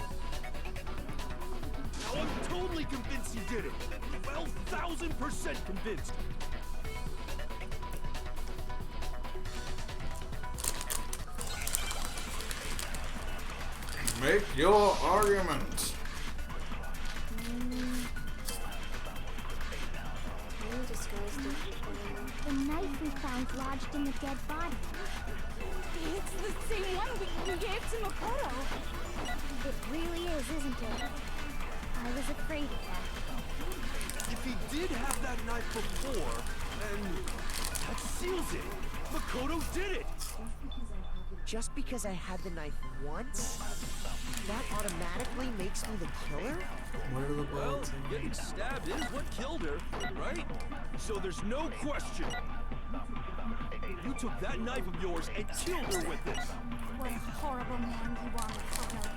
Now I'm totally convinced he did it. 12,000% convinced. Make your argument. The knife we found lodged in the dead body. It's the same one we gave to Makoto. It really is, isn't it? I was afraid of that. If he did have that knife before, then that seals it. Makoto did it. Just because I had the knife once, that automatically makes me the killer? Where are the Well, bullets? getting stabbed is what killed her, right? So there's no question. You took that knife of yours and killed her with it. What a horrible man you are, Makoto.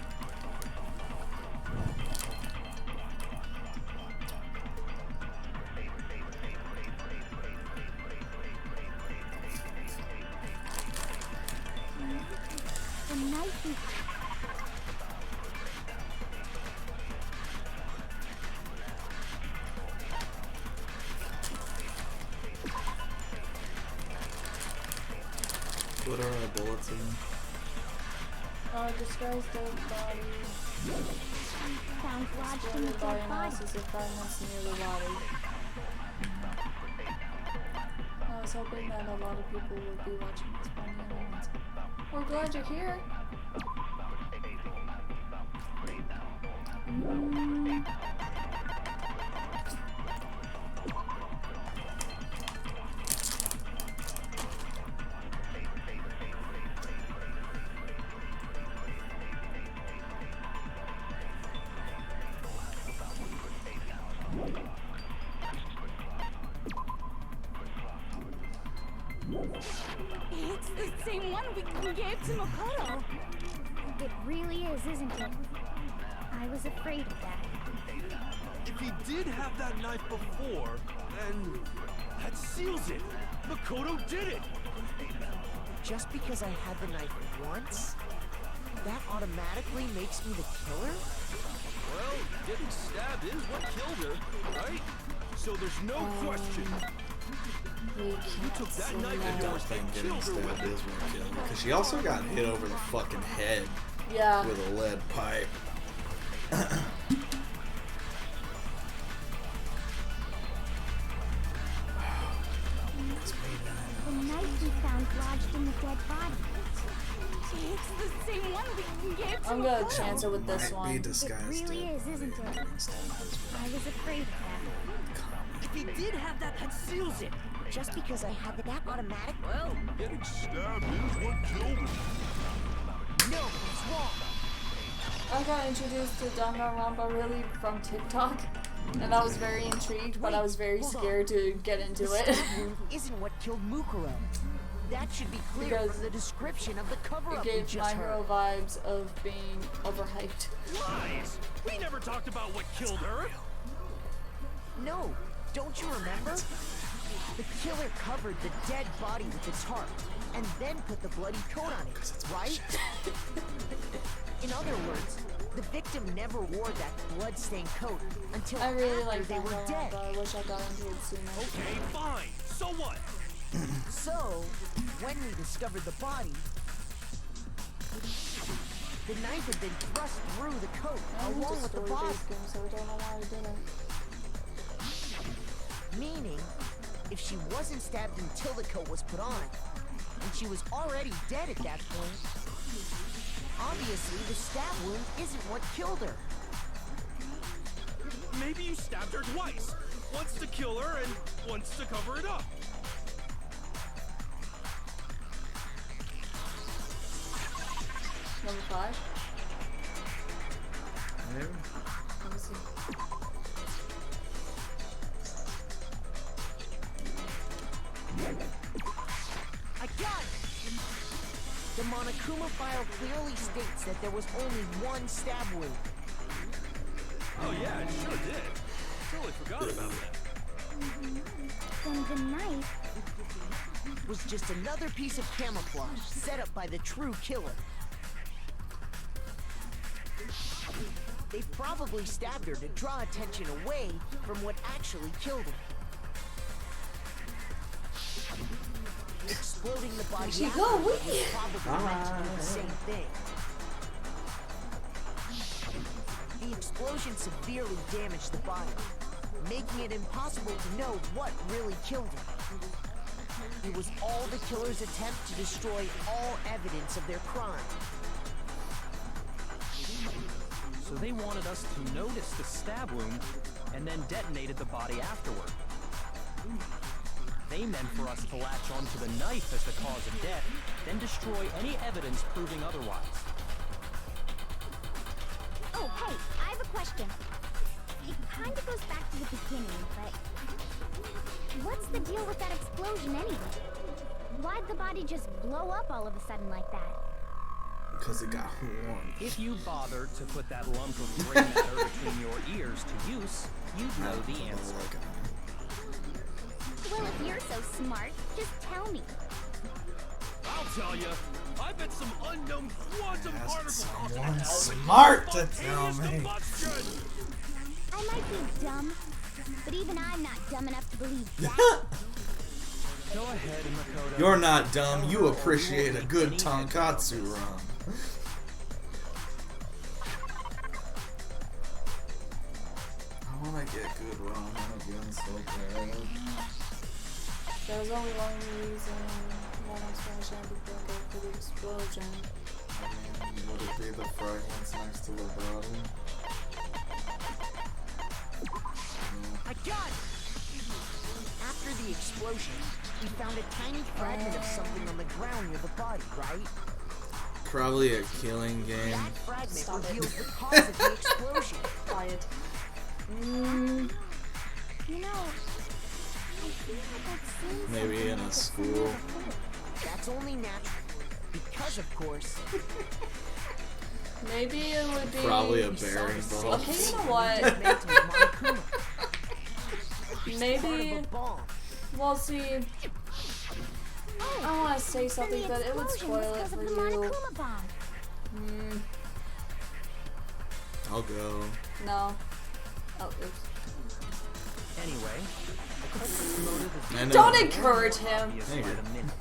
The knife we... What are our bullets in? Disguised dead body. found lodged in the Exploded by dead body. analysis of fragments near the body. I was hoping that a lot of people would be watching this by now. We're glad you're here. It's the same one we gave to Makoto. It really is, isn't it? I was afraid of that. If he did have that knife before, then that seals it. Makoto did it. Just because I had the knife once, that automatically makes me the killer? Well, getting stabbed is what killed her, right? So there's no question. You took that knife I of don't yours think and getting killed her stabbed with is it. what killed her. Because she also got hit over the fucking head Yeah. with a lead pipe. The knife we found lodged in the dead body. It's the same one we gave to I'm gonna Makoto. chance it with this Might one. be It disguised really dead is, body. isn't it? I was afraid of that. If he did have that, that seals it. Just because I had that automatic... Well, getting stabbed is what killed her. No, it's wrong. I got introduced to Danganronpa really from TikTok, and I was very intrigued, but I was very Hold on. scared to get into The it. stab wound isn't what killed Mukuro. That should be clear Because from the description of the It cover-up we gave just My heard. Hero vibes of being overhyped. Lies! We never talked about what killed her. No, don't you remember? The killer covered the dead body with the tarp, and then put the bloody coat on it, right? In other words, the victim never wore that blood-stained coat until I really after like they were dead. Danganronpa. I wish I got into it sooner. Okay, fine. So what? So, when we discovered the body, the knife had been thrust through the coat I went along to with the body. story-based games, so I don't know why I didn't. Meaning, if she wasn't stabbed until the coat was put on, and she was already dead at that point, obviously the stab wound isn't what killed her. Maybe you stabbed her twice. wants to kill her and wants to cover it up. Number 5? Maybe. Let me see. I got it! The Monokuma file clearly states that there was only one stab wound. Oh yeah, it sure did. Totally forgot about that. Then the knife Was just another piece of camouflage set up by the true killer. They probably stabbed her to draw attention away from what actually killed her. Exploding the body She after go, was wee. probably meant to do the same thing. The explosion severely damaged the body, making it impossible to know what really killed her. It was all the killer's attempt to destroy all evidence of their crime. So they wanted us to notice the stab wound and then detonated the body afterward. They meant for us to latch onto the knife as the cause of death, then destroy any evidence proving otherwise. Oh, hey, I have a question. It kind of goes back to the beginning, but what's the deal with that explosion anyway? Why'd the body just blow up all of a sudden like that? Because it got warm. If you bothered to put that lump of gray matter between your ears to use, you'd know the answer. Well, if you're so smart, just tell me. I'll tell you. I bet some unknown quantum particles Someone smart to tell me. I might be dumb, but even I'm not dumb enough to believe that. Go ahead, Makoto. You're not dumb. You appreciate a good tonkatsu run. I want to get good ramen again so bad. There's only one reason why I'm smashing before I go for the explosion. I mean, would it be the fragments next to the body? I got it! After the explosion, we found a tiny fragment of something on the ground near the body, right? Probably a killing game. That fragment reveals the cause of the explosion. Quiet. You know, I feel like I've seen Maybe in a school. That's only natural. Because, of course, Maybe it would be. Probably a bearing ball. Okay, you know what? Maybe. Well, see. I want to say something, but it would spoil it for you. I'll go. No. Oh, oops. Anyway, the culprit's motive is I know. Don't encourage him. Thank you. by the minute.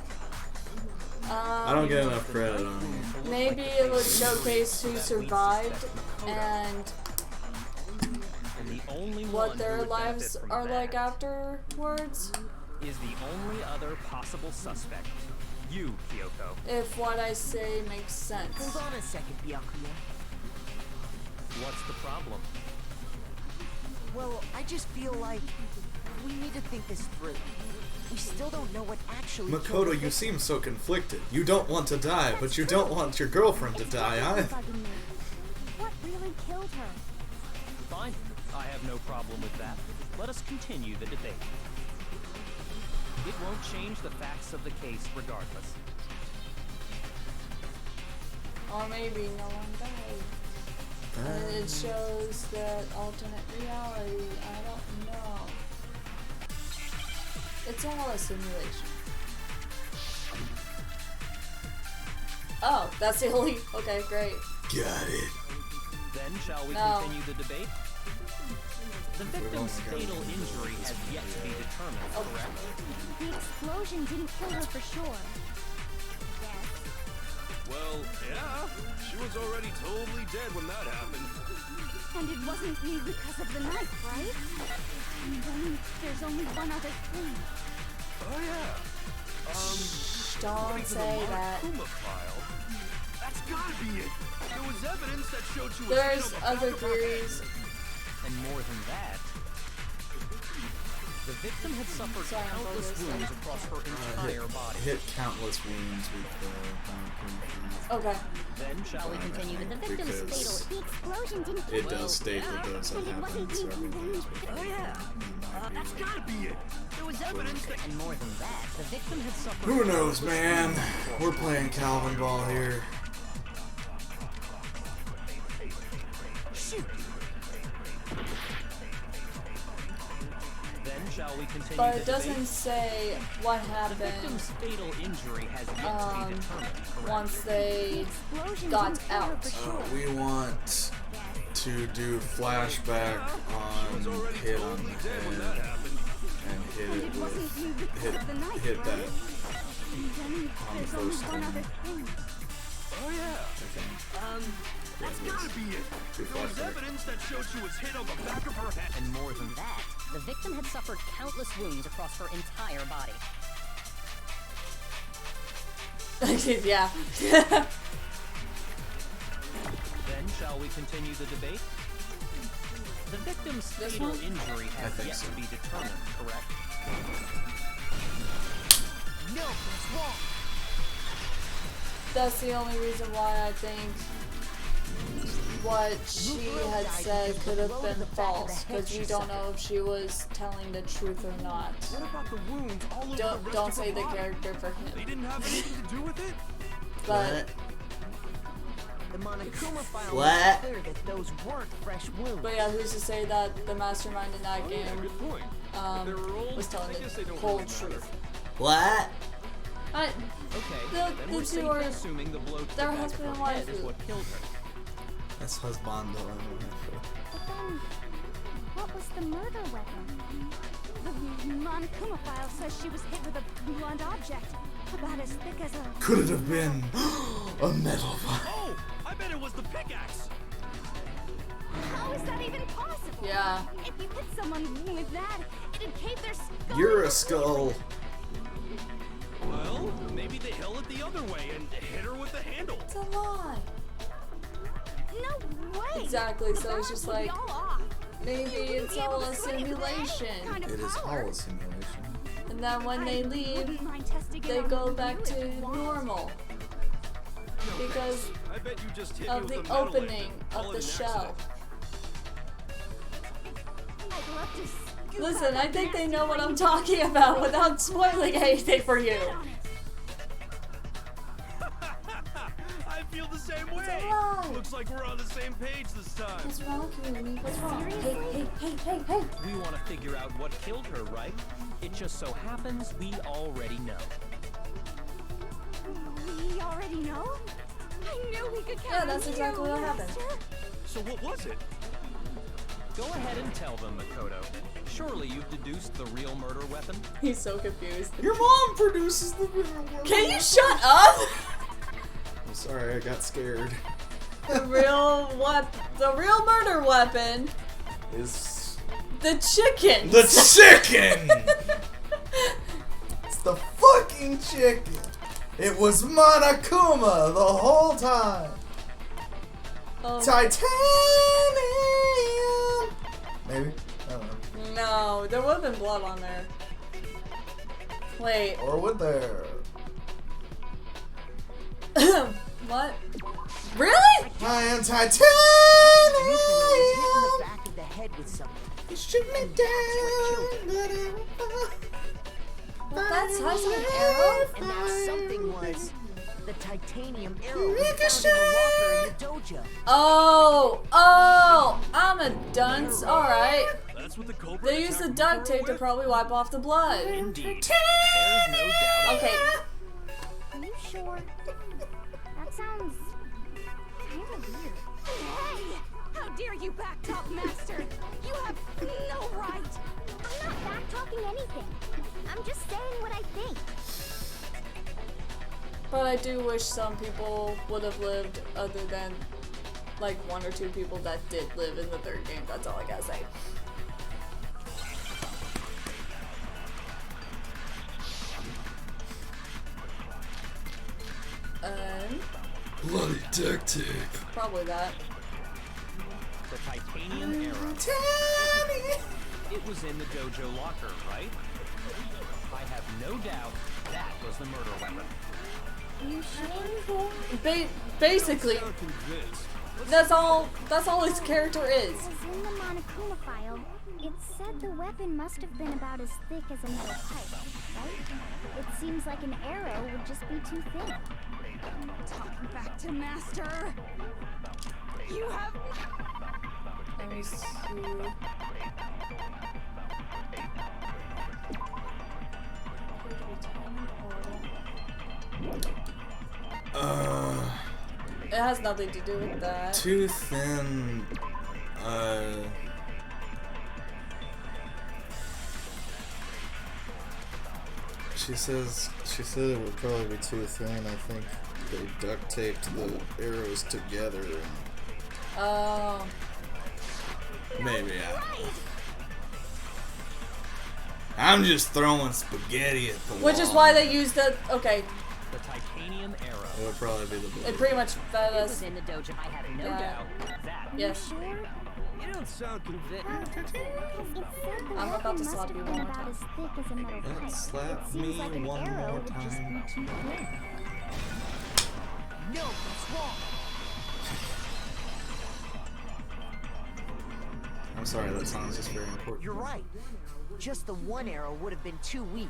I don't get enough credit on you. Maybe it would showcase who survived and the only what one their who would lives benefit from are that like afterwards. is the only other possible suspect. You, Kyoko. If what I say makes sense. hold on a second, Byakuya. What's the problem? Well, I just feel like we need to think this through. We still don't know what actually killed Makoto, the you victim. seem so conflicted. You don't want to die, but you don't want your girlfriend to die either. Bugging me. What really killed her? Fine. I have no problem with that. Let us continue the debate. It won't change the facts of the case regardless. Or maybe no one died. And it shows that alternate reality. I don't know. It's all a simulation. Oh, that's the only. Okay, great. Got it. Then shall we No. continue the debate? The victim's fatal injury has yet to be determined, correct? The explosion didn't kill her for sure. Well, yeah. She was already totally dead when that happened. And it wasn't me because of the knife, right? And then there's only one other thing. Oh yeah. Don't according to the say that. Monokuma file, that's gotta be it. There was evidence that showed she was There's hit other over the back of her head. theories. And more than that, The victim had suffered Sorry, I'm countless focused. wounds across her entire body. Hit countless wounds with the Okay. Then shall we continue with the victim's because fatal... The explosion didn't it does state that those have happened several times before. Oh yeah, that's gotta be it. There was evidence that... And more than that, the victim had suffered... Who knows, man? We're playing Calvin Ball here. Shoot. Then shall we continue But the it doesn't debate? say what The happened victim's fatal injury has yet to be determined, correct? once they explosion got didn't kill her out. for sure. We want to do flashback on hit on the head and hit it It wasn't you with because of the knife, hit right? that And then on the there's only first one thing. other thing. Oh yeah. That's gotta be it. Two There was flashback. evidence that showed she was hit on the back of her head. And more than that, the victim had suffered countless wounds across her entire body. Yeah. Then shall we continue the debate? The victim's This fatal one? injury has think yet so. to be determined, correct? No, that's wrong. That's the only reason why I think what she had said could have been false, because we don't know if she was telling the truth or not. What about the wounds all over the rest Don't of say her the body? character for They him. didn't have anything to do with it? But The Monokuma file What? makes it clear that those weren't fresh wounds. yeah, who's to say that the mastermind in that Oh, yeah, game good point. They were old, was telling I guess they the don't whole really matter. truth? What? I, Okay, The- then the we're two safe are- in assuming the blow to the they're back of husband her and wife. head is what killed her. That's husband. But then, what was the murder weapon? The Monokuma file says she was hit with a blunt object, about as thick as a... Could it have been a metal pipe? Oh, I bet it was the pickaxe. How is that even possible? Yeah. If you hit someone with that, it'd cave their skull. You're a into skull. Well, maybe they held it the other way and hit her with the handle. It's a lie. No way. Exactly, The so it's balance just would be like, all off. maybe You wouldn't it's be able all to a swing it with any simulation. kind of It is power. all a simulation. And then when they I leave, wouldn't mind testing it they on go you back if to you want. normal. Because I bet you just hit of me the with metal opening and call of it the an shell. accident. I'd love to scoop Listen, out I that think they nasty know what brain I'm talking about without spoiling anything for you. spit on it. I feel the same way. a lie. Looks like we're on the same page this time. What's wrong, Community? What's wrong? Hey, Seriously? hey. We want to figure out what killed her, right? It just so happens we already know. We already know? I knew we could count Yeah, on that's you, exactly what happened. Master. So what was it? Go ahead and tell them, Makoto. Surely you've deduced the real murder weapon? He's so confused. Your mom produces the video. Can you shut up? I'm sorry, I got scared. The real murder weapon, Is the chicken. the chicken? It's the fucking chicken. It was Monokuma the whole time. Titanium. Maybe. I don't know. No, there would have been blood on there. Wait. Or would there? What? Really? I am titanium. The back of the head with something. You shoot me down. Well, that's Tyson and Arrow? And that something was the titanium arrow we found in the locker in the dojo. Oh, I'm a dunce. Alright. That's what the culprit They used the duct tape to probably wipe off the blood. Indeed. There's no doubt. Okay. Are you sure? That sounds kind of weird. Hey! How dare you backtalk, Master? You have no right! I'm not backtalking anything. I'm just saying what I think. But I do wish some people would have lived other than like one or two people that did live in the third game. That's all I gotta say. Bloody duct tape. Probably that. The titanium arrow. It was in the dojo locker, right? I have no doubt that was the murder weapon. You sure? Basically, Sound convinced. that's all his character is. Because in the Monokuma file, it said the weapon must have been about as thick as a metal pipe, right? It seems like an arrow would just be too thin. Talking back to Master. You have. Let me see. It has nothing to do with that. Too thin. She said it would probably be too thin. I think they duct taped the arrows together. Oh. Maybe I'm just throwing spaghetti at the wall. Which is why they used the. Okay. The titanium arrow. It would probably be the blue. It pretty much that It is. was in the dojo. I have no doubt. That. Yes. You don't sound convinced. I'm about to slap you one more time. As thick as a metal Don't pipe. slap It seems me like an one arrow more would just time. be too thin. No, that's wrong. I'm sorry, that song's just very important. You're right. Just the one arrow would have been too weak.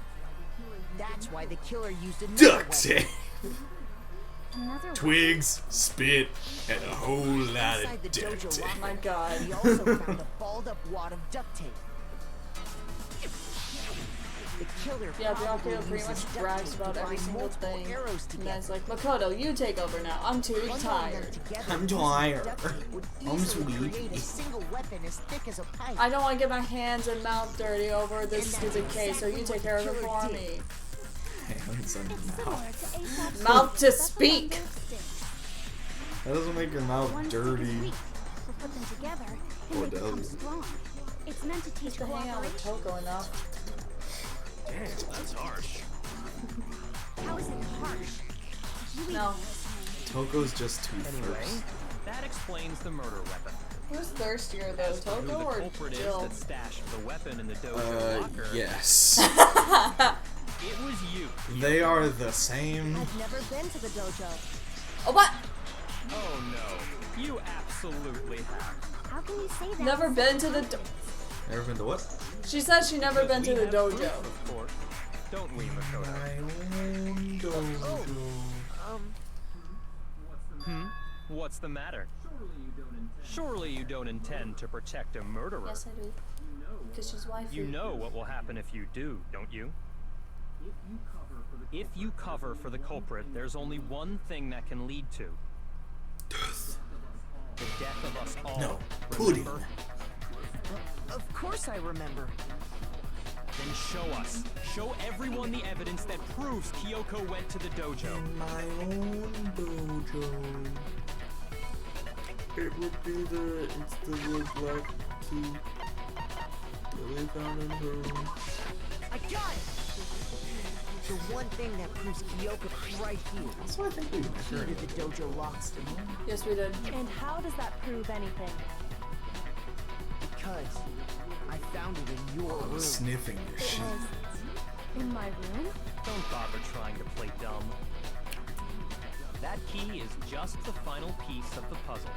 That's why the killer used another Duct tape! Another Twigs, spit, and a whole lot Inside of the duct dojo tape. Oh my god. We also found a balled up wad of duct tape. The killer Yeah, probably Pinocchio pretty used much duct brags tape about to every bind single multiple thing. arrows And then it's together. like, Makoto, you take over now. I'm too Bundling them tired. together I'm using tired. duct tape would I'm easily sleepy. create a single weapon as thick as a pipe. I don't want to get my hands and mouth dirty over this And that's stupid case, so you exactly take care of what it the for killer me. Hands and mouth. Mouth to speak! That doesn't make your mouth dirty. Put them together Or and they become does it? strong. It's meant to teach Just to hang out with cooperation. Toko enough. Damn, that's harsh. How is it harsh? No. Toko's just too Anyway, thirsty. that explains the murder weapon. Who's thirstier though, As to who Toko the or culprit is Jill? that stashed the weapon in the dojo locker. Yes. It was you. They are the same. I've never been to the dojo. Oh, what? Oh no, you absolutely have. How can you say that? Never been to the Never been to what? She said she never been to the dojo. Of course. Don't we, Makoto? My own dojo. What's the matter? Surely you don't intend to protect a murderer. Yes, I do. Because she's wifey. You know what will happen if you do, don't you? If you cover for the culprit, there's only one thing that can lead to Death. the death of us all. No. Pudding. Remember? Of course I remember. Then show us. Show everyone the evidence that proves Kyoko went to the dojo. In my own dojo. It would be it's the little black key that we found in her room. I got it! The one thing that proves Kyoko right here. That's why I think we Key to the dojo locks. Yes, we did. And how does that prove anything? Because I found it in your room. Sniffing your It shit. was in my room? Don't bother trying to play dumb. That key is just the final piece of the puzzle.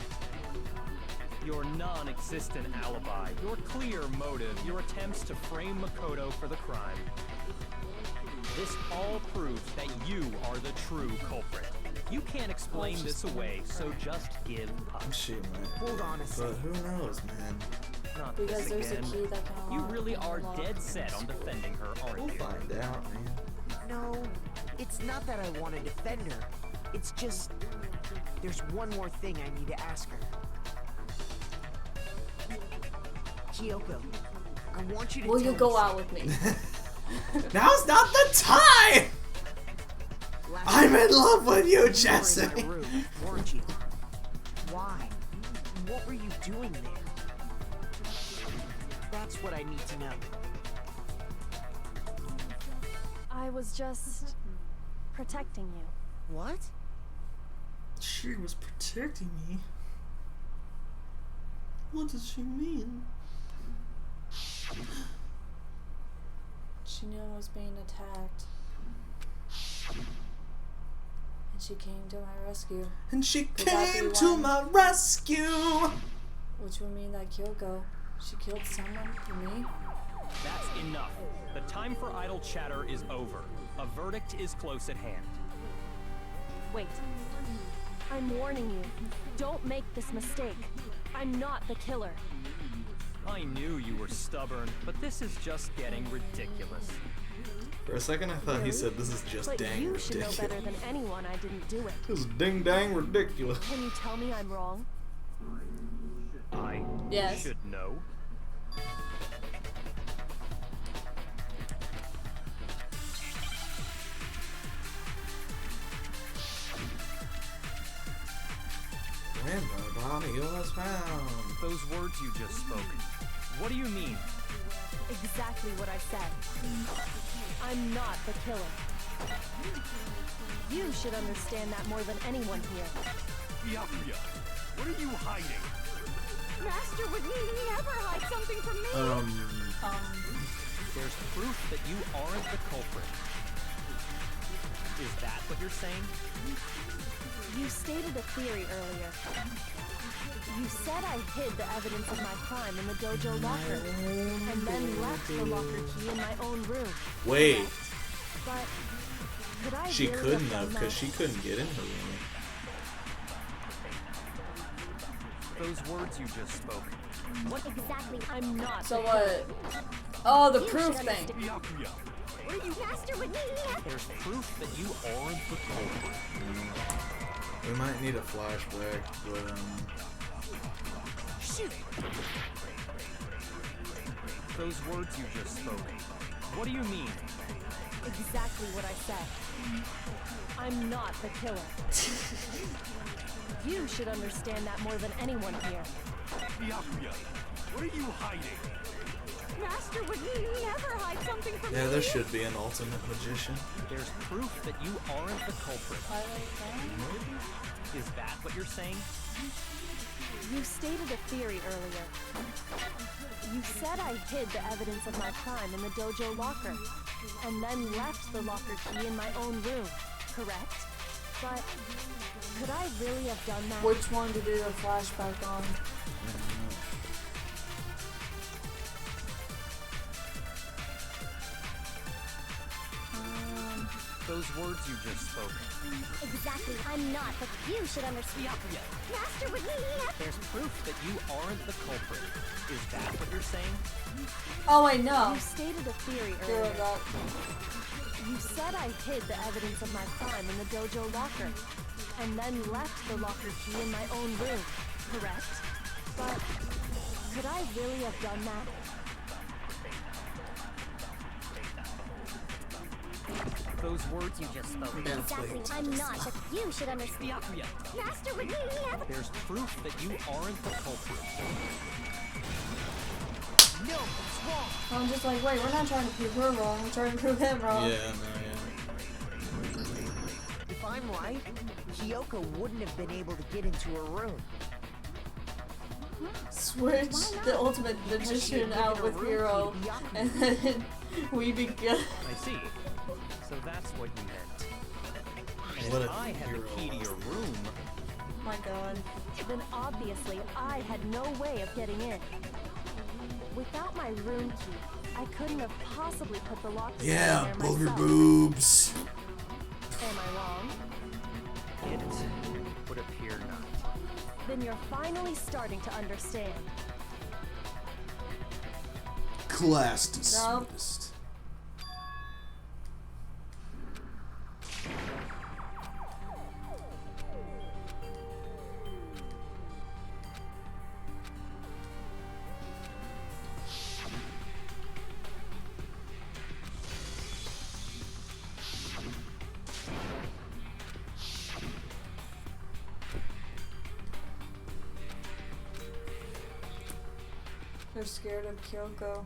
Your non-existent alibi, your clear motive, your attempts to frame Makoto for the crime. This all proves that you are the true culprit. You can't explain this away, so just give up. Shit, man. Hold on a But second. who knows, man? Not Because this there's a again. key that can You unlock really are a lot of dead things. set on defending her, aren't We'll you? find out, man. No, it's not that I want to defend her. It's just there's one more thing I need to ask her. Kyoko, I want you to Will tell you go me out with me? Now's not the time! Last I'm in love with you, you were in Jesse! my room, weren't you? Why? What were you doing there? That's what I need to know. I was just protecting you. What? She was protecting me. What does she mean? She knew I was being attacked. And she came to my rescue. And she Could that be came to one? my rescue. Which would mean that Kyoko, she killed someone for me? That's enough. The time for idle chatter is over. A verdict is close at hand. Wait. I'm warning you. Don't make this mistake. I'm not the killer. I knew you were stubborn, but this is just getting ridiculous. For a second, I thought he said this is just But dang you should know ridiculous. better than anyone I didn't do it. This is ding dang ridiculous. Can you tell me I'm wrong? I Yes. should know. When the body was found. Those words you just spoke. What do you mean? Exactly what I said. I'm not the killer. You should understand that more than anyone here. Byakuya, what are you hiding? Master would never hide something from me. There's proof that you aren't the culprit. Is that what you're saying? You stated a theory earlier. You said I hid the evidence of my crime in the dojo locker, and then left the locker key in my own room. Wait. But could I She really couldn't done have, that? because she couldn't get in her room. Those words you just spoke. What exactly? I'm not. So the what? killer. Oh, the You proof should thing. Byakuya, What are you, Master would never? There's proof that you aren't the culprit. We might need a flashback, but Shoot! Those words you just spoke. What do you mean? Exactly what I said. I'm not the killer. You should understand that more than anyone here. Byakuya, what are you hiding? Master would never hide something from yeah, me. there should be an ultimate magician. There's proof that you aren't the culprit. Is that what you're saying? You stated a theory earlier. You said I hid the evidence of my crime in the dojo locker, and then left the locker key in my own room, correct? But could I really have done that? Which one to do the flashback on? Those words you just spoke. Exactly, I'm not, but you should understand. Master would never. There's proof that you aren't the culprit. Is that what you're saying? Oh, I know. You stated a theory Here we earlier. go. You said I hid the evidence of my crime in the dojo locker, and then left the locker key in my own room, correct? But could I really have done that? Those words you just spoke. Exactly, I'm not, but you should understand. Master would never. There's proof that you aren't the culprit. No, it's wrong. I'm just like, wait, we're not trying to prove her wrong. We're trying to prove him wrong. Yeah, no, If I'm right, Kyoko wouldn't have been able to get into her room. Switch the ultimate magician out with Hero, and then we begin. I see. So that's what you meant. And What if a I had the hero. key to your room, My God. Then obviously I had no way of getting in. Without my room key, I couldn't have possibly put the lock yeah. Yeah, in there booger myself. boobs. Am I wrong? it would appear not. Then you're finally starting to understand. Class dismissed. They're scared of Kyoko.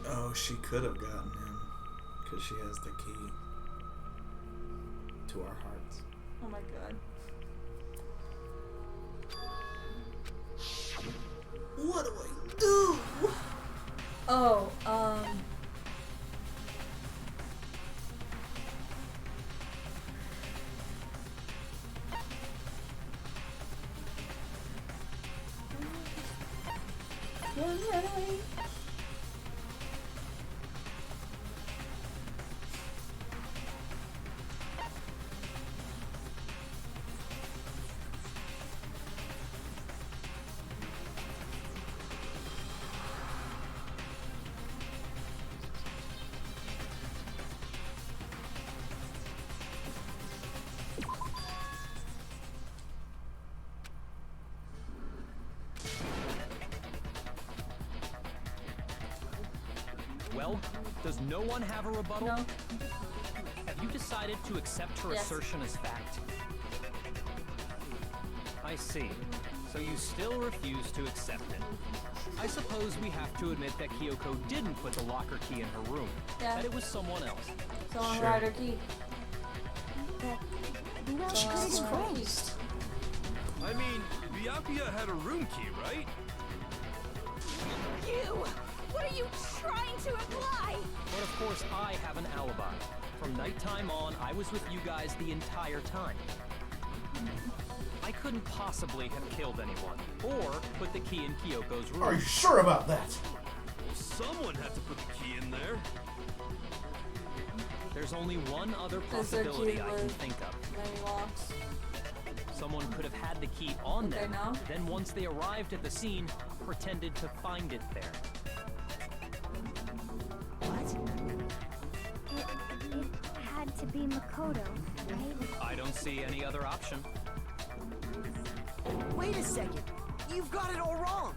Oh she could have gotten in because she has the key to our hearts. Oh my god. What do I do? Oh, Yay. Well, does no one have a rebuttal? No. Have you decided to accept her Yes. assertion as fact? I see. So you still refuse to accept it. I suppose we have to admit that Kyoko didn't put the locker key in her room. Yeah. That it was someone else. Someone Sure. write her key. Well, Jesus Christ. I mean, Bianca had a room key, right? You! What are you trying to imply? But of course, I have an alibi. From nighttime on, I was with you guys the entire time. I couldn't possibly have killed anyone, or put the key in Kyoko's room. Are you sure about that? Well, someone had to put the key in there. There's only one other Is there possibility key I can with think of. many locks? Someone could have had the key on Okay, them, now? then once they arrived at the scene, pretended to find it there. It had to be Makoto, right? I don't see any other option. Wait a second. You've got it all wrong.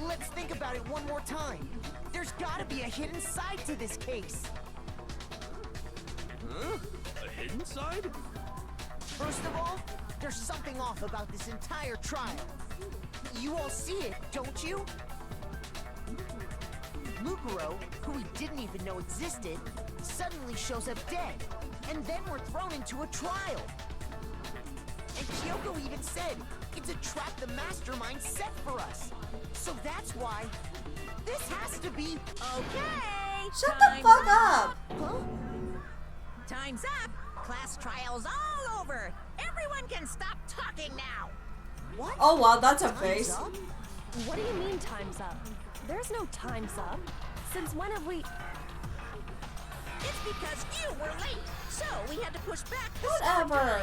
Let's think about it one more time. There's gotta be a hidden side to this case. Huh? A hidden side? First of all, there's something off about this entire trial. You all see it, don't you? Mukuro, who we didn't even know existed, suddenly shows up dead, and then we're thrown into a trial. And Kyoko even said, it's a trap the mastermind set for us. So that's why this has to be... Okay. Shut the time's fuck up! Huh? Time's up. Class trial's all over. Everyone can stop talking now. What? Oh wow, that's a Time's face. up? What do you mean time's up? There's no time's up. Since when have we... It's because you were late, so we had to push back the Whatever.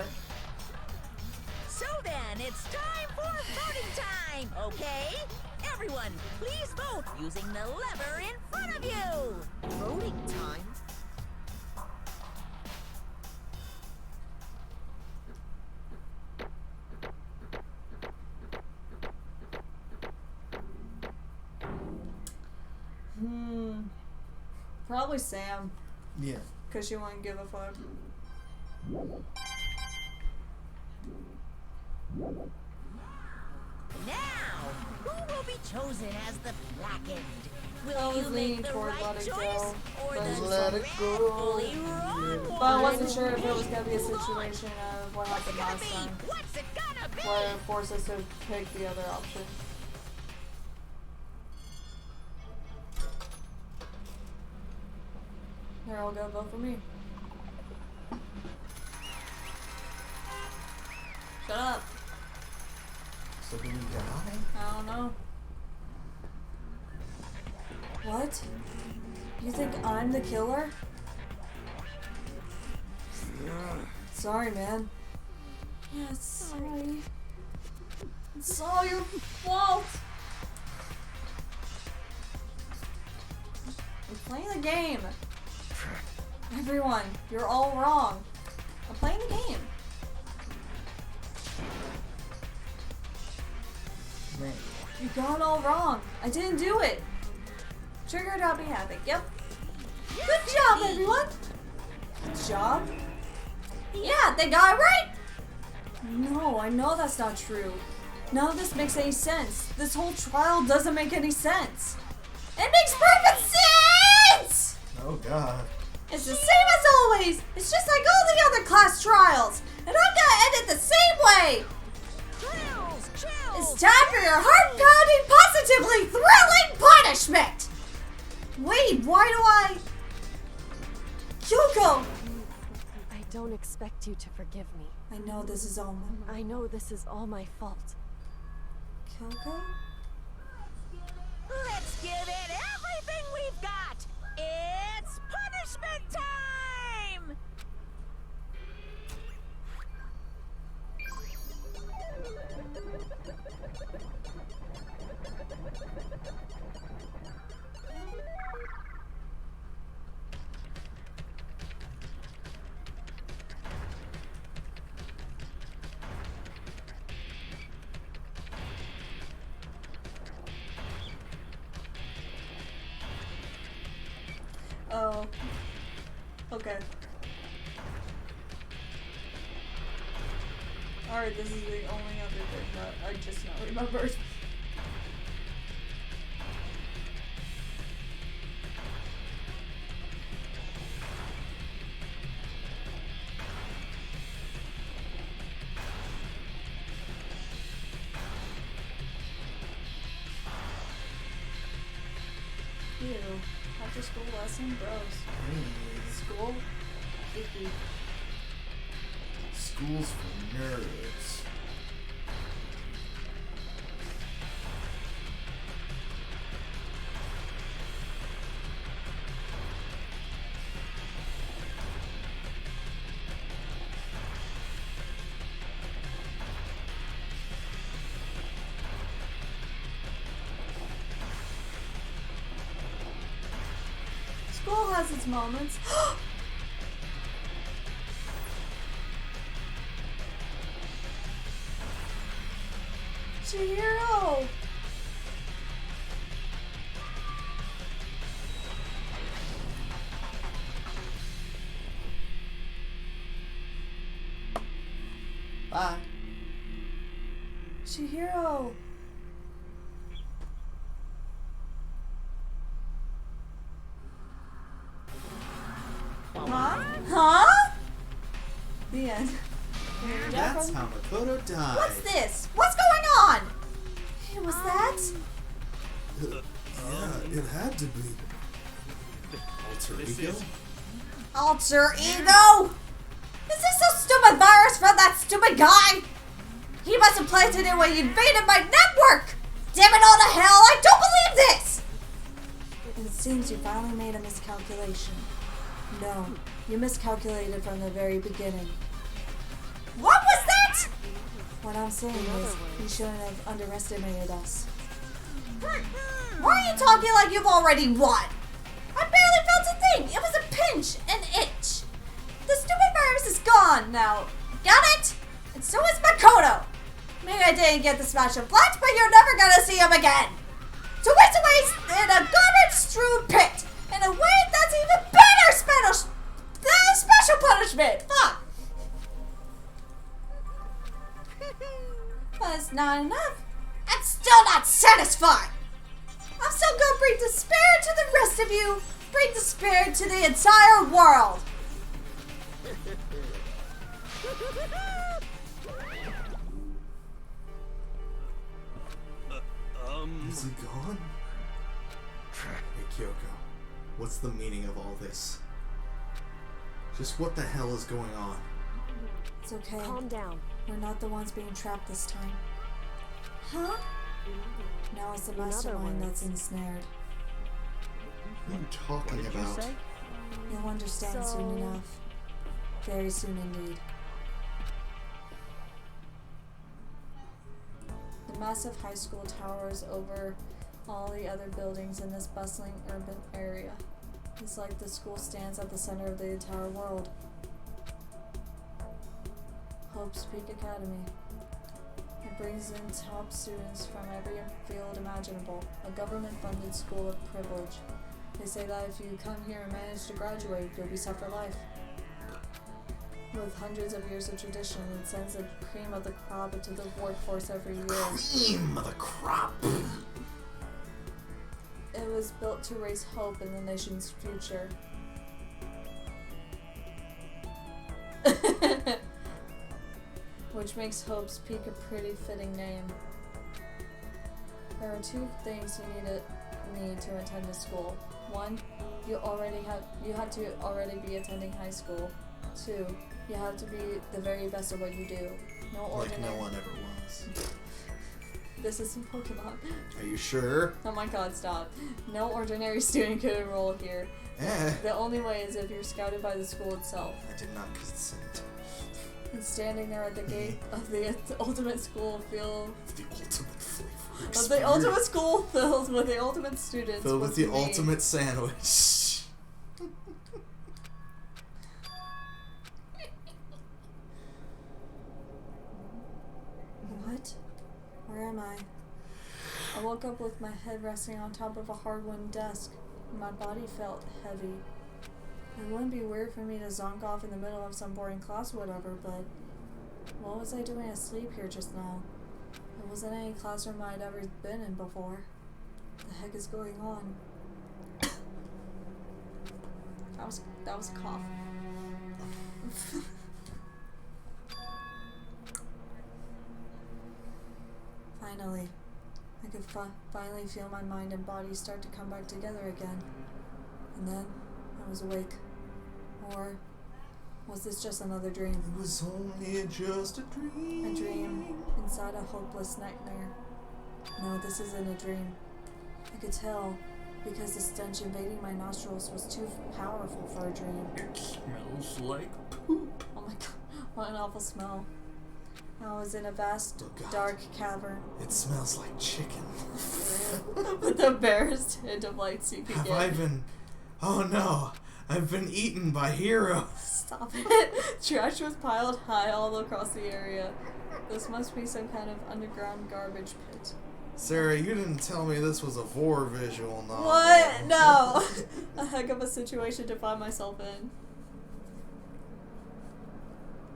So then, it's time for voting time, okay? Everyone, please vote using the lever in front of you. Voting time? Probably Sam, Yeah. because she wouldn't give a fuck. Now, who will be chosen as the blackened? I Will was you leaning make the toward right letting choice go. or Let's the let it go. dreadfully wrong one? But I wasn't sure if it was gonna be a situation of what happened last time, What's it gonna be? where it forced us to pick the other option. Here, I'll go vote for me. Shut up. So do we die? I don't know. What? You think I'm the killer? Sorry, man. Yeah, sorry. It's all your fault. I'm playing the game. Everyone, you're all wrong. I'm playing the game. Man. You got it all wrong. I didn't do it. Triggered happy havoc. Yep. Good job, everyone. Good job. Yeah, they got it right. No, I know that's not true. None of this makes any sense. This whole trial doesn't make any sense. It makes perfect sense. Oh god. It's the same as always. It's just like all the other class trials. And I'm gonna end it the same way. It's time for your heart-pounding, positively thrilling punishment. Wait, why do I... Kyoko! I don't expect you to forgive me. I know this is all my... I know this is all my fault. Kyoko? Let's give it everything we've got! It's punishment time! Oh. Okay. Alright, this is the only other thing that I just now remembered. Ew. After school lesson, gross. School? Icky. School's for nerds. School has its moments. Chihiro! Bye. Chihiro! Huh? Huh? The end. That's how Makoto died. What's this? What's going on? Was that? Yeah, it had to be. Alter ego? Alter ego? Is this some stupid virus from that stupid guy? He must have planted it when he invaded my network! Damn it all to hell, I don't believe this! It seems you finally made a miscalculation. No, you miscalculated from the very beginning. What was that? What I'm saying is, you shouldn't have underestimated us. Why are you talking like you've already won? I barely felt a thing. It was a pinch, an itch. The stupid virus is gone now. Got it? And so is Makoto. Maybe I didn't get the smash of flat, but you're never gonna see him again. So waste a waste in a garbage-strewn pit. In a way that's even better special punishment. Fuck. But it's not enough. I'm still not satisfied. I'm still gonna bring despair to the rest of you. Bring despair to the entire world. Is he gone? Hey Kyoko, what's the meaning of all this? Just what the hell is going on? It's okay. Calm down. We're not the ones being trapped this time. Huh? Now it's the In other mastermind words. that's ensnared. What are you talking about? You'll understand soon enough. Very soon indeed. The massive high school towers over all the other buildings in this bustling urban area. It's like the school stands at the center of the entire world. Hope's Peak Academy. It brings in top students from every field imaginable, a government-funded school of privilege. They say that if you come here and manage to graduate, you'll be set for life. With hundreds of years of tradition, it sends the cream of the crop into the workforce every year. Cream of the crop. It was built to raise hope in the nation's future. Which makes Hope's Peak a pretty fitting name. There are two things you need to attend a school. One, you have to already be attending high school. Two, you have to be the very best at what you do. No ordinary. Like no one ever was. This isn't Pokemon. Are you sure? Oh my god, stop. No ordinary student could enroll here. The only way is if you're scouted by the school itself. I did not consent. And standing there at the gate of the ultimate school filled... The ultimate flavor Of the ultimate school filled with the ultimate students. Filled with the me. ultimate sandwich. What? Where am I? I woke up with my head resting on top of a hard-wooden desk. And my body felt heavy. It wouldn't be weird for me to zonk off in the middle of some boring class or whatever, but what was I doing asleep here just now? It wasn't any classroom I'd ever been in before. What the heck is going on? That was a cough. Finally. I could finally feel my mind and body start to come back together again. And then I was awake. Or was this just another dream? It was only just a dream. A dream inside a hopeless nightmare. No, this isn't a dream. I could tell because the stench invading my nostrils was too powerful for a dream. It smells like poop. Oh my god, what an awful smell. I was in a vast, dark cavern. It smells like chicken. With the barest hint of light seeping in. Have I been... Oh no, I've been eaten by heroes. Stop it. Trash was piled high all across the area. This must be some kind of underground garbage pit. Sarah, you didn't tell me this was a vor visual novel. What? No. A heck of a situation to find myself in.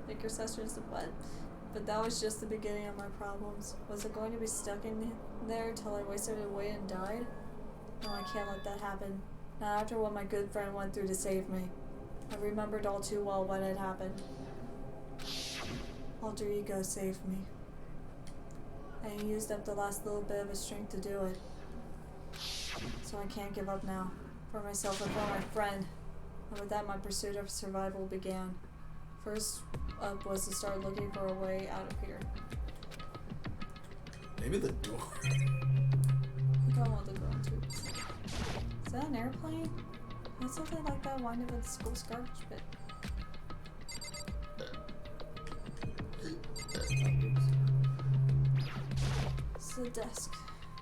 Think your sister's the butt. But that was just the beginning of my problems. Was it going to be stuck in there till I wasted away and died? No, I can't let that happen. Not after what my good friend went through to save me. I remembered all too well what had happened. Alter Ego saved me. I used up the last little bit of his strength to do it. So I can't give up now. For myself and for my friend. And with that, my pursuit of survival began. First up was to start looking for a way out of here. Maybe the door. I think I want the door too. Is that an airplane? That's something like that wind up in the school's garbage pit. It's the desk.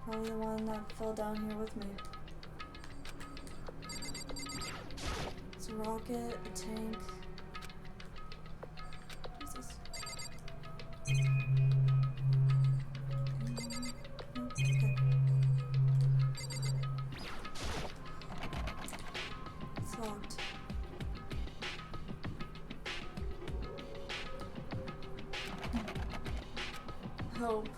Probably the one that fell down here with me. It's a rocket, a tank. What's this? Okay. It's locked. Hope.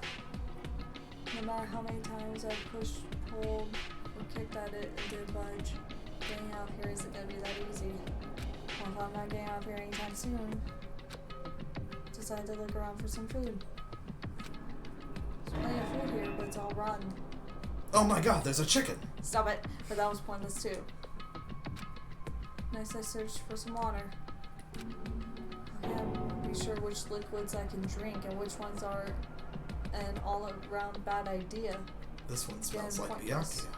No matter how many times I pushed, pulled, or kicked at it, it didn't budge. Getting out here isn't gonna be that easy. Well, if I'm not getting out here anytime soon, decided to look around for some food. There's plenty of food here, but it's all rotten. Oh my god, there's a chicken! Stop it! But that was pointless too. Next I searched for some water. I can't be sure which liquids I can drink and which ones are an all-around bad idea. This one smells Again, like pointless. Byakuya.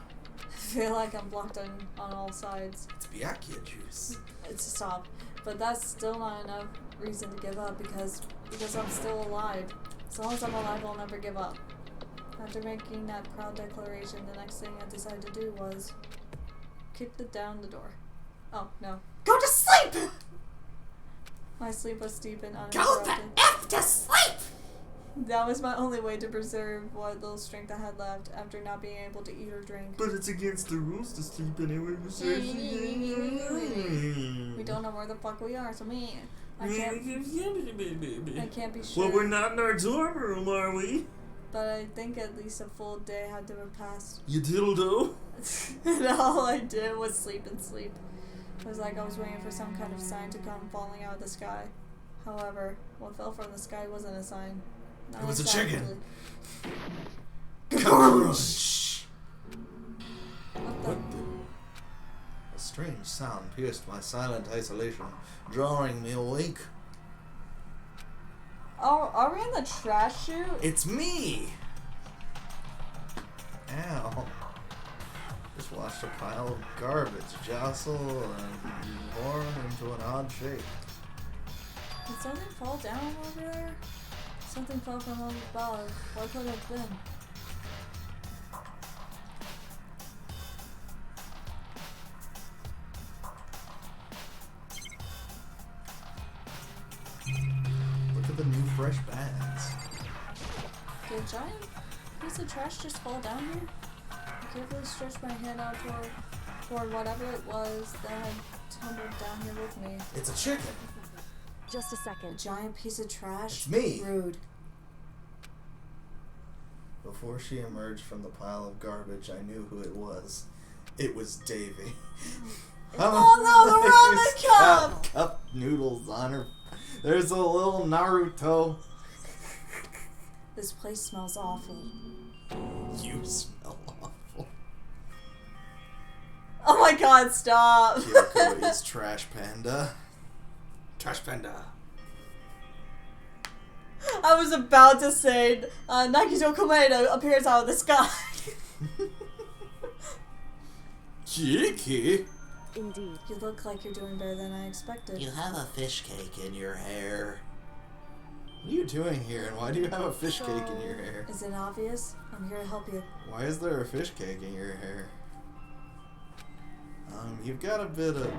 I feel like I'm blocked on all sides. It's Byakuya juice. It's a stop. But that's still not enough reason to give up because I'm still alive. As long as I'm alive, I'll never give up. After making that proud declaration, the next thing I decided to do was kick down the door. Oh, no. Go to sleep! My sleep was deep and uninterrupted. Go the F to sleep! That was my only way to preserve what little strength I had left after not being able to eat or drink. But it's against the rules to sleep anywhere you say. We don't know where the fuck we are, so I can't be sure. Well, we're not in our dorm room, are we? But I think at least a full day had to have passed. You dildo? And all I did was sleep and sleep. It was like I was waiting for some kind of sign to come falling out of the sky. However, what fell from the sky wasn't a sign. Not It was a exactly. chicken. Cockroach! What the? A strange sound pierced my silent isolation, drawing me awake. Oh, are we in the trash chute? It's me! Ow. Just watched a pile of garbage jostle and form into an odd shape. Did something fall down over there? Something fell from up above. What could it have been? Look at the new fresh bags. Did a giant piece of trash just fall down here? I carefully stretched my hand out toward whatever it was that had tumbled down here with me. It's a chicken. Just a A second. giant piece of trash? It's me. Rude. Before she emerged from the pile of garbage, I knew who it was. It was Davey. Oh no, the ramen cup! Cup noodles on her. There's a little Naruto. This place smells awful. You smell awful. Oh my god, stop! Kyoko is Trash Panda. Trash Panda. I was about to say, Nagito Komedo appears out of the sky. Kiki. Indeed. You look like you're doing better than I expected. You have a fish cake in your hair. What are you doing here, and why do you have a fish cake in your hair? Is it obvious? I'm here to help you. Why is there a fish cake in your hair? You've got a bit of...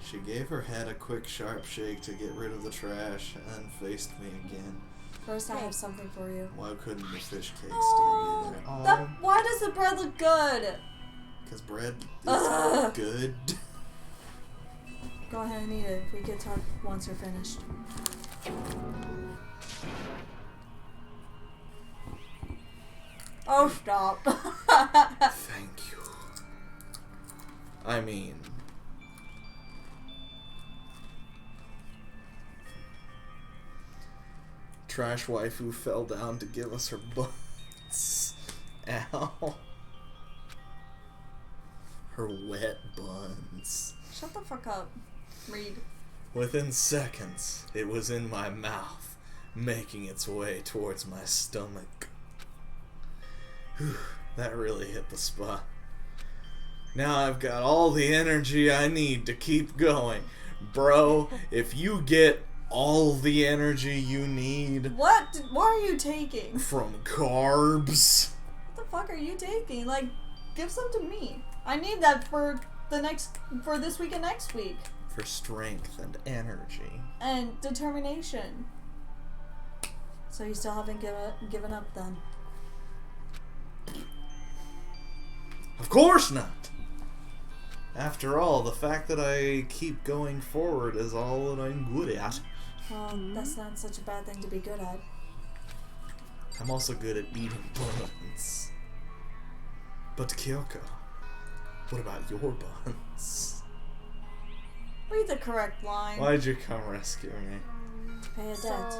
She gave her head a quick, sharp shake to get rid of the trash, and then faced me again. First, I have something for you. Why couldn't the fish cake Oh, still be there? why does the bread look good? Because bread is Ugh. good. Go ahead and eat it. We can talk once you're finished. Oh, stop. Thank you. I mean... Trash waifu fell down to give us her buns. Ow. Her wet buns. Shut the fuck up. Read. Within seconds, it was in my mouth, making its way towards my stomach. Whew, that really hit the spot. Now I've got all the energy I need to keep going. Bro, if you get all the energy you need... What are you taking? From carbs... What the fuck are you taking? Like, give some to me. I need that for this week and next week. For strength and energy. And determination. So you still haven't given up then? Of course not! After all, the fact that I keep going forward is all that I'm good at. Well, that's not such a bad thing to be good at. I'm also good at eating buns. But Kyoko, what about your buns? Read the correct line. Why'd you come rescue me? To pay a debt.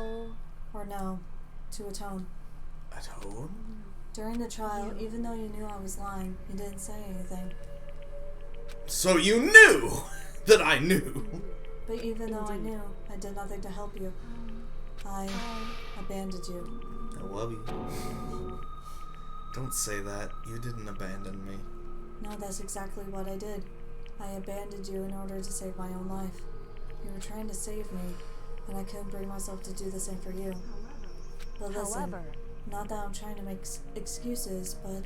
Or no, to atone. Atone? During the trial, even though you knew I was lying, you didn't say anything. So you knew that I knew! But even though I knew, I did nothing to help you. I abandoned you. I love you. Don't say that. You didn't abandon me. No, that's exactly what I did. I abandoned you in order to save my own life. You were trying to save me, and I couldn't bring myself to do the same for you. But listen, However, not that I'm trying to make excuses, but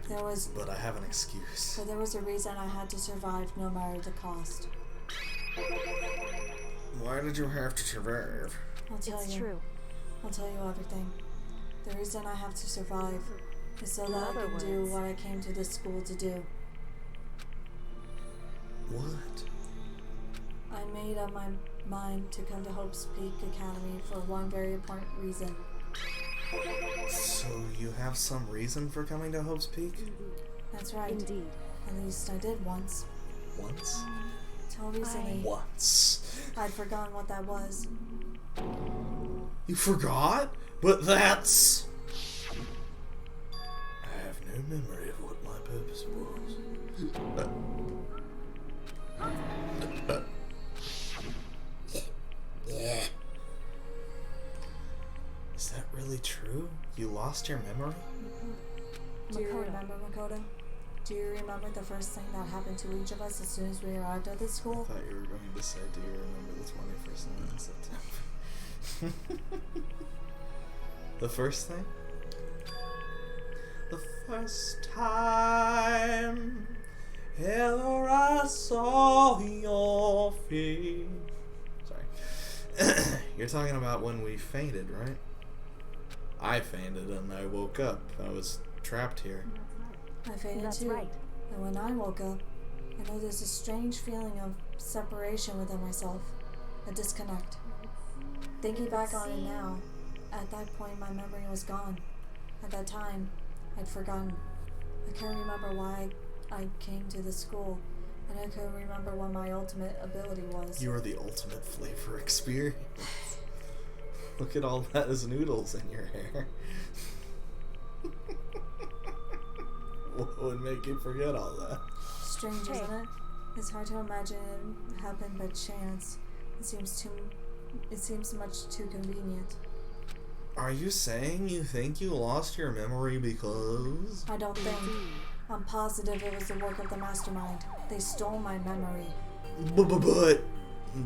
there was... But I have an excuse. But there was a reason I had to survive no matter the cost. Why did you have to survive? I'll tell it's you. true. I'll tell you everything. The reason I have to survive is so that I can do what I came to this school to do. What? I made up my mind to come to Hope's Peak Academy for one very important reason. So you have some reason for coming to Hope's Peak? That's right. Indeed. At least I did once. Once? Until recently. Once. I'd forgotten what that was. You forgot? But that's... I have no memory of what my purpose was. Yeah. Is that really true? You lost your memory? Do you remember, Makoto? Do you remember the first thing that happened to each of us as soon as we arrived at the school? I thought you were going to say, do you remember the 21st night in September? The first thing? The first time ever I saw your face. Sorry. You're talking about when we fainted, right? I fainted and I woke up. I was trapped here. I fainted too. Right. And when I woke up, I know there's a strange feeling of separation within myself. A disconnect. Thinking back on it now, at that point my memory was gone. At that time, I'd forgotten. I can't remember why I came to the school, and I couldn't remember what my ultimate ability was. You are the ultimate flavor experience. Look at all that as noodles in your hair. What would make you forget all that? Strange, isn't it? It's hard to imagine it happened by chance. It seems much too convenient. Are you saying you think you lost your memory because... I don't think. I'm positive it was the work of the mastermind. They stole my memory. But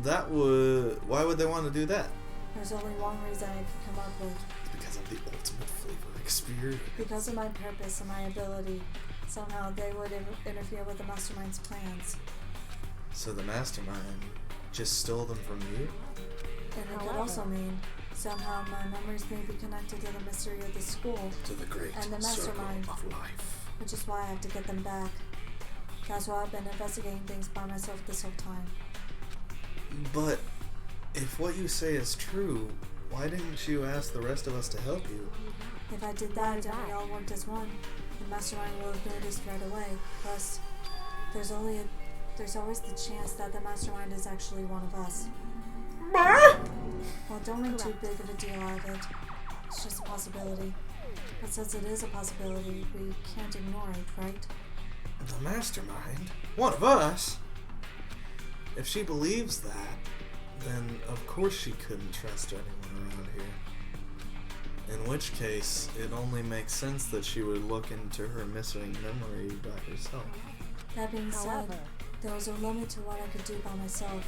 that would... Why would they want to do that? There's only one reason I could come up with. Because of the ultimate flavor experience. Because of my purpose and my ability. Somehow they would interfere with the mastermind's plans. So the mastermind just stole them from you? And it could also mean somehow my memories may be connected to the mystery of the school. To the great and the mastermind circle of life. Which is why I have to get them back. That's why I've been investigating things by myself this whole time. But if what you say is true, why didn't you ask the rest of us to help you? If I did that, then we all worked as one. The mastermind will have noticed right away. Plus, there's always the chance that the mastermind is actually one of us. Well, don't make too big of a deal out of it. It's just a possibility. But since it is a possibility, we can't ignore it, right? The mastermind? One of us? If she believes that, then of course she couldn't trust anyone around here. In which case, it only makes sense that she would look into her missing memory by herself. That being said, there was a limit to what I could do by myself,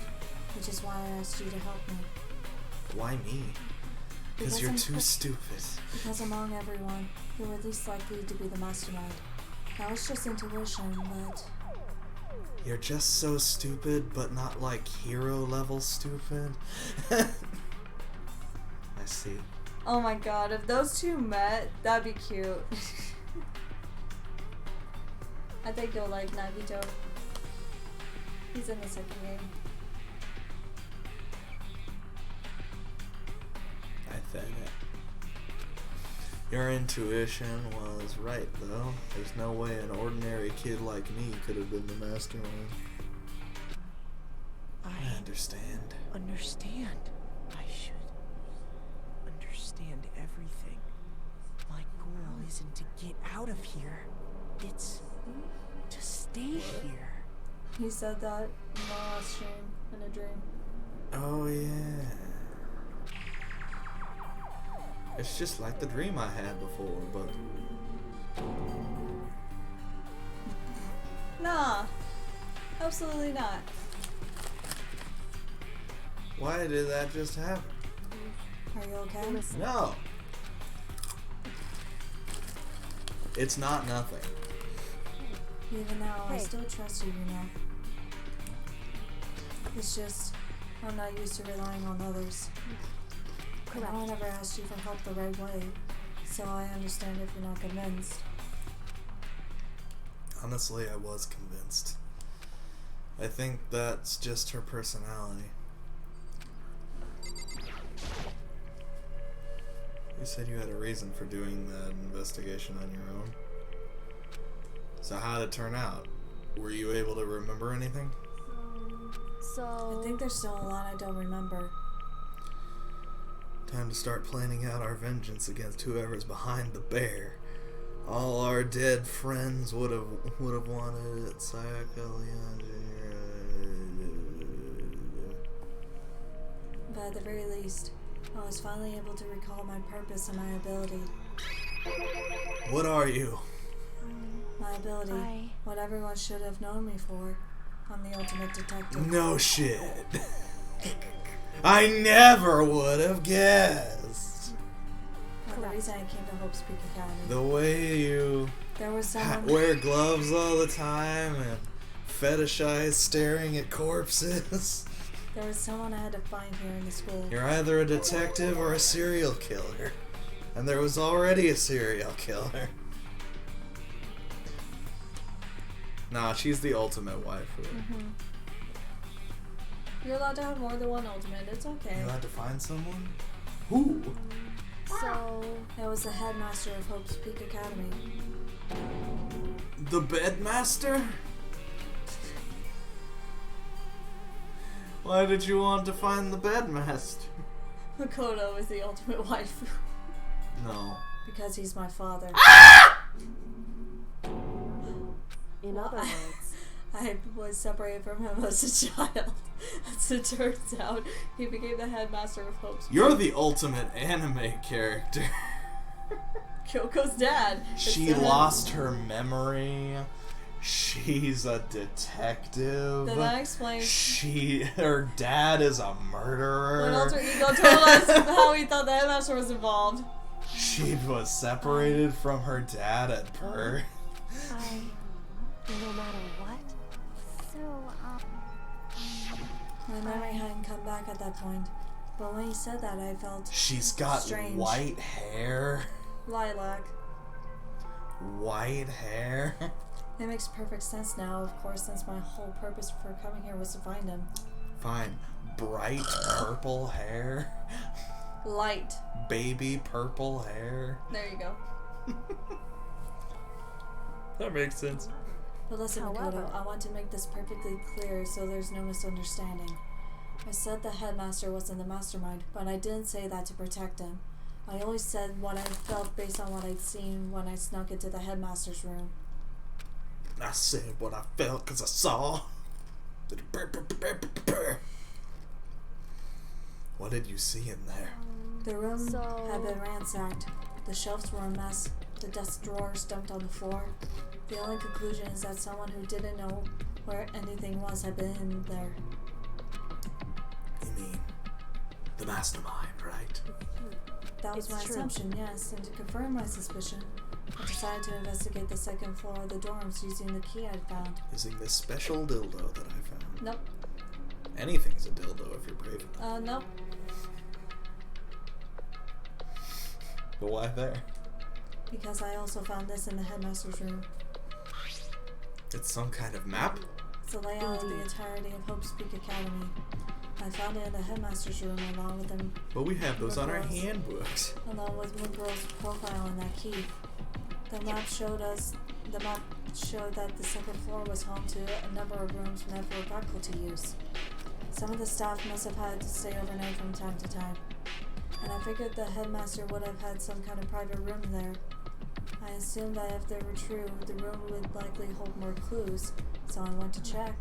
which is why I asked you to help me. Why me? Because you're too stupid. Because among everyone, you were least likely to be the mastermind. That was just intuition, but... You're just so stupid, but not like hero level stupid. I see. Oh my god, if those two met, that'd be cute. I think you'll like Nagito. He's in the second game. I think your intuition was right, though. There's no way an ordinary kid like me could have been the mastermind. I understand. Understand? I should understand everything. My goal isn't to get out of here. It's to stay here. He said that in the last stream, in a dream. Oh, yeah. It's just like the dream I had before, but... Nah. Absolutely not. Why did that just happen? Are you okay? No. It's not nothing. Even now, I still trust you, you know. It's just, I'm not used to relying on others. Correct. No one ever asked you for help the right way, so I understand if you're not convinced. Honestly, I was convinced. I think that's just her personality. You said you had a reason for doing that investigation on your own. So how did it turn out? Were you able to remember anything? So... I think there's still a lot I don't remember. Time to start planning out our vengeance against whoever's behind the bear. All our dead friends would have wanted it. But at the very least, I was finally able to recall my purpose and my ability. What are you? My ability. What everyone should have known me for. I'm the ultimate detective. No shit. I never would have guessed. Well, the reason I came to Hope's Peak Academy. The way you there was someone wear gloves all the time and fetishize staring at corpses. There was someone I had to find here in the school. You're either a detective or a serial killer. And there was already a serial killer. Nah, she's the ultimate waifu. Mm-hmm. You're allowed to have more than one ultimate. It's okay. You allowed to find someone? Who? So, it was the headmaster of Hope's Peak Academy. The bedmaster? Why did you want to find the bedmaster? Makoto is the ultimate waifu. No. Because he's my father. In other words, I was separated from him as a child. As it turns out, he became the headmaster of Hope's. You're the ultimate anime character. Kyoko's dad. She lost her memory. She's a detective. Then that explains. Her dad is a murderer. When Alter Ego told us how he thought the headmaster was involved. She was separated from her dad at birth. No matter what. So, my memory hadn't come back at that point. But when he said that, I felt She's got strange. white hair. Lilac. White hair? It makes perfect sense now, of course, since my whole purpose for coming here was to find him. Fine. Bright purple hair. Light. Baby purple hair. There you go. That makes sense. But listen, Makoto, I want to make this perfectly clear so there's no misunderstanding. I said the headmaster wasn't the mastermind, but I didn't say that to protect him. I always said what I felt based on what I'd seen when I snuck into the headmaster's room. I said what I felt because I saw. What did you see in there? The room had been ransacked. The shelves were a mess. The desk drawers dumped on the floor. The only conclusion is that someone who didn't know where anything was had been in there. You mean the mastermind, right? That was my assumption, yes, and to confirm my suspicion, I decided to investigate the second floor of the dorms using the key I'd found. Using this special dildo that I found. Nope. Anything's a dildo if you're brave enough. Nope. But why there? Because I also found this in the headmaster's room. It's some kind of map? It's a layout of the entirety of Hope's Peak Academy. I found it in the headmaster's room along with them. But we have those on our handbooks. Along with Mukuro's profile and that key. The map showed that the second floor was home to a number of rooms meant for faculty use. Some of the staff must have had to stay overnight from time to time. And I figured the headmaster would have had some kind of private room there. I assumed that if they were true, the room would likely hold more clues, so I went to check.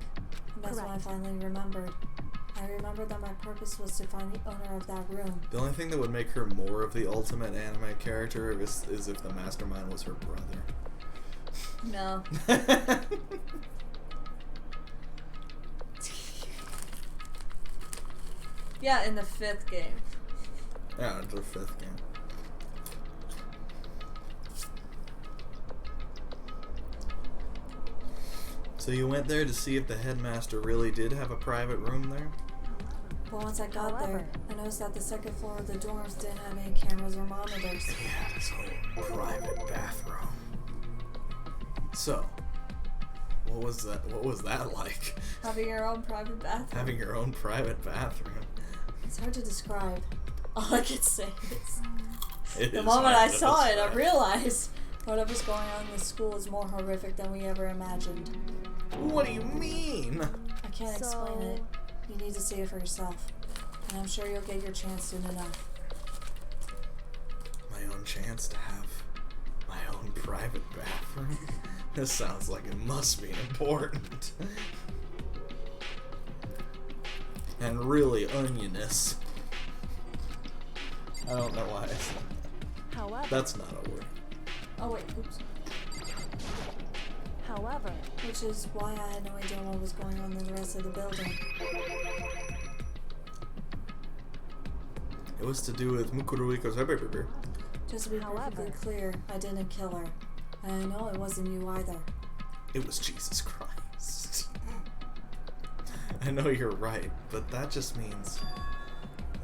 And that's when I finally remembered. I remembered that my purpose was to find the owner of that room. The only thing that would make her more of the ultimate anime character is if the mastermind was her brother. No. Yeah, in the 5th game. Yeah, it's the 5th game. So you went there to see if the headmaster really did have a private room there? But once I got there, I noticed that the second floor of the dorms didn't have any cameras or monitors. Yeah, this whole private bathroom. So, what was that like? Having your own private bathroom. Having your own private bathroom. It's hard to describe. All I can say is, the is moment hard I to saw it, I describe. realized whatever's going on in the school is more horrific than we ever imagined. What do you mean? I can't explain it. You need to see it for yourself. And I'm sure you'll get your chance soon enough. My own chance to have my own private bathroom? This sounds like it must be important. And really onionous. I don't know why I said that. However, that's not a word. Oh wait, oops. However, which is why I had no idea what was going on in the rest of the building. It was to do with Mukuruiko's baby. Just to be perfectly clear, I didn't kill her. And I know it wasn't you either. It was Jesus Christ. I know you're right, but that just means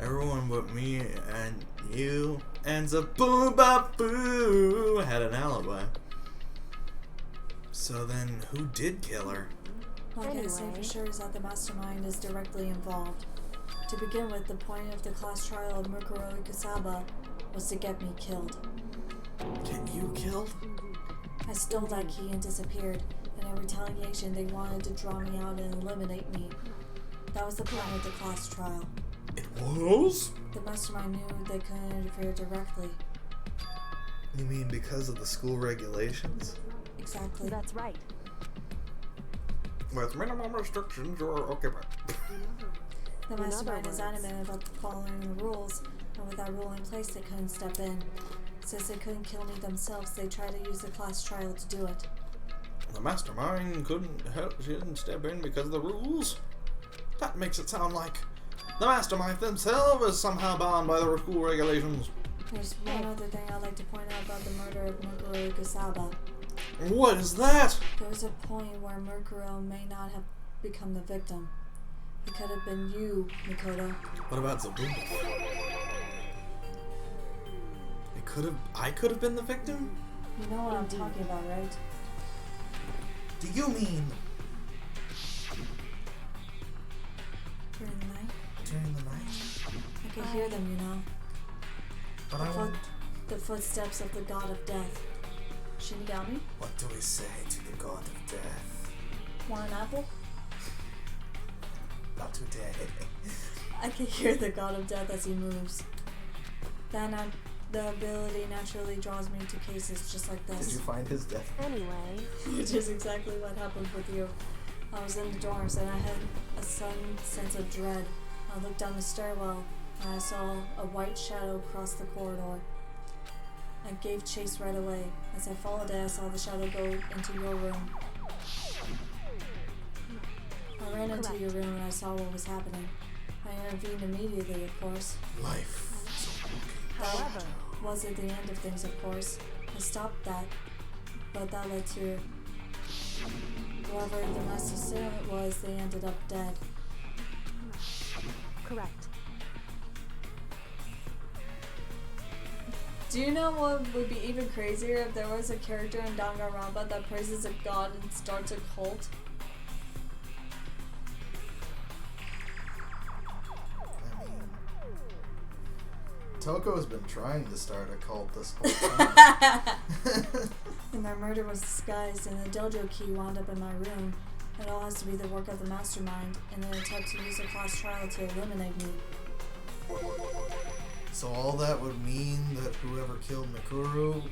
everyone but me and you and Zaboo had an alibi. So then, who did kill her? All I can say for sure is that the mastermind is directly involved. To begin with, the point of the class trial of Mukuro Ikasaba was to get me killed. Get you killed? I stole that key and disappeared, and in retaliation they wanted to draw me out and eliminate me. That was the point of the class trial. It was? The mastermind knew they couldn't interfere directly. You mean because of the school regulations? Exactly. That's right. With minimum restrictions, you're occupied. The mastermind is adamant about following the rules, and with that rule in place, they couldn't step in. Since they couldn't kill me themselves, they tried to use the class trial to do it. The mastermind couldn't help, she didn't step in because of the rules? That makes it sound like the mastermind themselves is somehow bound by the school regulations. There's one other thing I'd like to point out about the murder of Mukuro Ikasaba. What is that? There was a point where Mukuro may not have become the victim. It could have been you, Mikoto. What about Zabumba? I could have been the victim? You know what I'm talking about, right? Do you mean During the night? during the night? I could hear them, you know. But I won't. The footsteps of the god of death. Shinigami? What do we say to the god of death? Want an apple? Not today. I can hear the god of death as he moves. The ability naturally draws me to cases just like this. Did you find his death? Anyway. Which is exactly what happened with you. I was in the dorms and I had a sudden sense of dread. I looked down the stairwell and I saw a white shadow cross the corridor. I gave chase right away. As I followed it, I saw the shadow go into your room. I ran into your room and I saw what was happening. I intervened immediately, of course. Life. However, was it the end of things, of course. I stopped that, but that led to whoever the master assailant was, they ended up dead. Correct. Do you know what would be even crazier if there was a character in Danganronpa that praises a god and starts a cult? Toko has been trying to start a cult this whole time. And their murder was disguised and the dojo key wound up in my room. It all has to be the work of the mastermind in an attempt to use a class trial to eliminate me. So all that would mean that whoever killed Mikuru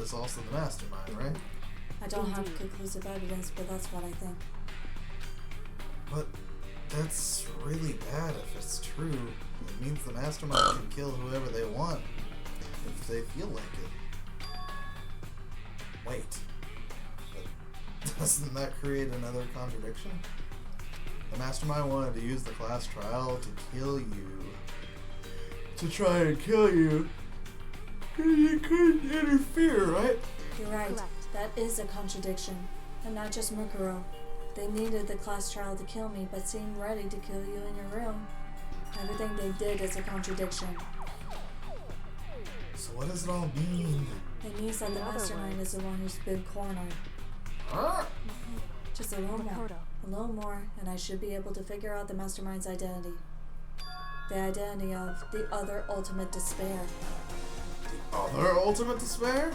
is also the mastermind, right? I don't have conclusive evidence, but that's what I think. But that's really bad if it's true. It means the mastermind can kill whoever they want if they feel like it. Wait. But doesn't that create another contradiction? The mastermind wanted to use the class trial to kill you. To try and kill you. You couldn't interfere, right? You're right. That is a contradiction. And not just Mukuro. They needed the class trial to kill me, but seemed ready to kill you in your room. Everything they did is a contradiction. So what does it all mean? It means that the mastermind is the one who's been cornered. Just a little more. A little more, and I should be able to figure out the mastermind's identity. The identity of the other ultimate despair. The other ultimate despair?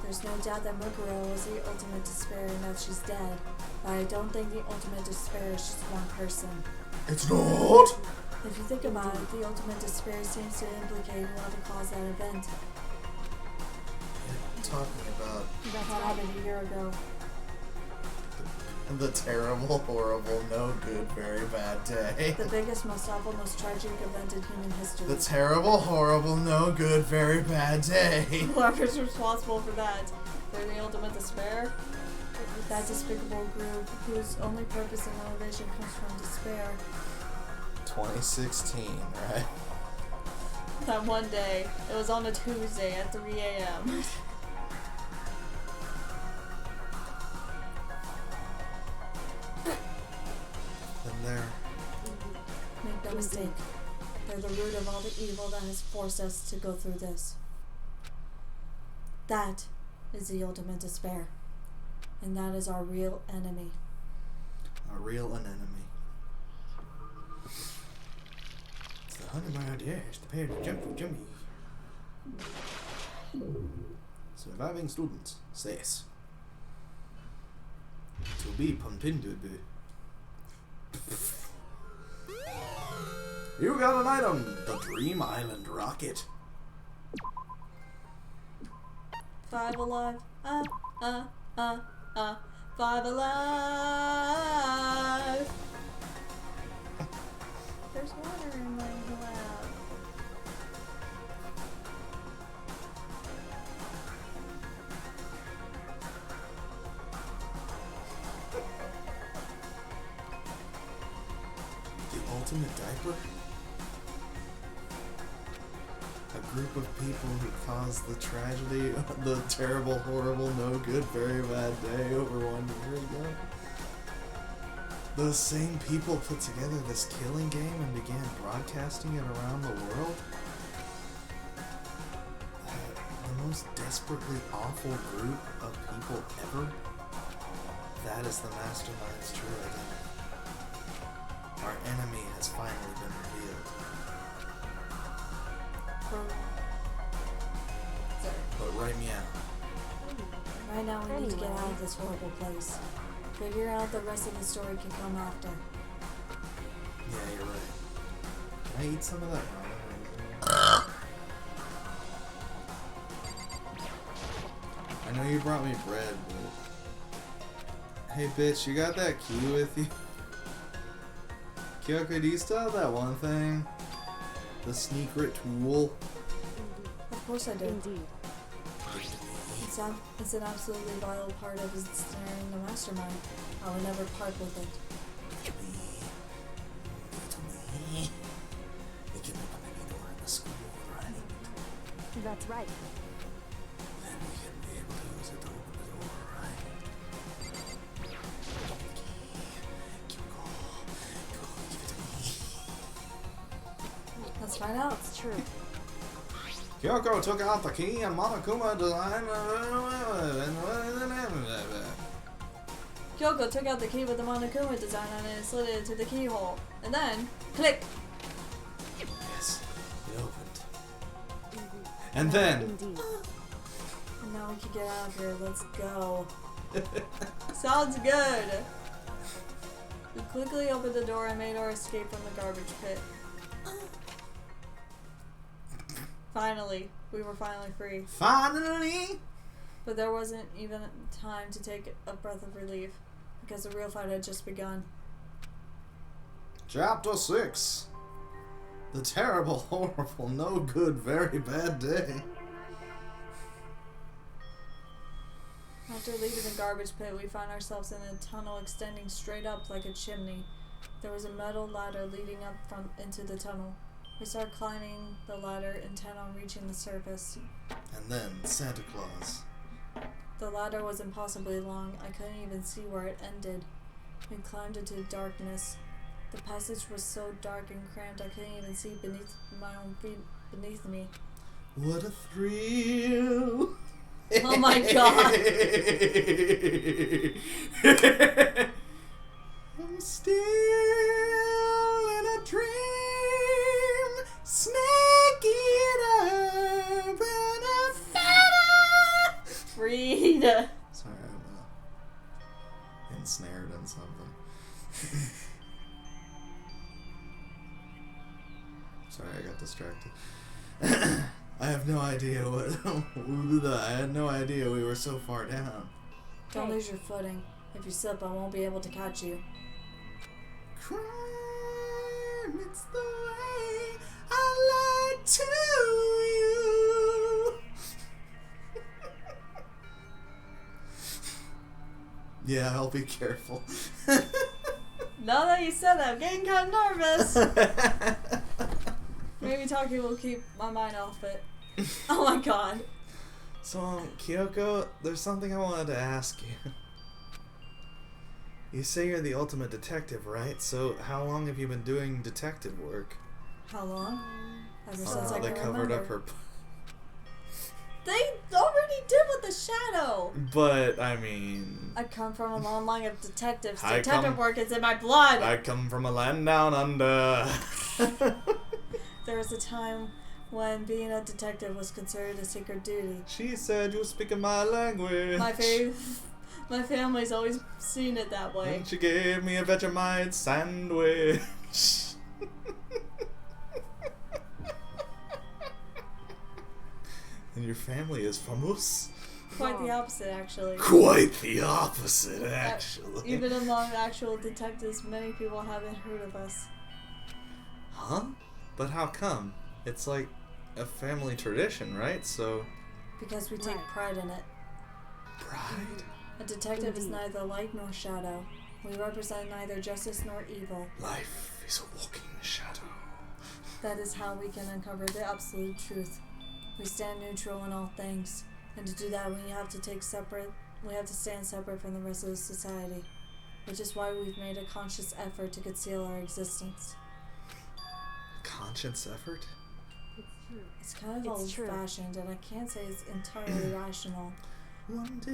There's no doubt that Mukuro was the ultimate despair and that she's dead, but I don't think the ultimate despair is just one person. It's not! If you think about it, the ultimate despair seems to implicate whoever caused that event. I'm talking about That happened a year ago. the terrible, horrible, no good, very bad day. The biggest, most awful, most tragic event in human history. The terrible, horrible, no good, very bad day. Whoever's responsible for that, they're the ultimate despair. That despicable group whose only purpose and motivation comes from despair. 2016, right? That one day, it was on a Tuesday at 3 a.m. And there. Make no mistake, they're the root of all the evil that has forced us to go through this. That is the ultimate despair. And that is our real enemy. A real anemone. It's the honey my dash, the pair of jumpy jummy. Surviving student says. To be continued. You got an item, the Dream Island rocket. 5 alive. 5 alive. There's water in my lap. The ultimate diaper? A group of people who caused the tragedy, the terrible, horrible, no good, very bad day over 1 year ago. Those same people put together this killing game and began broadcasting it around the world. The most desperately awful group of people ever. That is the Mastermind's true identity. Our enemy has finally been revealed. But right meow. Right now we need to get out of this horrible place. Figure out the rest of the story can come after. Yeah, you're right. Can I eat some of that ramen? I know you brought me bread, but... Hey bitch, you got that key with you? Kyoko, do you still have that one thing? The secret tool? Of course I do. Indeed. It's an absolutely vital part of ensnaring the mastermind. I will never part with it. We can open any door in the school, right? That's right. Then we can be able to use it to open the door, right? Kyoko, give it to me. Let's find out. It's true. Kyoko took out the key and Monokuma designed. Kyoko took out the key with the Monokuma design on it and slid it into the keyhole. And then, click! Yes, it opened. And then. Indeed. And now we can get out of here. Let's go. Sounds good! We quickly opened the door and made our escape from the garbage pit. Finally. We were finally free. Finally! But there wasn't even time to take a breath of relief, because the real fight had just begun. Chapter 6. The terrible, horrible, no good, very bad day. After leaving the garbage pit, we found ourselves in a tunnel extending straight up like a chimney. There was a metal ladder leading up from into the tunnel. We started climbing the ladder, intent on reaching the surface. And then Santa Claus. The ladder was impossibly long. I couldn't even see where it ended. We climbed into darkness. The passage was so dark and cramped I couldn't even see beneath my own feet beneath me. What a thrill! Oh my god! I'm still in a dream, snake eater, and a feather. Read! Sorry, I'm ensnared in something. Sorry, I got distracted. I have no idea what. I had no idea we were so far down. Don't lose your footing. If you slip, I won't be able to catch you. Crime, it's the way I lied to you. Yeah, I'll be careful. Now that you said that, I'm getting kind of nervous. Maybe talking will keep my mind off it. Oh my god. So, Kyoko, there's something I wanted to ask you. You say you're the ultimate detective, right? So, how long have you been doing detective work? How long? Ever since I they can covered remember. up her. They already did with the shadow. But I mean, I come from a long line of detectives. I Detective come- work is in my blood. I come from a land down under. There was a time when being a detective was considered a sacred duty. She said you speak my language. My family's always seen it that way. And she gave me a Vegemite sandwich. And your family is famous? Quite the opposite, actually. Quite the opposite, actually. Even among actual detectives, many people haven't heard of us. Huh? But how come? It's like a family tradition, right? So... Because we take pride in it. Pride? A detective is neither light nor shadow. We represent neither justice nor evil. Life is a walking shadow. That is how we can uncover the absolute truth. We stand neutral in all things, and to do that we have to stand separate from the rest of the society, which is why we've made a conscious effort to conceal our existence. Conscious effort? It's kind of old-fashioned, and I can't say it's entirely rational,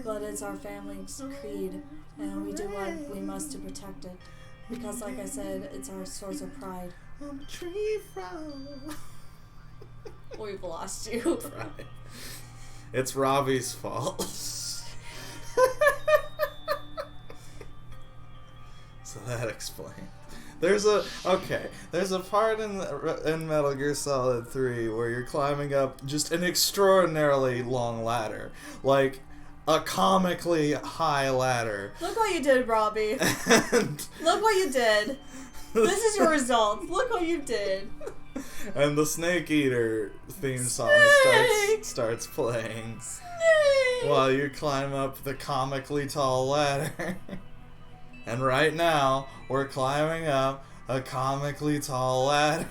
but it's our family's creed, and we do what we must to protect it, because like I said, it's our source of pride. On a tree from... We've lost you. Right. It's Robbie's fault. So that explains. There's a part in Metal Gear Solid 3 where you're climbing up just an extraordinarily long ladder, like a comically high ladder. Look what you did, Robbie. Look what you did. This is your result. Look what you did. And the Snake Eater theme song starts playing while you climb up the comically tall ladder. And right now, we're climbing up a comically tall ladder.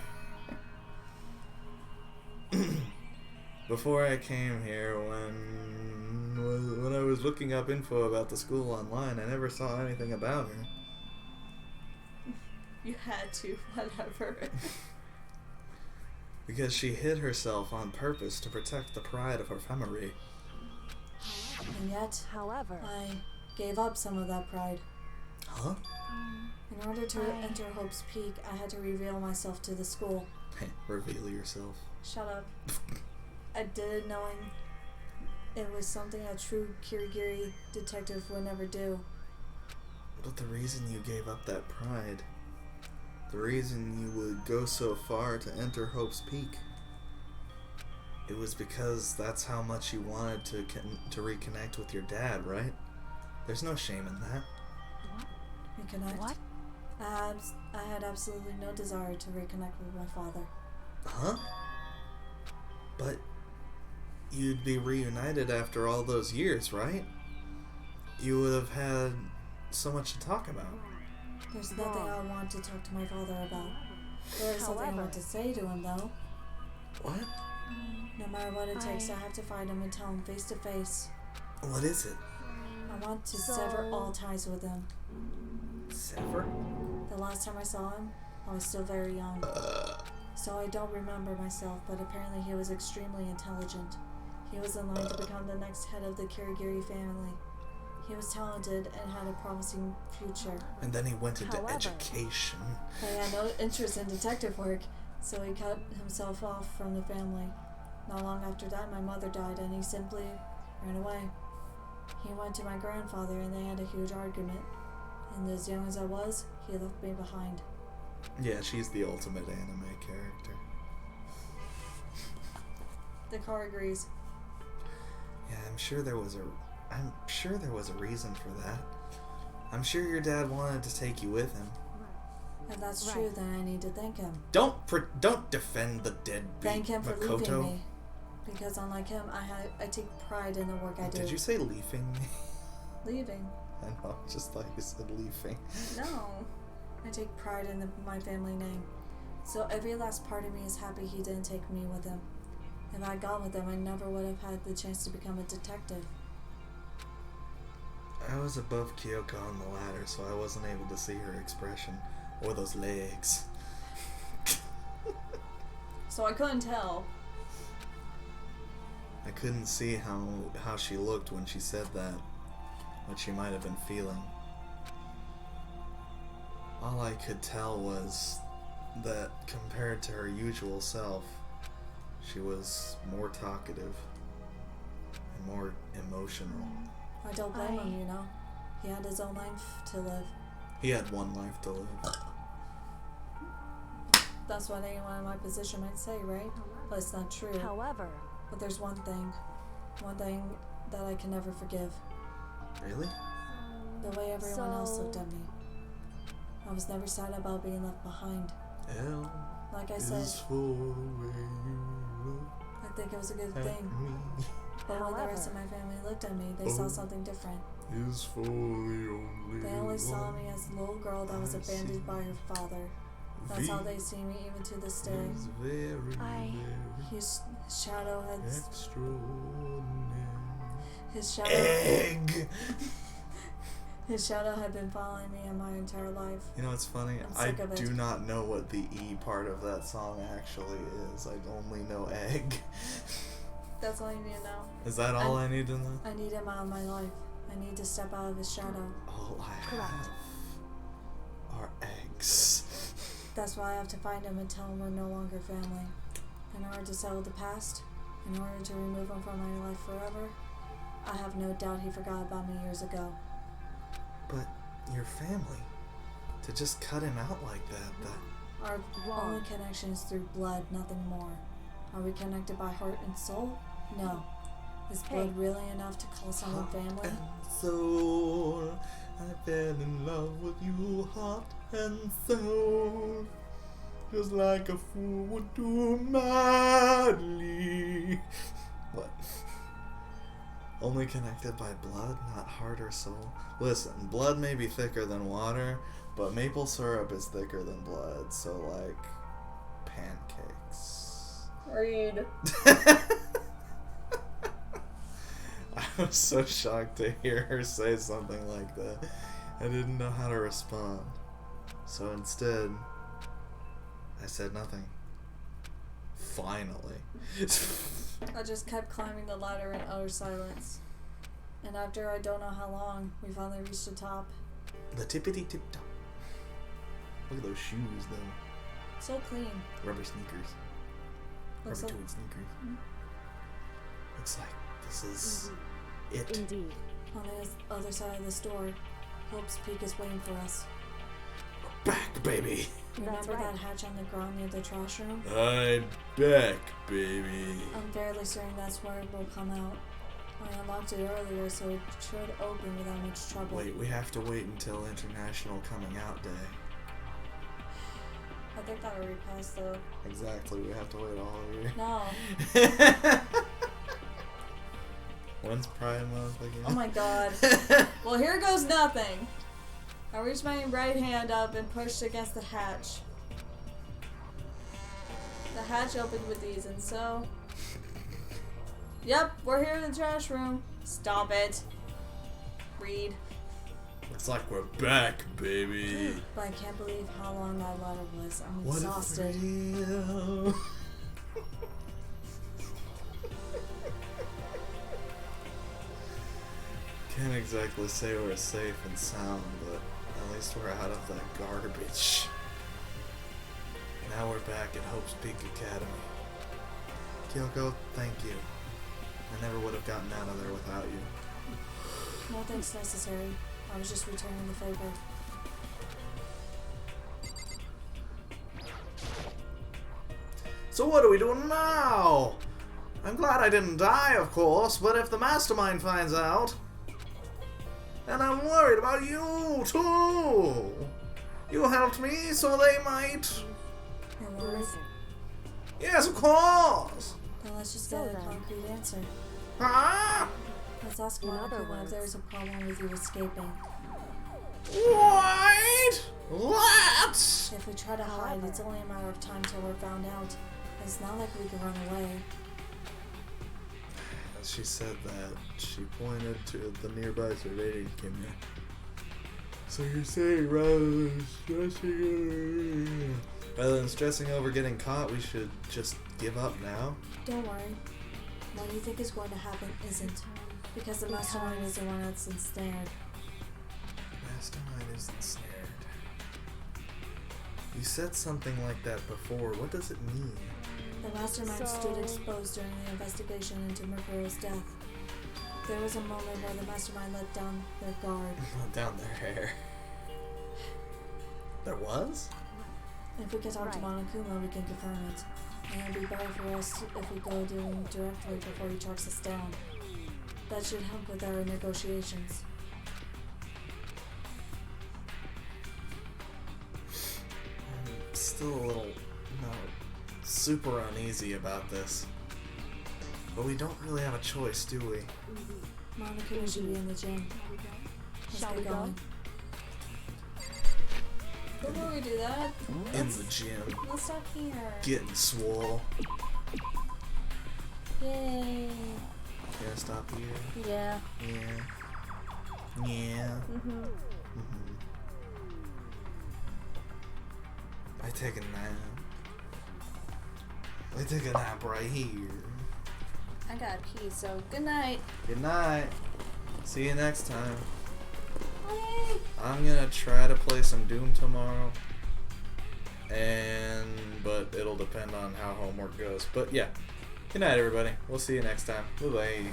Before I came here, when I was looking up info about the school online, I never saw anything about her. You had to, whatever. Because she hid herself on purpose to protect the pride of her family. And yet, however, I gave up some of that pride. Huh? In order to enter Hope's Peak, I had to reveal myself to the school. Reveal yourself. Shut up. I did it knowing it was something a true Kirigiri detective would never do. But the reason you gave up that pride, the reason you would go so far to enter Hope's Peak, it was because that's how much you wanted to reconnect with your dad, right? There's no shame in that. Reconnect? What? I had absolutely no desire to reconnect with my father. Huh? But you'd be reunited after all those years, right? You would have had so much to talk about. There's nothing I want to talk to my father about. There is something I want to say to him, though. What? No matter what it takes, I have to find him and tell him face to face. What is it? I want to sever all ties with him. Sever? The last time I saw him, I was still very young. So I don't remember myself, but apparently he was extremely intelligent. He was in line to become the next head of the Kirigiri family. He was talented and had a promising future. And then he went into education. He had no interest in detective work, so he cut himself off from the family. Not long after that, my mother died, and he simply ran away. He went to my grandfather, and they had a huge argument. And as young as I was, he left me behind. Yeah, she's the ultimate anime character. The car agrees. Yeah, I'm sure there was a reason for that. I'm sure your dad wanted to take you with him. If that's true, then I need to thank him. Don't defend the deadbeat Thank him for Makoto. leaving me. Because unlike him, I take pride in the work I do. Did you say leaving me? Leaving. I know, just thought you said leaving. No. I take pride in my family name. So every last part of me is happy he didn't take me with him. If I had gone with him, I never would have had the chance to become a detective. I was above Kyoko on the ladder, so I wasn't able to see her expression. Or those legs. So I couldn't tell. I couldn't see how she looked when she said that. What she might have been feeling. All I could tell was that compared to her usual self, she was more talkative and more emotional. I don't blame him, you know. He had his own life to live. He had one life to live. That's what anyone in my position might say, right? But it's not true. However... But there's one thing that I can never forgive. Really? The way everyone else looked at me. I was never sad about being left behind. Hell like I said, I think it was a good thing. But when the rest of my family looked at me, they saw something different. They only saw me as a little girl that was abandoned by her father. That's how they see me even to this day. His shadow had... His shadow had been following me in my entire life. You know what's funny? I do not know what the E part of that song actually is. I only know egg. That's all you need to know. Is that all I need to know? I need him out of my life. I need to step out of his shadow. All I have are eggs. That's why I have to find him and tell him we're no longer family. In order to settle the past, in order to remove him from my life forever, I have no doubt he forgot about me years ago. But your family, to just cut him out like that. Our only connection is through blood, nothing more. Are we connected by heart and soul? No. Is blood really enough to call someone family? Soul, I fell in love with you, heart and soul, just like a fool would do madly. What? Only connected by blood, not heart or soul. Listen, blood may be thicker than water, but maple syrup is thicker than blood, so like pancakes. Read. I was so shocked to hear her say something like that. I didn't know how to respond. So instead, I said nothing. Finally. I just kept climbing the ladder in utter silence. And after I don't know how long, we finally reached the top. The tippity tip top. Look at those shoes though. So clean. Rubber sneakers. Looks Rubber like... tweed sneakers. Mm-hmm. Looks like this is it. Indeed. On the other side of this door, Hope's Peak is waiting for us. Back, baby. Remember that hatch on the ground near the trash room? I'm back, baby. I'm fairly certain that's where it will come out. I unlocked it earlier, so it should open without much trouble. Wait, we have to wait until International Coming Out Day. I think that already passed, though. Exactly, we have to wait all year. No. When's Pride Month again? Oh my god. Well, here goes nothing. I reached my right hand up and pushed against the hatch. The hatch opened with ease, and so... Yep, we're here in the trash room. Stop it. Read. Looks like we're back, baby. But I can't believe how long that ladder was. I'm What exhausted. Can't exactly say we're safe and sound, but at least we're out of that garbage. Now we're back at Hope's Peak Academy. Kyoko, thank you. I never would have gotten out of there without you. Nothing's necessary. I was just returning the favor. So what are we doing now? I'm glad I didn't die, of course, but if the mastermind finds out... And I'm worried about you, too! You helped me, so they might... Listen. Yes, of course! Then let's just get a concrete answer. Huh? Let's ask Monokuma if there's a problem with you escaping. What? What? If we try to hide, it's only a matter of time till we're found out. It's not like we can run away. As she said that, she pointed to the nearby surveying camera. So you're saying rather than stressing over getting caught, we should just give up now? Don't worry. What you think is going to happen isn't. Because the mastermind is the one that's ensnared. Mastermind is ensnared. You said something like that before. What does it mean? The mastermind stood exposed during the investigation into Mercurio's death. There was a moment where the mastermind let down their guard. Let down their hair. There was? If we can talk to Monokuma, we can confirm it. And it'd be better for us if we go to him directly before he tracks us down. That should help with our negotiations. I'm still a little, super uneasy about this. But we don't really have a choice, do we? Monokuma should be in the gym. Let's get going. Before we do that, In the gym. let's stop here. Getting swole. Yay. Yeah, stop here. Yeah. Yeah. Yeah. I take a nap. I take a nap right here. I got pee, so good night. Good night. See you next time. Bye. I'm gonna try to play some Doom tomorrow. But it'll depend on how homework goes. But yeah. Good night, everybody. We'll see you next time. Bye-bye.